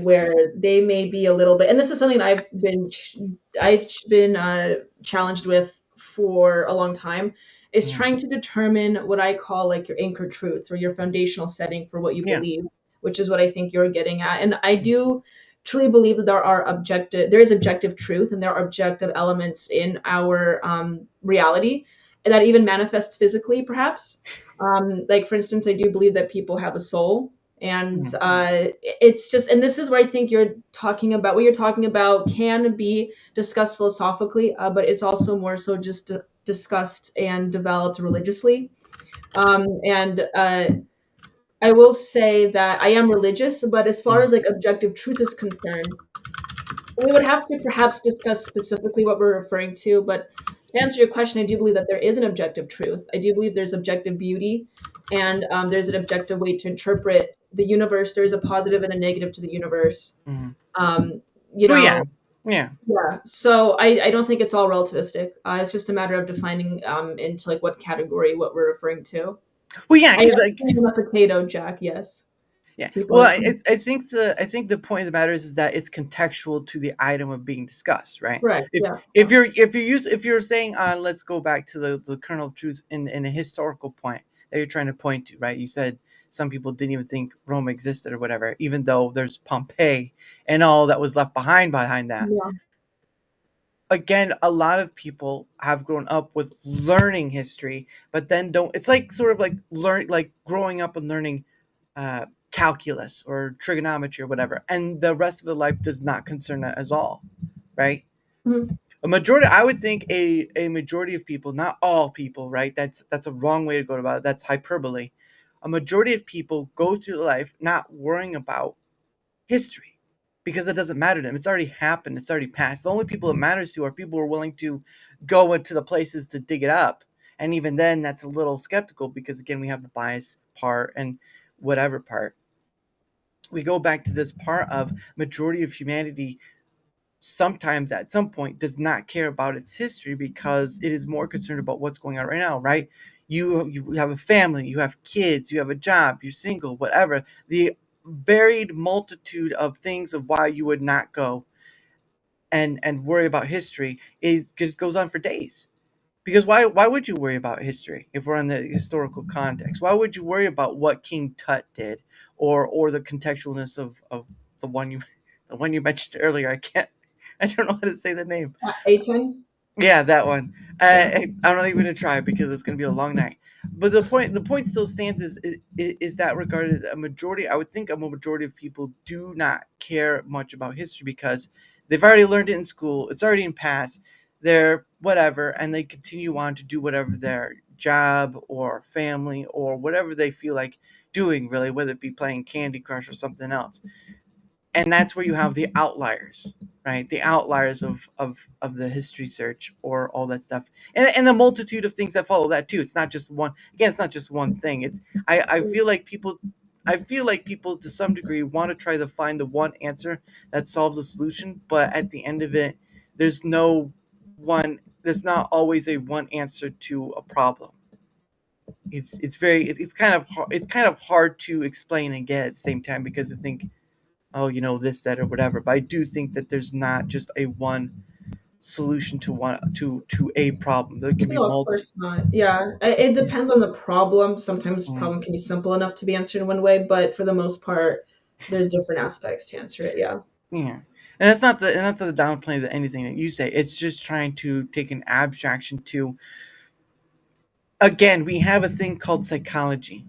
where they may be a little bit, and this is something I've been challenged with for a long time, is Hmm. trying to determine what I call like your anchor truths or your foundational setting for what you Yeah. believe, which is what I think you're getting at. And I do truly believe that there is objective truth and there are objective elements in our reality, and that even manifests physically, perhaps. Like for instance, I do believe that people have a soul, and Hmm. it's just, and this is where I think you're talking about, what you're talking about can be discussed philosophically, but it's also more so just discussed and developed religiously. And I will say that I am religious, but as far Hmm. as like objective truth is concerned, we would have to perhaps discuss specifically what we're referring to. But to answer your question, I do believe that there is an objective truth. I do believe there's objective beauty, and there's an objective way to interpret the universe. There's a positive and a negative to the universe. Hmm. Um, you Well, yeah, know, yeah. yeah. So I don't think it's all relativistic. It's just a matter of defining into like what category what we're referring to. Well, yeah, I am because, like, saying a potato, Jack. Yes, yeah. people Well, are. I think the point of the matter is that it's contextual to the item of being discussed, right? Correct. If Yeah. if you're if you use if you're saying, let's go back to the kernel of truth in a historical point that you're trying to point to, right? You said some people didn't even think Rome existed or whatever, even though there's Pompeii and all that was left behind that. Yeah. Again, a lot of people have grown up with learning history, but then don't. It's like sort of like growing up and learning uh, calculus or trigonometry or whatever, and the rest of the life does not concern that at all, right? Mhm. A majority, I would think, a majority of people, not all people, right? That's a wrong way to go about it. That's hyperbole. A majority of people go through life not worrying about history because it doesn't matter to them. It's already happened. It's already passed. The only people it matters to are people who are willing to go into the places to dig it up. And even then, that's a little skeptical because, again, we have the bias part and whatever part. We go back to this part of majority of humanity sometimes at some point does not care about its history because it is more concerned about what's going on right now, right? You have a family, you have kids, you have a job, you're single, whatever. The varied multitude of things of why you would not go and worry about history is just goes on for days. Because why would you worry about history if we're on the historical context? Why would you worry about what King Tut did or the contextualness of the one you the one you mentioned earlier? I don't know how to say the name. A10. Yeah, that one. Yeah. I'm not even gonna try because it's gonna be a long night. But the point still stands is that regarded a majority, I would think a majority of people do not care much about history because they've already learned it in school. It's already in past. They're whatever, and they continue on to do whatever their job or family or whatever they feel like doing, really, whether it be playing Candy Crush or something else. And that's where you have the outliers, right? The outliers of the history search or all that stuff, and the multitude of things that follow that too. It's not just one. Again, it's not just one thing. It's I feel like people. I feel like people, to some degree, want to try to find the one answer that solves a solution, but at the end of it, there's no one. There's not always a one answer to a problem. It's kind of it's kind of hard to explain and get at the same time, because I think, oh, this, that, or whatever. But I do think that there's not just a one solution to a problem. There can be No, of multiple. course not. Yeah, it depends on the problem. Sometimes the Mm, problem can be simple enough to be answered in one way, but for the most part, there's different aspects to answer it. Yeah. yeah, and that's not the downplay of anything that you say. It's just trying to take an abstraction to. Again, we have a thing called psychology,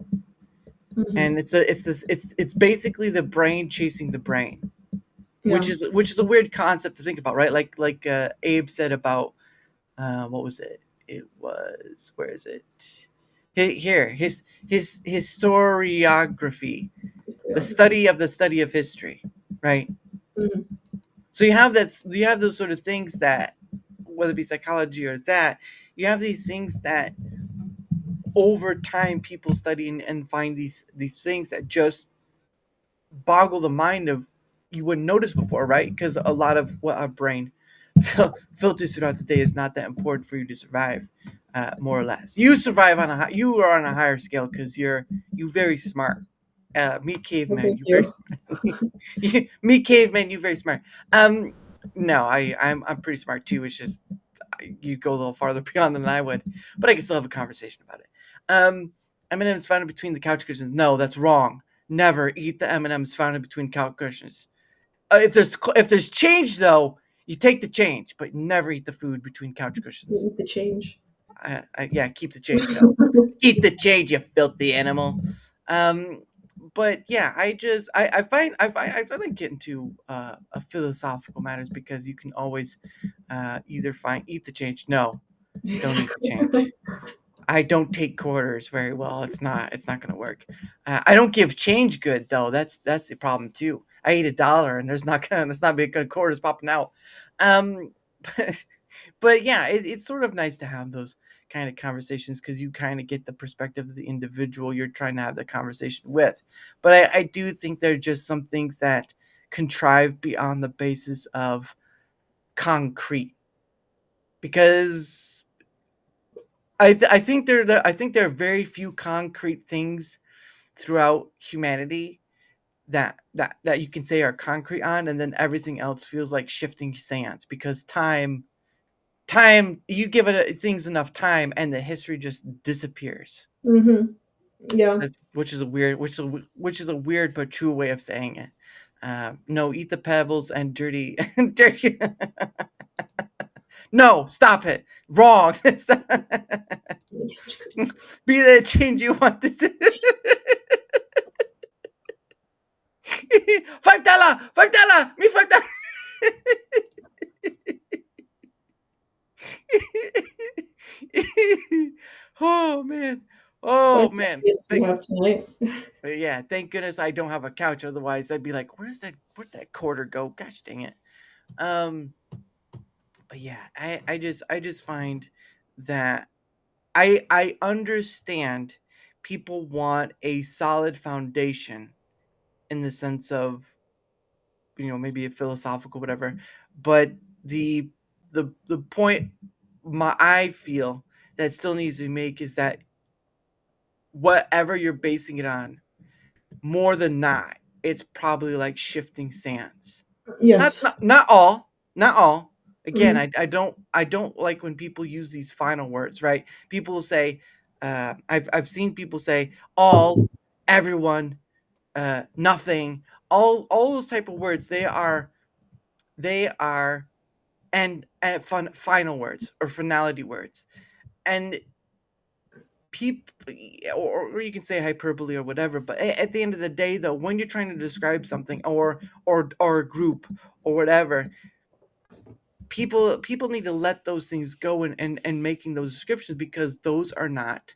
Hmm. and it's basically the brain chasing the brain, which Yeah. is a weird concept to think about, right? Like Abe said about what was it? It was, where is it? Here, his historiography, the study of history, right? Hmm. So you have those sort of things that, whether it be psychology or that, you have these things that over time people study and find these things that just boggle the mind of, you wouldn't notice before, right? Because a lot of what our brain filters throughout the day is not that important for you to survive, more or less. You survive you are on a higher scale because you very smart. Me Well, caveman, thank you very you. smart. Me caveman, you very smart. No, I'm pretty smart too. It's just you go a little farther beyond than I would, but I can still have a conversation about it. M&M's found between the couch cushions. No, that's wrong. Never eat the M&M's found between couch cushions. If there's change though, you take the change, but never eat the food between couch cushions. You need to change. Yeah, keep the change though. Keep the change, you filthy animal. Um, but yeah, I find like getting to philosophical matters, because you can always either find eat the change. No, don't eat the Exactly. change. I don't take quarters very well. It's not gonna work. I don't give change good though. That's the problem too. I eat $1 and there's not big good quarters popping out. Um, but, but yeah, it's sort of nice to have those kind of conversations, because you kind of get the perspective of the individual you're trying to have the conversation with. But I do think there are just some things that contrive beyond the basis of concrete, because I think there are very few concrete things throughout humanity that you can say are concrete on, and then everything else feels like shifting sands, because time you give things enough time and the history just disappears. Hmm. Yeah. Which is a weird, which is a weird but true way of saying it. No, eat the pebbles and dirty, dirty. No, stop it. Wrong. Be the change you want to see. $5, $5, me $5. Oh man, What oh man. kids we have tonight? Yeah, thank goodness I don't have a couch. Otherwise, I'd be like, where'd that quarter go? Gosh dang it. Um, but yeah, I just find that I understand people want a solid foundation, in the sense of, maybe a philosophical whatever, but the the point I feel that still needs to be made is that whatever you're basing it on, more than not, it's probably like shifting sands. Not Yes. not, not all, not all. Again, Hmm. I don't like when people use these final words, right? People will say, I've seen people say all, everyone, nothing, all those type of words. They are and final words or finality words, and people, or you can say hyperbole or whatever. But at the end of the day, though, when you're trying to describe something or a group or whatever, people need to let those things go and making those descriptions, because those are not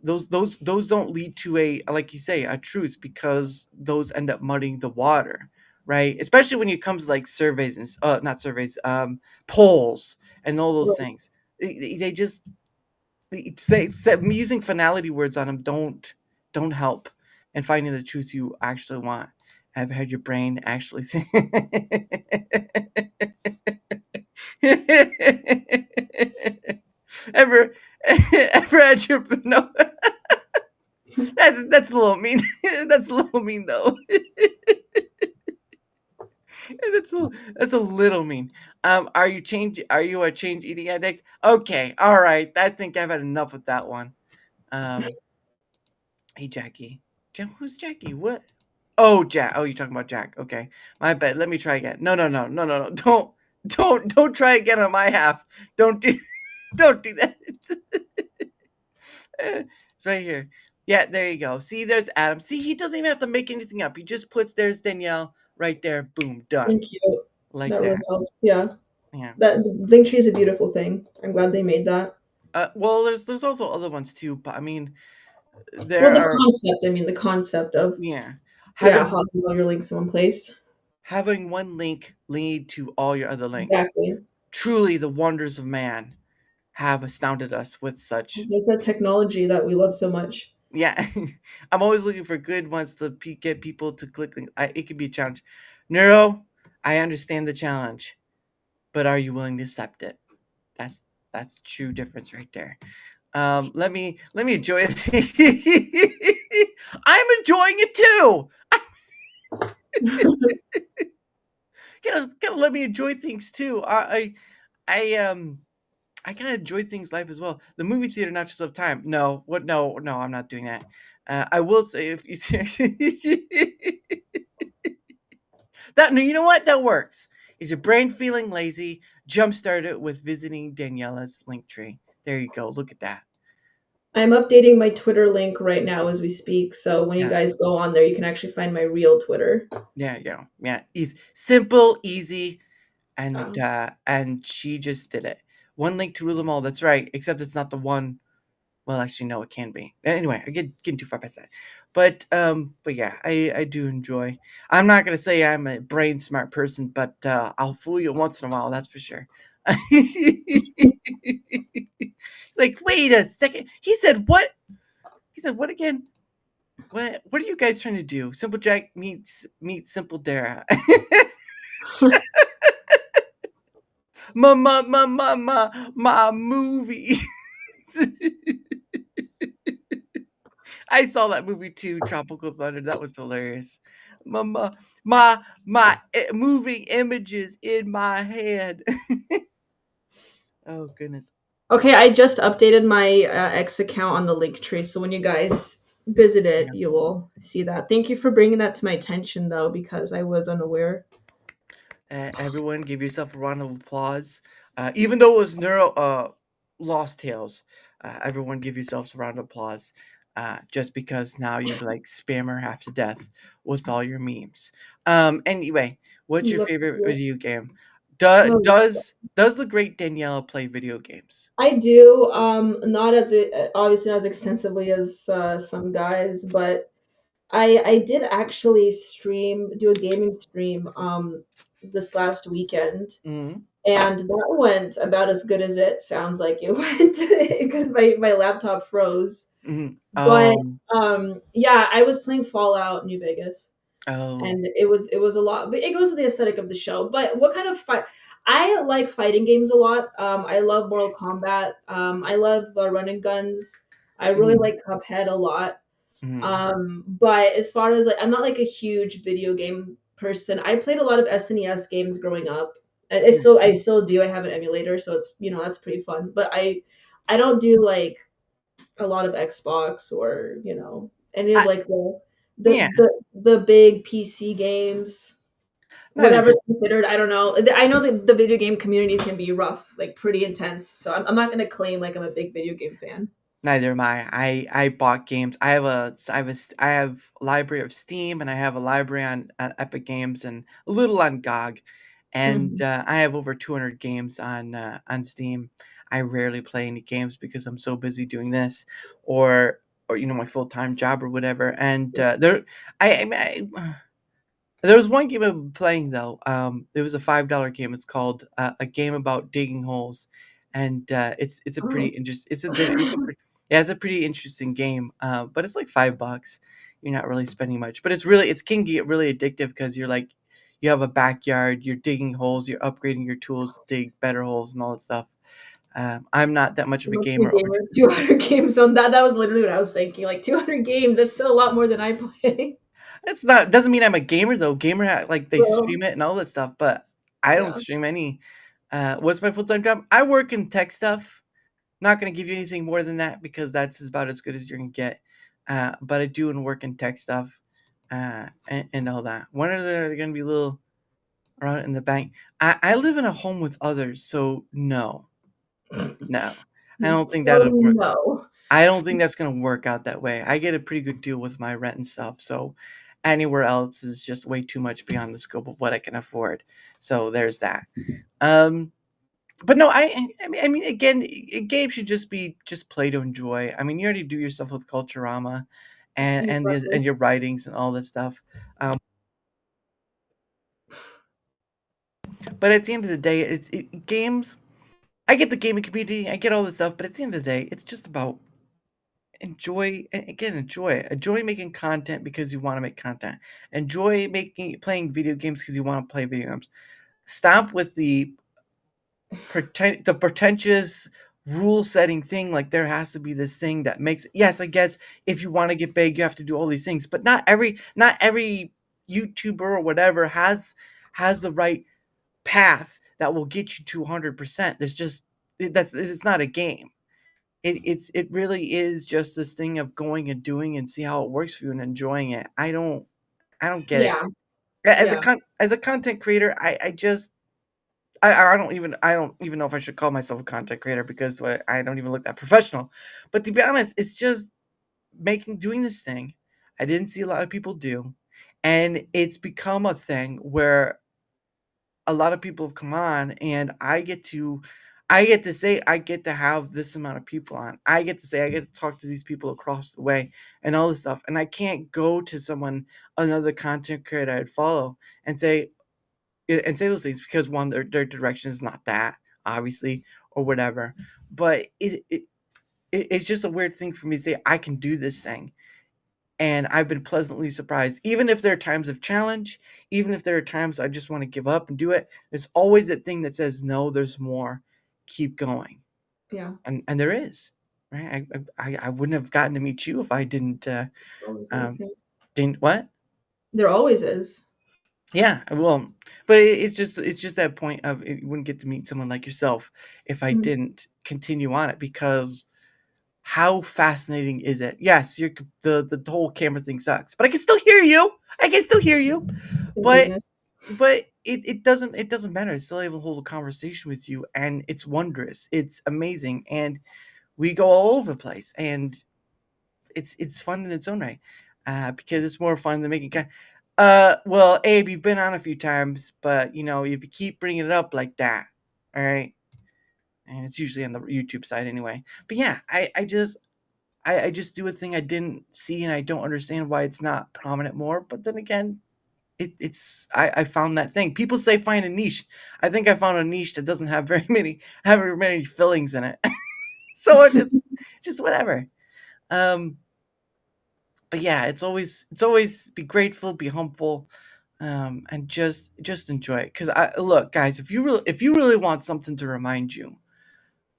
those don't lead to a, like you say, a truth, because those end up muddying the water, right? Especially when it comes to like surveys and not surveys, polls and all those Right. things. They just using finality words on them don't help in finding the truth you actually want. Have had your brain actually think. ever ever had your no? That's a little mean. That's a little mean though. That's a little mean. Are you a change eating addict? Okay, all right. I think I've had enough with that one. Um, hey Jackie. Who's Jackie? What? Oh, Jack. Oh, you're talking about Jack. Okay, my bad. Let me try again. No. Don't try again on my half. Don't do don't do that. It's right here. Yeah, there you go. See, there's Adam. See, he doesn't even have to make anything up. He just puts there's Danielle right there. Boom, done. Thank you. Like That really that. helps. Yeah. Yeah. That Linktree is a beautiful thing. I'm glad they made that. Well, there's also other ones too, but I mean, Well, there the are, concept, I mean, the concept of, yeah, yeah, having how all your links in one place. one link lead to all your other links. Exactly. Truly, the wonders of man have astounded us with such. It's that technology that we love so much. Yeah, I'm always looking for good ones to get people to click. It could be a challenge. Neuro, I understand the challenge, but are you willing to accept it? That's that's true difference right there. Let me enjoy it. I'm enjoying it too. Gotta let me enjoy things too. I gotta enjoy things life as well. The movie theater, not just of time. No, what? No, I'm not doing that. I will say if you that, no, you know what, that works. Is your brain feeling lazy? Jumpstart it with visiting Daniella's link tree. There you go. Look at that. I'm updating my Twitter link right now as we speak, so when you Yeah, guys go on there, you can actually find my real Twitter. yeah. Easy, simple, easy, Yeah. and she just did it. One link to rule them all. That's right. Except it's not the one. Well, actually, no, it can be. Anyway, I getting too far past that. But yeah, I do enjoy. I'm not gonna say I'm a brain smart person, but I'll fool you once in a while. That's for sure. Like, wait a second. He said what? He said what again? What are you guys trying to do? Simple Jack meets Simple Dara. My movie. I saw that movie too, Tropical Thunder. That was hilarious. My moving images in my head. Oh goodness. Okay, I just updated my X account on the link tree, so when you guys visit Yeah. it, you will see that. Thank you for bringing that to my attention, though, because I was unaware. Everyone, give yourself a round of applause. Even though it was Lost Tales, everyone give yourselves a round of applause. Just because now you like spammer half to death with all your memes. Anyway, what's your Look, favorite yeah. video game? Oh, Does the great Daniela play video games? I do, not as obviously not as extensively as some guys, but I did actually do a gaming stream this last weekend, Mm-hmm. and that went about as good as it sounds like it went because my laptop froze. Mm-hmm. But yeah, I was playing Fallout New Vegas, Oh. and it was a lot, but it goes with the aesthetic of the show. But what kind of fight? I like fighting games a lot. I love Mortal Kombat. I love running guns. I really Mm-hmm. like Cuphead a lot. Mm-hmm. But as far as like, I'm not like a huge video game person. I played a lot of SNES games growing up. And I still do. I have an emulator, so it's that's pretty fun. But I don't do like a lot of Xbox or any of I, like the yeah. the the, the big PC games. Neither Whatever's considered, I don't know. I know that the video game community can be rough, like pretty intense. So I'm not gonna claim like I'm a big video game fan. Neither am I. I bought games. I have a library of Steam, and I have a library on Epic Games and a little on GOG. and Mhm. I have over 200 games on Steam. I rarely play any games because I'm so busy doing this, or my full time job or whatever. And I, mean, there was one game I've been playing though. It was a $5 game. It's called a game about digging holes, and it's a pretty Oh. interest. Yeah, it's a pretty interesting game. But it's like $5. You're not really spending much, but it can get really addictive because you have a backyard, you're digging holes, you're upgrading your tools to dig better holes and all that stuff. I'm not that much of a Must be a gamer. gamer. 200 games on that. That was literally what I was thinking. Like 200 games, that's still a lot more than I play. It's not doesn't mean I'm a gamer though. Like they Well, stream it and all that stuff, but I don't yeah. stream any. What's my full time job? I work in tech stuff. Not going to give you anything more than that because that's about as good as you're going to get. But I do and work in tech stuff and all that. When are there going to be a little around in the bank? I live in a home with others, so no, no, I don't think So that'll work. no. I don't think that's gonna work out that way. I get a pretty good deal with my rent and stuff, so anywhere else is just way too much beyond the scope of what I can afford. So there's that. Um, but no, I mean, again, a game should just play to enjoy. I mean, you already do your stuff with Culturama, and Exactly. your writings and all that stuff. Um, but at the end of the day, games. I get the gaming community, I get all this stuff, but at the end of the day, it's just about enjoy making content because you want to make content, enjoy making playing video games because you want to play video games. Stop with the pretentious rule setting thing, like there has to be this thing that makes, yes, I guess if you want to get big you have to do all these things, but not every YouTuber or whatever has the right path that will get you to 100%. It's not a game. It really is just this thing of going and doing and see how it works for you and enjoying it. I don't get it. Yeah, As a yeah. content creator, I don't even know if I should call myself a content creator because I don't even look that professional. But to be honest, it's just doing this thing I didn't see a lot of people do, and it's become a thing where a lot of people have come on, and I get to say I get to have this amount of people on. I get to say I get to talk to these people across the way and all this stuff. And I can't go to another content creator I'd follow and say those things because one, their direction is not that, obviously, or whatever. But it's just a weird thing for me to say I can do this thing, and I've been pleasantly surprised. Even if there are times of challenge, even if there are times I just want to give up and do it, there's always that thing that says, "No, there's more. Keep going." Yeah. And there is, right? I wouldn't have gotten to meet you if I There always is, um, yeah. didn't what? There always is. Yeah, well, but it's just that point of you wouldn't get to meet someone like yourself if I Mhm. didn't continue on it because how fascinating is it? Yes, the whole camera thing sucks, but I can still hear you. I can still hear you. Thank But goodness. it doesn't matter. I still able to hold a conversation with you, and it's wondrous. It's amazing, and we go all over the place, and it's fun in its own right, because it's more fun than making. Well, Abe, you've been on a few times, but if you keep bringing it up like that, all right, and it's usually on the YouTube side anyway. But yeah, I just do a thing I didn't see, and I don't understand why it's not prominent more. But then again, I found that thing. People say find a niche. I think I found a niche that doesn't have very many fillings in it. So it just whatever. Um, but yeah, it's always be grateful, be humble, and just enjoy it. Because I look, guys, if you really want something to remind you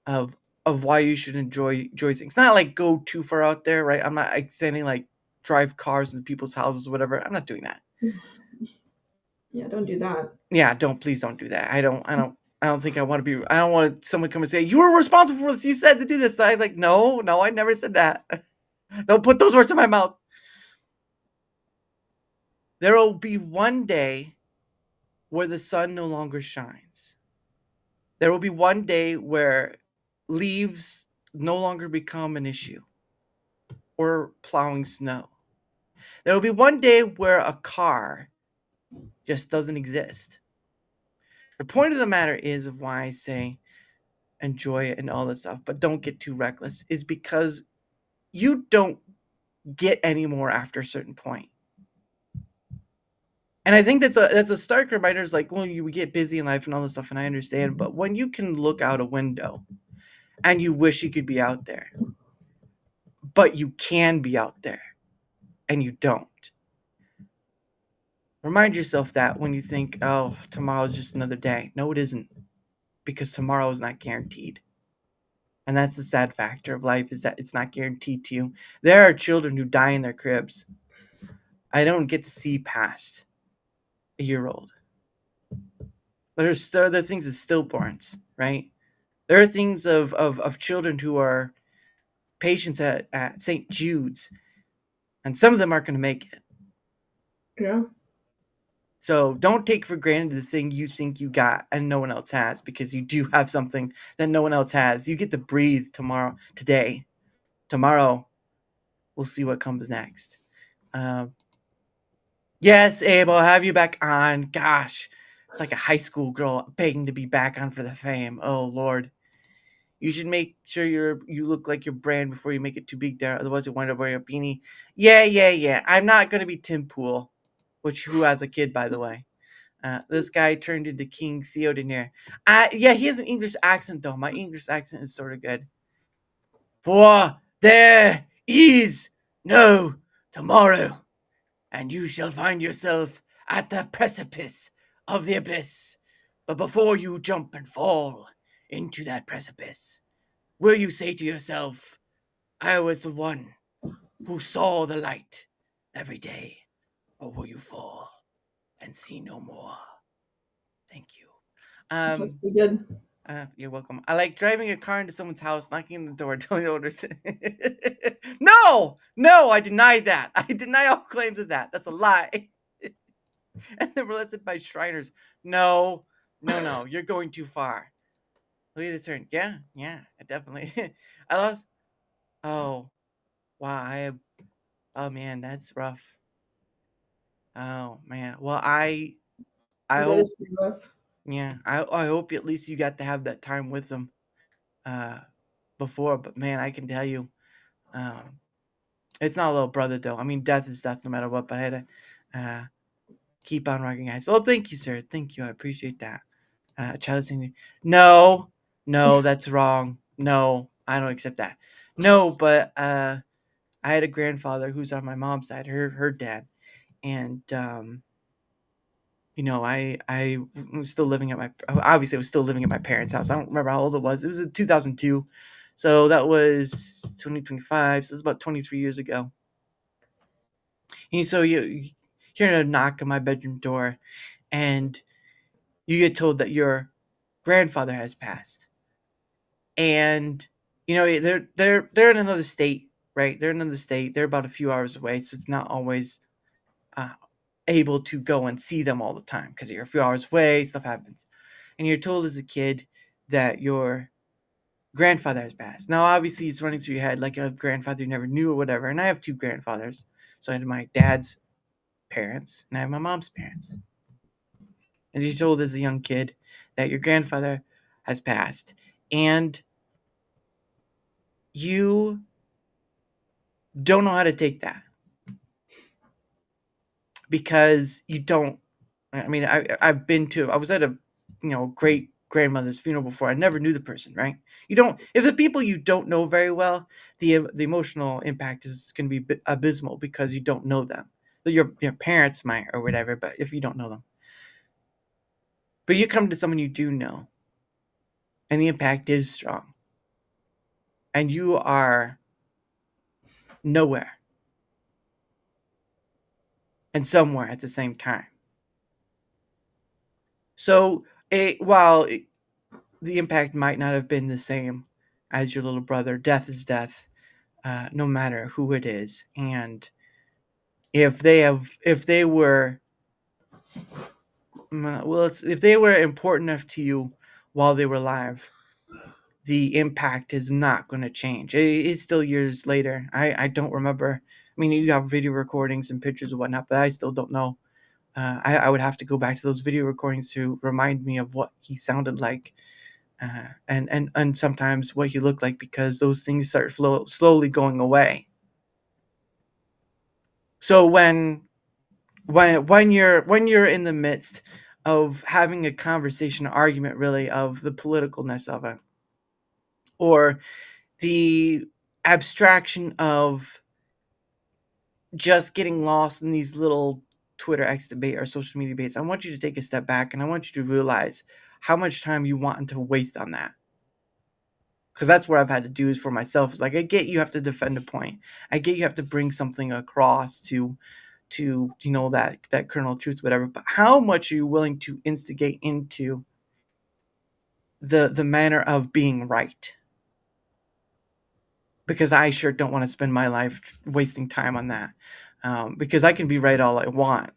of why you should enjoy things, not like go too far out there, right? I'm not like saying like drive cars into people's houses, or whatever. I'm not doing that. Yeah, don't do that. Yeah, please don't do that. I don't think I don't want someone come and say you were responsible for this. You said to do this. I like no, no, I never said that. Don't put those words in my mouth. There will be one day where the sun no longer shines. There will be one day where leaves no longer become an issue or plowing snow. There will be one day where a car just doesn't exist. The point of the matter is of why I say enjoy it and all this stuff, but don't get too reckless, is because you don't get any more after a certain point. And I think that's a stark reminder. Is like, well, you get busy in life and all this stuff, and I understand. But when you can look out a window and you wish you could be out there, but you can be out there and you don't, remind yourself that when you think, oh, tomorrow's just another day. No, it isn't, because tomorrow is not guaranteed. And that's the sad factor of life, is that it's not guaranteed to you. There are children who die in their cribs. I don't get to see past a year old. There's still other things as stillborns, right? There are things of children who are patients at St. Jude's, and some of them aren't going to make it. Yeah. So don't take for granted the thing you think you got and no one else has, because you do have something that no one else has. You get to breathe today. Tomorrow, we'll see what comes next. Yes, Abel, I'll have you back on. Gosh, it's like a high school girl begging to be back on for the fame. Oh, Lord. You should make sure you look like your brand before you make it too big there. Otherwise, you'll wind up wearing a beanie. Yeah. I'm not going to be Tim Pool, who has a kid, by the way. This guy turned into King Theoden. Yeah, he has an English accent, though. My English accent is sort of good. For there is no tomorrow, and you shall find yourself at the precipice of the abyss. But before you jump and fall into that precipice, will you say to yourself, I was the one who saw the light every day, or will you fall and see no more? Thank you. That's pretty good. You're welcome. I like driving a car into someone's house, knocking on the door, telling the owners. No, I deny that. I deny all claims of that. That's a lie. And then molested by Shriners. No, you're going too far. Look at this turn. Yeah, definitely. I lost. Oh, wow. Oh man, that's rough. Oh man. Well, I That hope. is pretty rough. Yeah, I hope at least you got to have that time with them. Before, but man, I can tell you, um, it's not a little brother though. I mean, death is death no matter what. But I had to keep on rocking guys. Oh, thank you, sir. Thank you. I appreciate that. Child singing. No, that's wrong. No, I don't accept that. No, but I had a grandfather who's on my mom's side, her dad, and I was still living at I was still living at my parents' house. I don't remember how old it was. It was in 2002. So that was 2025. So it's about 23 years ago. And so you hear a knock on my bedroom door, and you get told that your grandfather has passed. And they're in another state, right? They're in another state. They're about a few hours away, so it's not always able to go and see them all the time, because you're a few hours away. Stuff happens, and you're told as a kid that your grandfather has passed. Now, obviously, it's running through your head like a grandfather you never knew or whatever. And I have two grandfathers. So I had my dad's parents and I have my mom's parents. And you're told as a young kid that your grandfather has passed. And you don't know how to take that. Because you don't. I mean, I was at a great grandmother's funeral before. I never knew the person, right? You don't. If the people you don't know very well, the emotional impact is going to be abysmal, because you don't know them. Your parents might or whatever, but if you don't know them, but you come to someone you do know, and the impact is strong, and you are nowhere and somewhere at the same time. So while the impact might not have been the same as your little brother, death is death, no matter who it is. And if they were important enough to you while they were alive, the impact is not going to change. It's still years later. I don't remember. I mean, you have video recordings and pictures and whatnot, but I still don't know I would have to go back to those video recordings to remind me of what he sounded like, and sometimes what he looked like, because those things start slowly going away. So when you're in the midst of having a conversation, argument, really, of the politicalness of it, or the abstraction of just getting lost in these little Twitter X debate or social media debates, I want you to take a step back, and I want you to realize how much time you want to waste on that. Because that's what I've had to do is for myself. Is like, I get you have to defend a point. I get you have to bring something across to that kernel of truth, whatever. But how much are you willing to instigate into the manner of being right? Because I sure don't want to spend my life wasting time on that. Because I can be right all I want,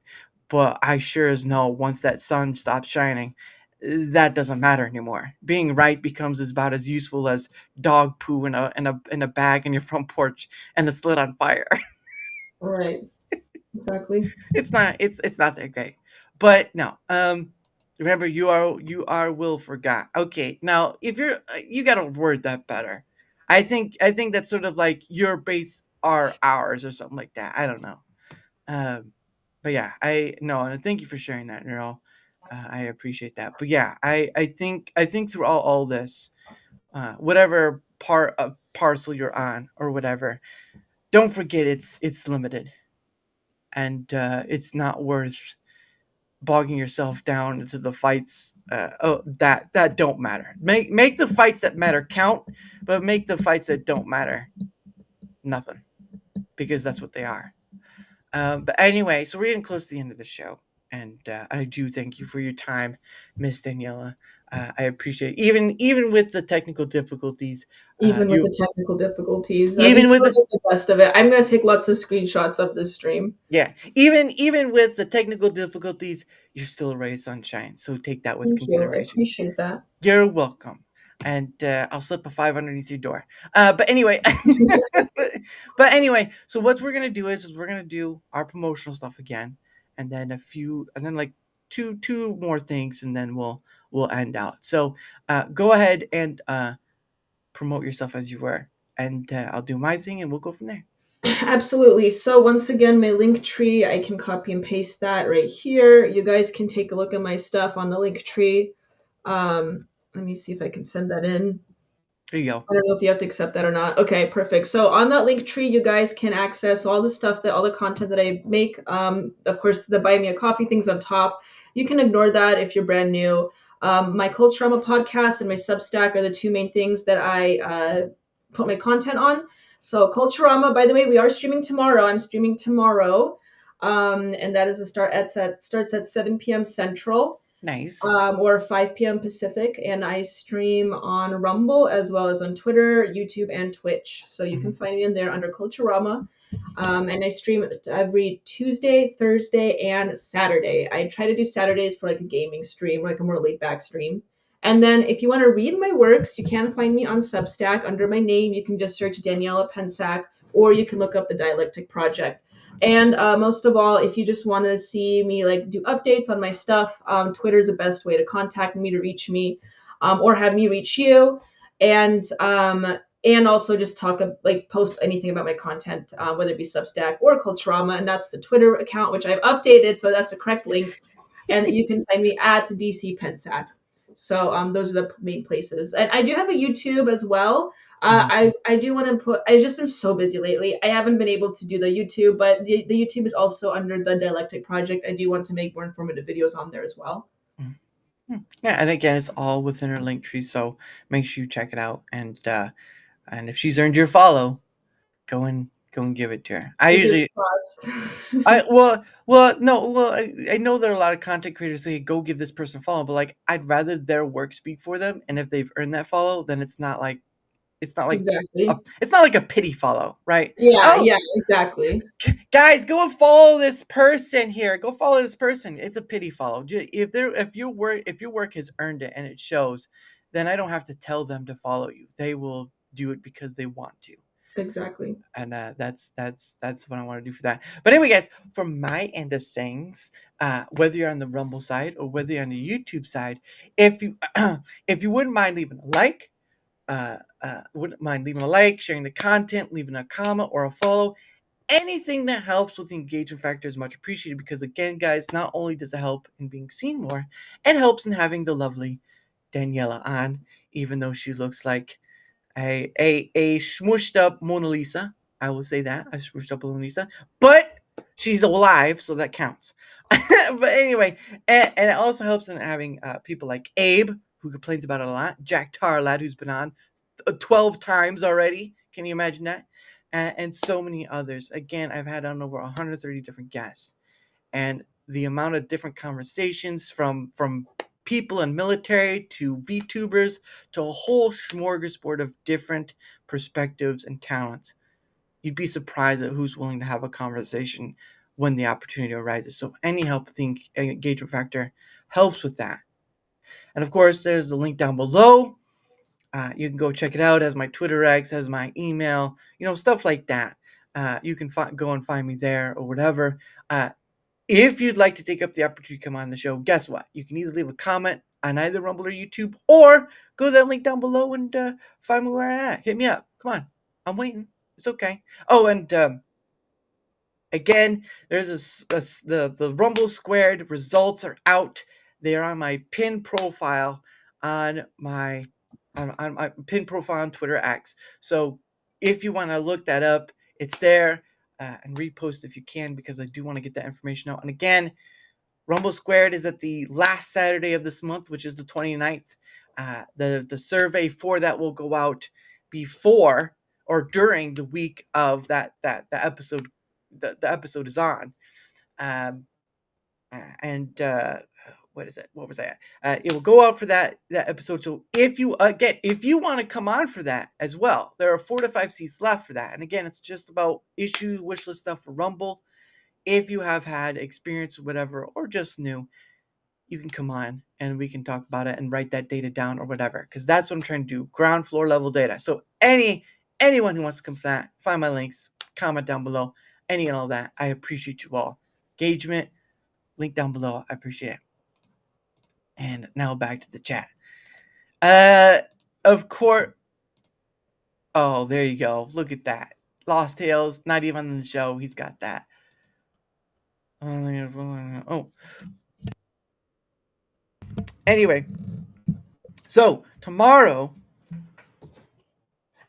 but I sure as know once that sun stops shining, that doesn't matter anymore. Being right becomes about as useful as dog poo in a bag in your front porch and a slit on fire. Right. Exactly. It's not that great. But no. Remember, you are will forgot. Okay, now if you gotta word that better. I think that's sort of like your base are ours or something like that. I don't know. Um, but yeah, I no, and thank you for sharing that, Neural. I appreciate that. But yeah, I think through all this, whatever part of parcel you're on or whatever, don't forget it's limited, and it's not worth bogging yourself down into the fights that don't matter. Make the fights that matter count, but make the fights that don't matter nothing, because that's what they are. But anyway, so we're getting close to the end of the show, and I do thank you for your time, Miss Daniela. I appreciate even with the technical difficulties. Even with You the technical difficulties, we even with still the get the best of it. I'm gonna take lots of screenshots of this stream. Yeah, even with the technical difficulties, you're still a ray of sunshine. So take that with Thank you. I consideration. appreciate that. You're welcome. And I'll slip a five underneath your door. But anyway, but anyway, so what we're gonna do is we're gonna do our promotional stuff again, and then and then like two more things, and then we'll end out. So go ahead and promote yourself as you were, and I'll do my thing, and we'll go from there. Absolutely. So once again, my link tree, I can copy and paste that right here. You guys can take a look at my stuff on the link tree. Let me see if I can send that in. Here you go. I don't know if you have to accept that or not. Okay, perfect. So on that link tree, you guys can access all the stuff all the content that I make. Of course, the buy me a coffee things on top. You can ignore that if you're brand new. My Culturama podcast and my Substack are the two main things that I put my content on. So Culturama, by the way, we are streaming tomorrow. I'm streaming tomorrow, and that is starts at 7 p.m. Central, Nice. or 5 p.m. Pacific, and I stream on Rumble as well as on Twitter, YouTube, and Twitch. So you can Mhm. find me in there under Culturama. And I stream every Tuesday, Thursday, and Saturday. I try to do Saturdays for like a gaming stream, like a more laid back stream. And then if you want to read my works, you can find me on Substack under my name. You can just search Daniela Pensac, or you can look up the Dialectic Project. And most of all, if you just want to see me like do updates on my stuff, Twitter is the best way to contact me, to reach me, or have me reach you. And also just like post anything about my content, whether it be Substack or Culturama, and that's the Twitter account which I've updated, so that's the correct link. And you can find me at DC Pensac. So those are the main places, and I do have a YouTube as well. Mhm. I do want to put. I've just been so busy lately. I haven't been able to do the YouTube, but the YouTube is also under the Dialectic Project. I do want to make more informative videos on there as well. Mhm. Yeah, and again, it's all within her link tree, so make sure you check it out. And if she's earned your follow, go and give it to her. I Fingers usually, crossed. I well no well I know there are a lot of content creators say go give this person a follow, but like I'd rather their work speak for them, and if they've earned that follow, then it's not like Exactly. a pity follow, right? Yeah. Oh, Yeah. Exactly. guys, go and follow this person here. Go follow this person. It's a pity follow. If your work has earned it and it shows, then I don't have to tell them to follow you. They will do it because they want to. Exactly. And that's what I want to do for that. But anyway, guys, from my end of things, whether you're on the Rumble side or whether you're on the YouTube side, if you if you wouldn't mind leaving a like, wouldn't mind leaving a like, sharing the content, leaving a comment or a follow. Anything that helps with the engagement factor is much appreciated because, again, guys, not only does it help in being seen more, it helps in having the lovely Daniela on, even though she looks like a smooshed up Mona Lisa. I will say that, a smooshed up Mona Lisa, but she's alive, so that counts. But anyway, and it also helps in having people like Abe, who complains about it a lot, Jack Tarlad, who's been on 12 times already. Can you imagine that? And so many others. Again, I've had on over 130 different guests, and the amount of different conversations from people in military to VTubers to a whole smorgasbord of different perspectives and talents. You'd be surprised at who's willing to have a conversation when the opportunity arises. So any help with the engagement factor helps with that. And of course, there's the link down below. You can go check it out. As my Twitter X, as my email, stuff like that. You can go and find me there or whatever. If you'd like to take up the opportunity to come on the show, guess what? You can either leave a comment on either Rumble or YouTube, or go to that link down below and find me where I'm at. Hit me up. Come on. I'm waiting. It's okay. Oh, and again, there's the Rumble Squared results are out. They are on my pin profile on my pin profile on Twitter X. So if you want to look that up, it's there, and repost if you can, because I do want to get that information out. And again, Rumble Squared is at the last Saturday of this month, which is the 29th. The survey for that will go out before or during the week of that the episode the episode is on. Um, and what is it? What was that? It will go out for that episode. So if you want to come on for that as well, there are 4 to 5 seats left for that. And again, it's just about issue wish list stuff for Rumble. If you have had experience, whatever, or just new, you can come on and we can talk about it and write that data down or whatever, because that's what I'm trying to do, ground floor level data. So anyone who wants to come for that, find my links, comment down below, any and all that. I appreciate you all. Engagement, link down below. I appreciate it. And now back to the chat. Of course. Oh, there you go. Look at that. Lost Tales, not even on the show. He's got that. Oh. Anyway, so tomorrow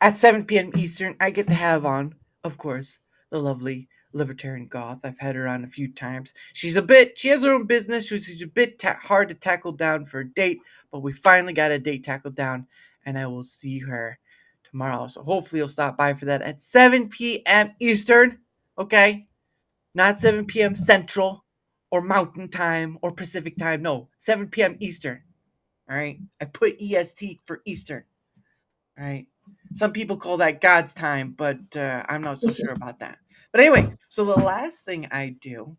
at 7 p.m. Eastern, I get to have on, of course, the lovely Libertarian Goth. I've had her on a few times. She has her own business. She's a bit hard to tackle down for a date, but we finally got a date tackled down, and I will see her tomorrow. So hopefully you'll stop by for that at 7 p.m. Eastern, okay? Not 7 p.m. Central or Mountain Time or Pacific Time. No, 7 p.m. Eastern. All right? I put EST for Eastern. All right? Some people call that God's time, but I'm not so sure about that. But anyway, so the last thing I do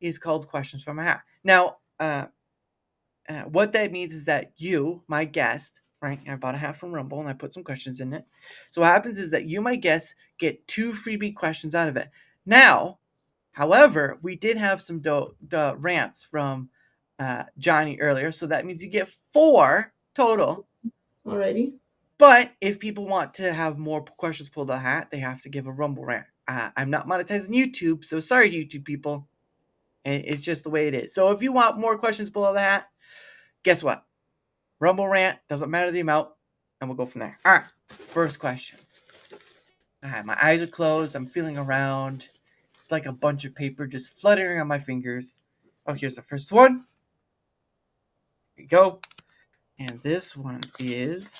is called Questions from my Hat. Now, what that means is that you, my guest, right? I bought a hat from Rumble and I put some questions in it. So what happens is that you, my guest, get 2 freebie questions out of it. Now, however, we did have some rants from Johnny earlier, so that means you get 4 total. Alrighty. But if people want to have more questions pulled out of the hat, they have to give a Rumble rant. I'm not monetizing YouTube, so sorry, YouTube people. It's just the way it is. So if you want more questions pulled out of the hat, guess what? Rumble rant, doesn't matter the amount, and we'll go from there. All right, first question. All right, my eyes are closed. I'm feeling around. It's like a bunch of paper just fluttering on my fingers. Oh, here's the first one. Here you go. And this one is,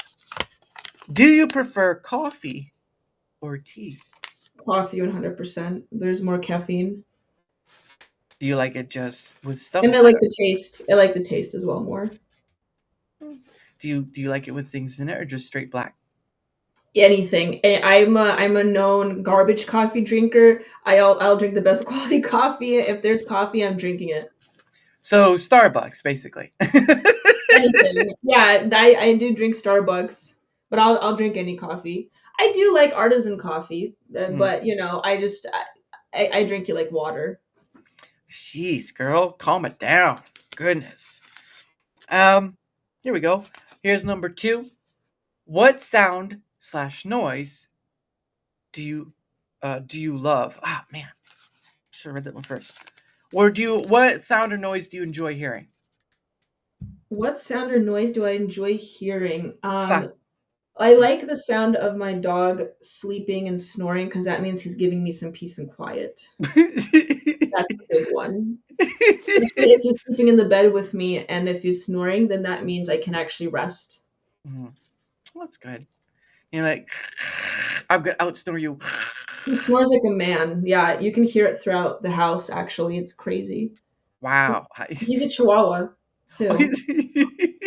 do you prefer coffee or tea? Coffee 100%. There's more caffeine. Do you like it just with stuff? And I like the taste. I like the taste as well more. Do you like it with things in it or just straight black? Anything. I'm a known garbage coffee drinker. I'll drink the best quality coffee. If there's coffee, I'm drinking it. So Starbucks, basically. Anything. Yeah, I do drink Starbucks, but I'll drink any coffee. I do like artisan coffee, Mm. but I drink it like water. Jeez, girl, calm it down. Goodness. Um, here we go. Here's number 2. What sound slash noise do you love? Ah, man, should have read that one first. What sound or noise do you enjoy hearing? What sound or noise do I enjoy hearing? Slash. I like the sound of my dog sleeping and snoring because that means he's giving me some peace and quiet. That's a big one. Especially if he's sleeping in the bed with me and if he's snoring, then that means I can actually rest. Mhm. Well, that's good. You're like, I'm gonna outsnore you. He snores like a man. Yeah, you can hear it throughout the house, actually. It's crazy. Wow. He's a chihuahua, too.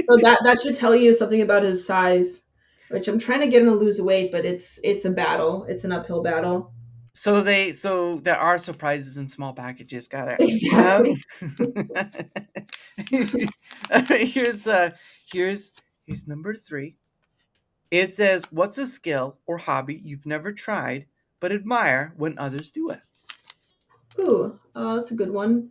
So that should tell you something about his size, which I'm trying to get him to lose weight, but it's a battle. It's an uphill battle. So there are surprises in small packages. Got it. Exactly. All right, here's number 3. It says, "What's a skill or hobby you've never tried but admire when others do it?" Ooh, that's a good one.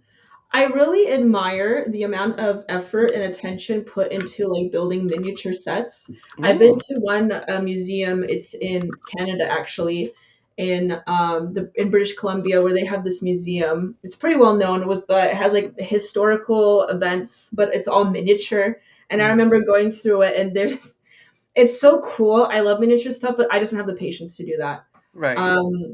I really admire the amount of effort and attention put into like building miniature sets. I've been Mm, to one museum. It's in Canada, actually, in British Columbia, where they have this museum. It's pretty well known with it has like historical events, but it's all miniature. And I mm, remember going through it, and there's it's so cool. I love miniature stuff, but I just don't have the patience to do that. right.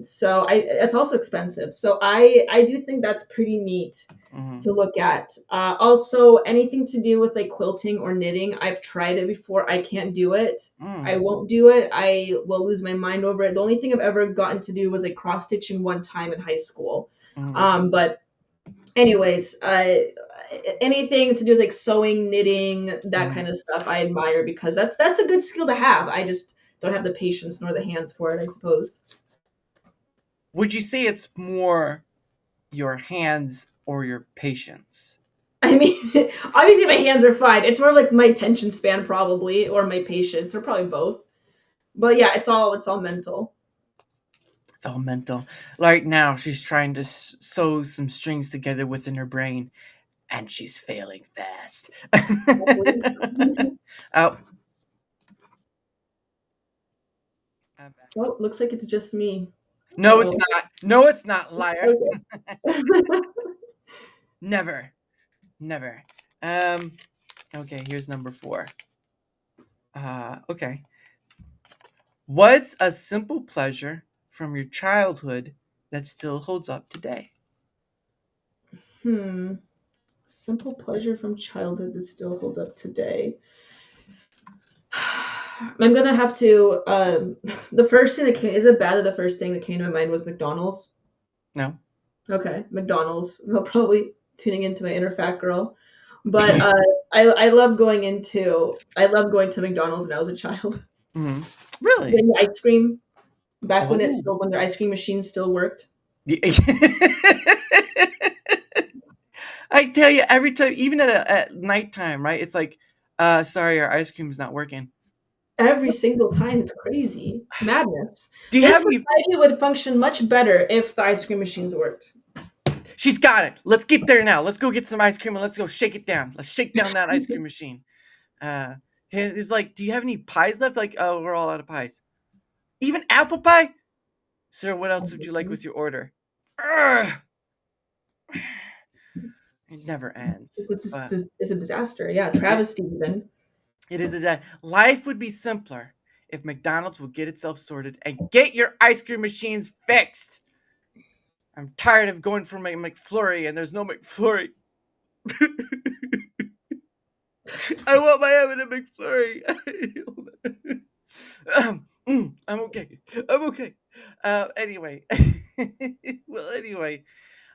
So it's also expensive. So I do think that's pretty neat Mm, to look at. Also, anything to do with like quilting or knitting, I've tried it before. I can't do it. I mm, won't do it. I will lose my mind over it. The only thing I've ever gotten to do was like cross stitching one time in high school. mm, But anyways, anything to do with like sewing, knitting, that mm. kind of stuff, I admire because that's a good skill to have. I just don't have the patience nor the hands for it, I suppose. Would you say it's more your hands or your patience? I mean, obviously my hands are fine. It's more like my attention span probably, or my patience, or probably both. But yeah, it's all mental. It's all mental. Right now, she's trying to sew some strings together within her brain, and she's failing fast. Exactly. Oh, I'm back. Oh, looks like it's just me. No, it's Uh-oh. not. No, it's not, liar. Okay. Never, never. Um. Okay, here's number 4. Okay. What's a simple pleasure from your childhood that still holds up today? Hmm. Simple pleasure from childhood that still holds up today. I'm gonna have to. The first thing that came is it bad that the first thing that came to my mind was McDonald's. No. Okay, McDonald's. Well, probably tuning into my inner fat girl, but I loved going to McDonald's when I was a child. Hmm. Really? Getting ice cream back when Oh. when their ice cream machines still worked. Yeah. I tell you, every time, even at nighttime, right? It's like, sorry, our ice cream is not working. Every single time, it's crazy madness. Do you This have any? society would function much better if the ice cream machines worked. She's got it. Let's get there now. Let's go get some ice cream and let's go shake it down. Let's shake down that ice cream machine. Uh, it's like, do you have any pies left? Like, oh, we're all out of pies. Even apple pie? Sir, what else would you like with your order? Ugh. It never ends. But It's a disaster. Yeah, it, travesty even. it is that life would be simpler if McDonald's would get itself sorted and get your ice cream machines fixed. I'm tired of going for my McFlurry and there's no McFlurry. I want my having a McFlurry. I'm okay. I'm okay. Anyway, well, anyway,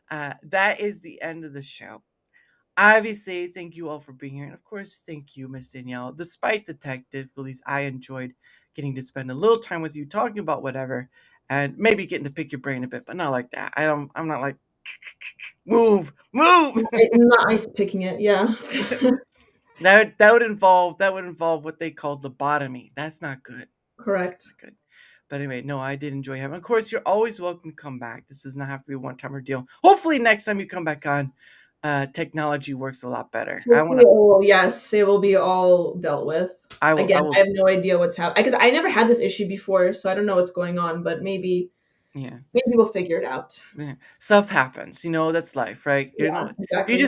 that is the end of the show. Obviously, thank you all for being here, and of course, thank you, Miss Danielle. Despite the tech difficulties, I enjoyed getting to spend a little time with you, talking about whatever, and maybe getting to pick your brain a bit, but not like that. I'm not like move, move. Not ice picking it. Yeah. That would involve what they call lobotomy. That's not good. Correct. Not good. But anyway, no, I did enjoy having. Of course, you're always welcome to come back. This does not have to be a one-time ordeal. Hopefully, next time you come back on, technology works a lot better. Hopefully, yes, it will be all dealt with. I will. Again, I have no idea what's happening because I never had this issue before, so I don't know what's going on. But maybe we'll figure it out. Yeah. Stuff happens. You know, that's life, right? Exactly. You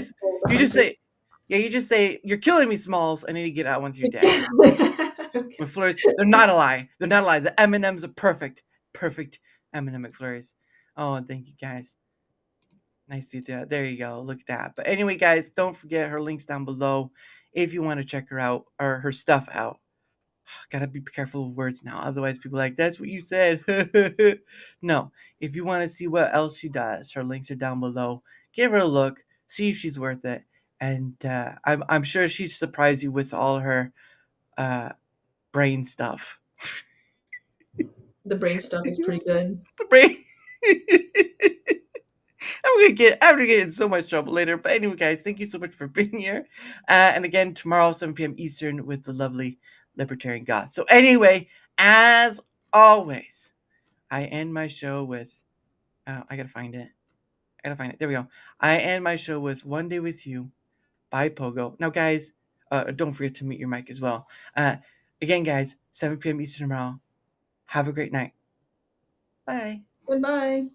just say, you just say, "You're killing me, Smalls. I need to get out with your dad." Okay. McFlurries, they're not a lie. They're not a lie. The M&Ms are perfect M&M McFlurries. Oh, thank you guys. Nice to see that. There you go. Look at that. But anyway, guys, don't forget her links down below if you want to check her out or her stuff out. Gotta be careful of words now. Otherwise, people are like, that's what you said. No. If you want to see what else she does, her links are down below. Give her a look. See if she's worth it. And I'm sure she'd surprise you with all her brain stuff. The brain stuff is pretty good. The brain. I'm gonna get in so much trouble later. But anyway, guys, thank you so much for being here. And again, tomorrow, 7 p.m. Eastern with the lovely Libertarian Goth. So anyway, as always, I end my show with I gotta find it. There we go. I end my show with One Day With You by Pogo. Now, guys, don't forget to mute your mic as well. Again, guys, 7 p.m. Eastern tomorrow. Have a great night. Bye. Goodbye.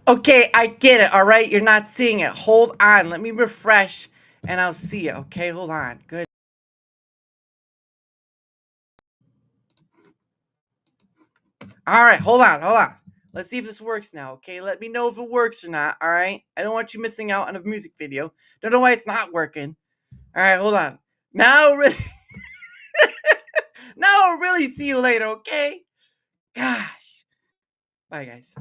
Okay, I get it, all right? You're not seeing it. Hold on. Let me refresh, and I'll see it, okay? Hold on. Good. All right, hold on. Let's see if this works now, okay? Let me know if it works or not, all right? I don't want you missing out on a music video. Don't know why it's not working. All right, hold on. Now, really... now I'll really see you later, okay? Gosh. Bye, guys.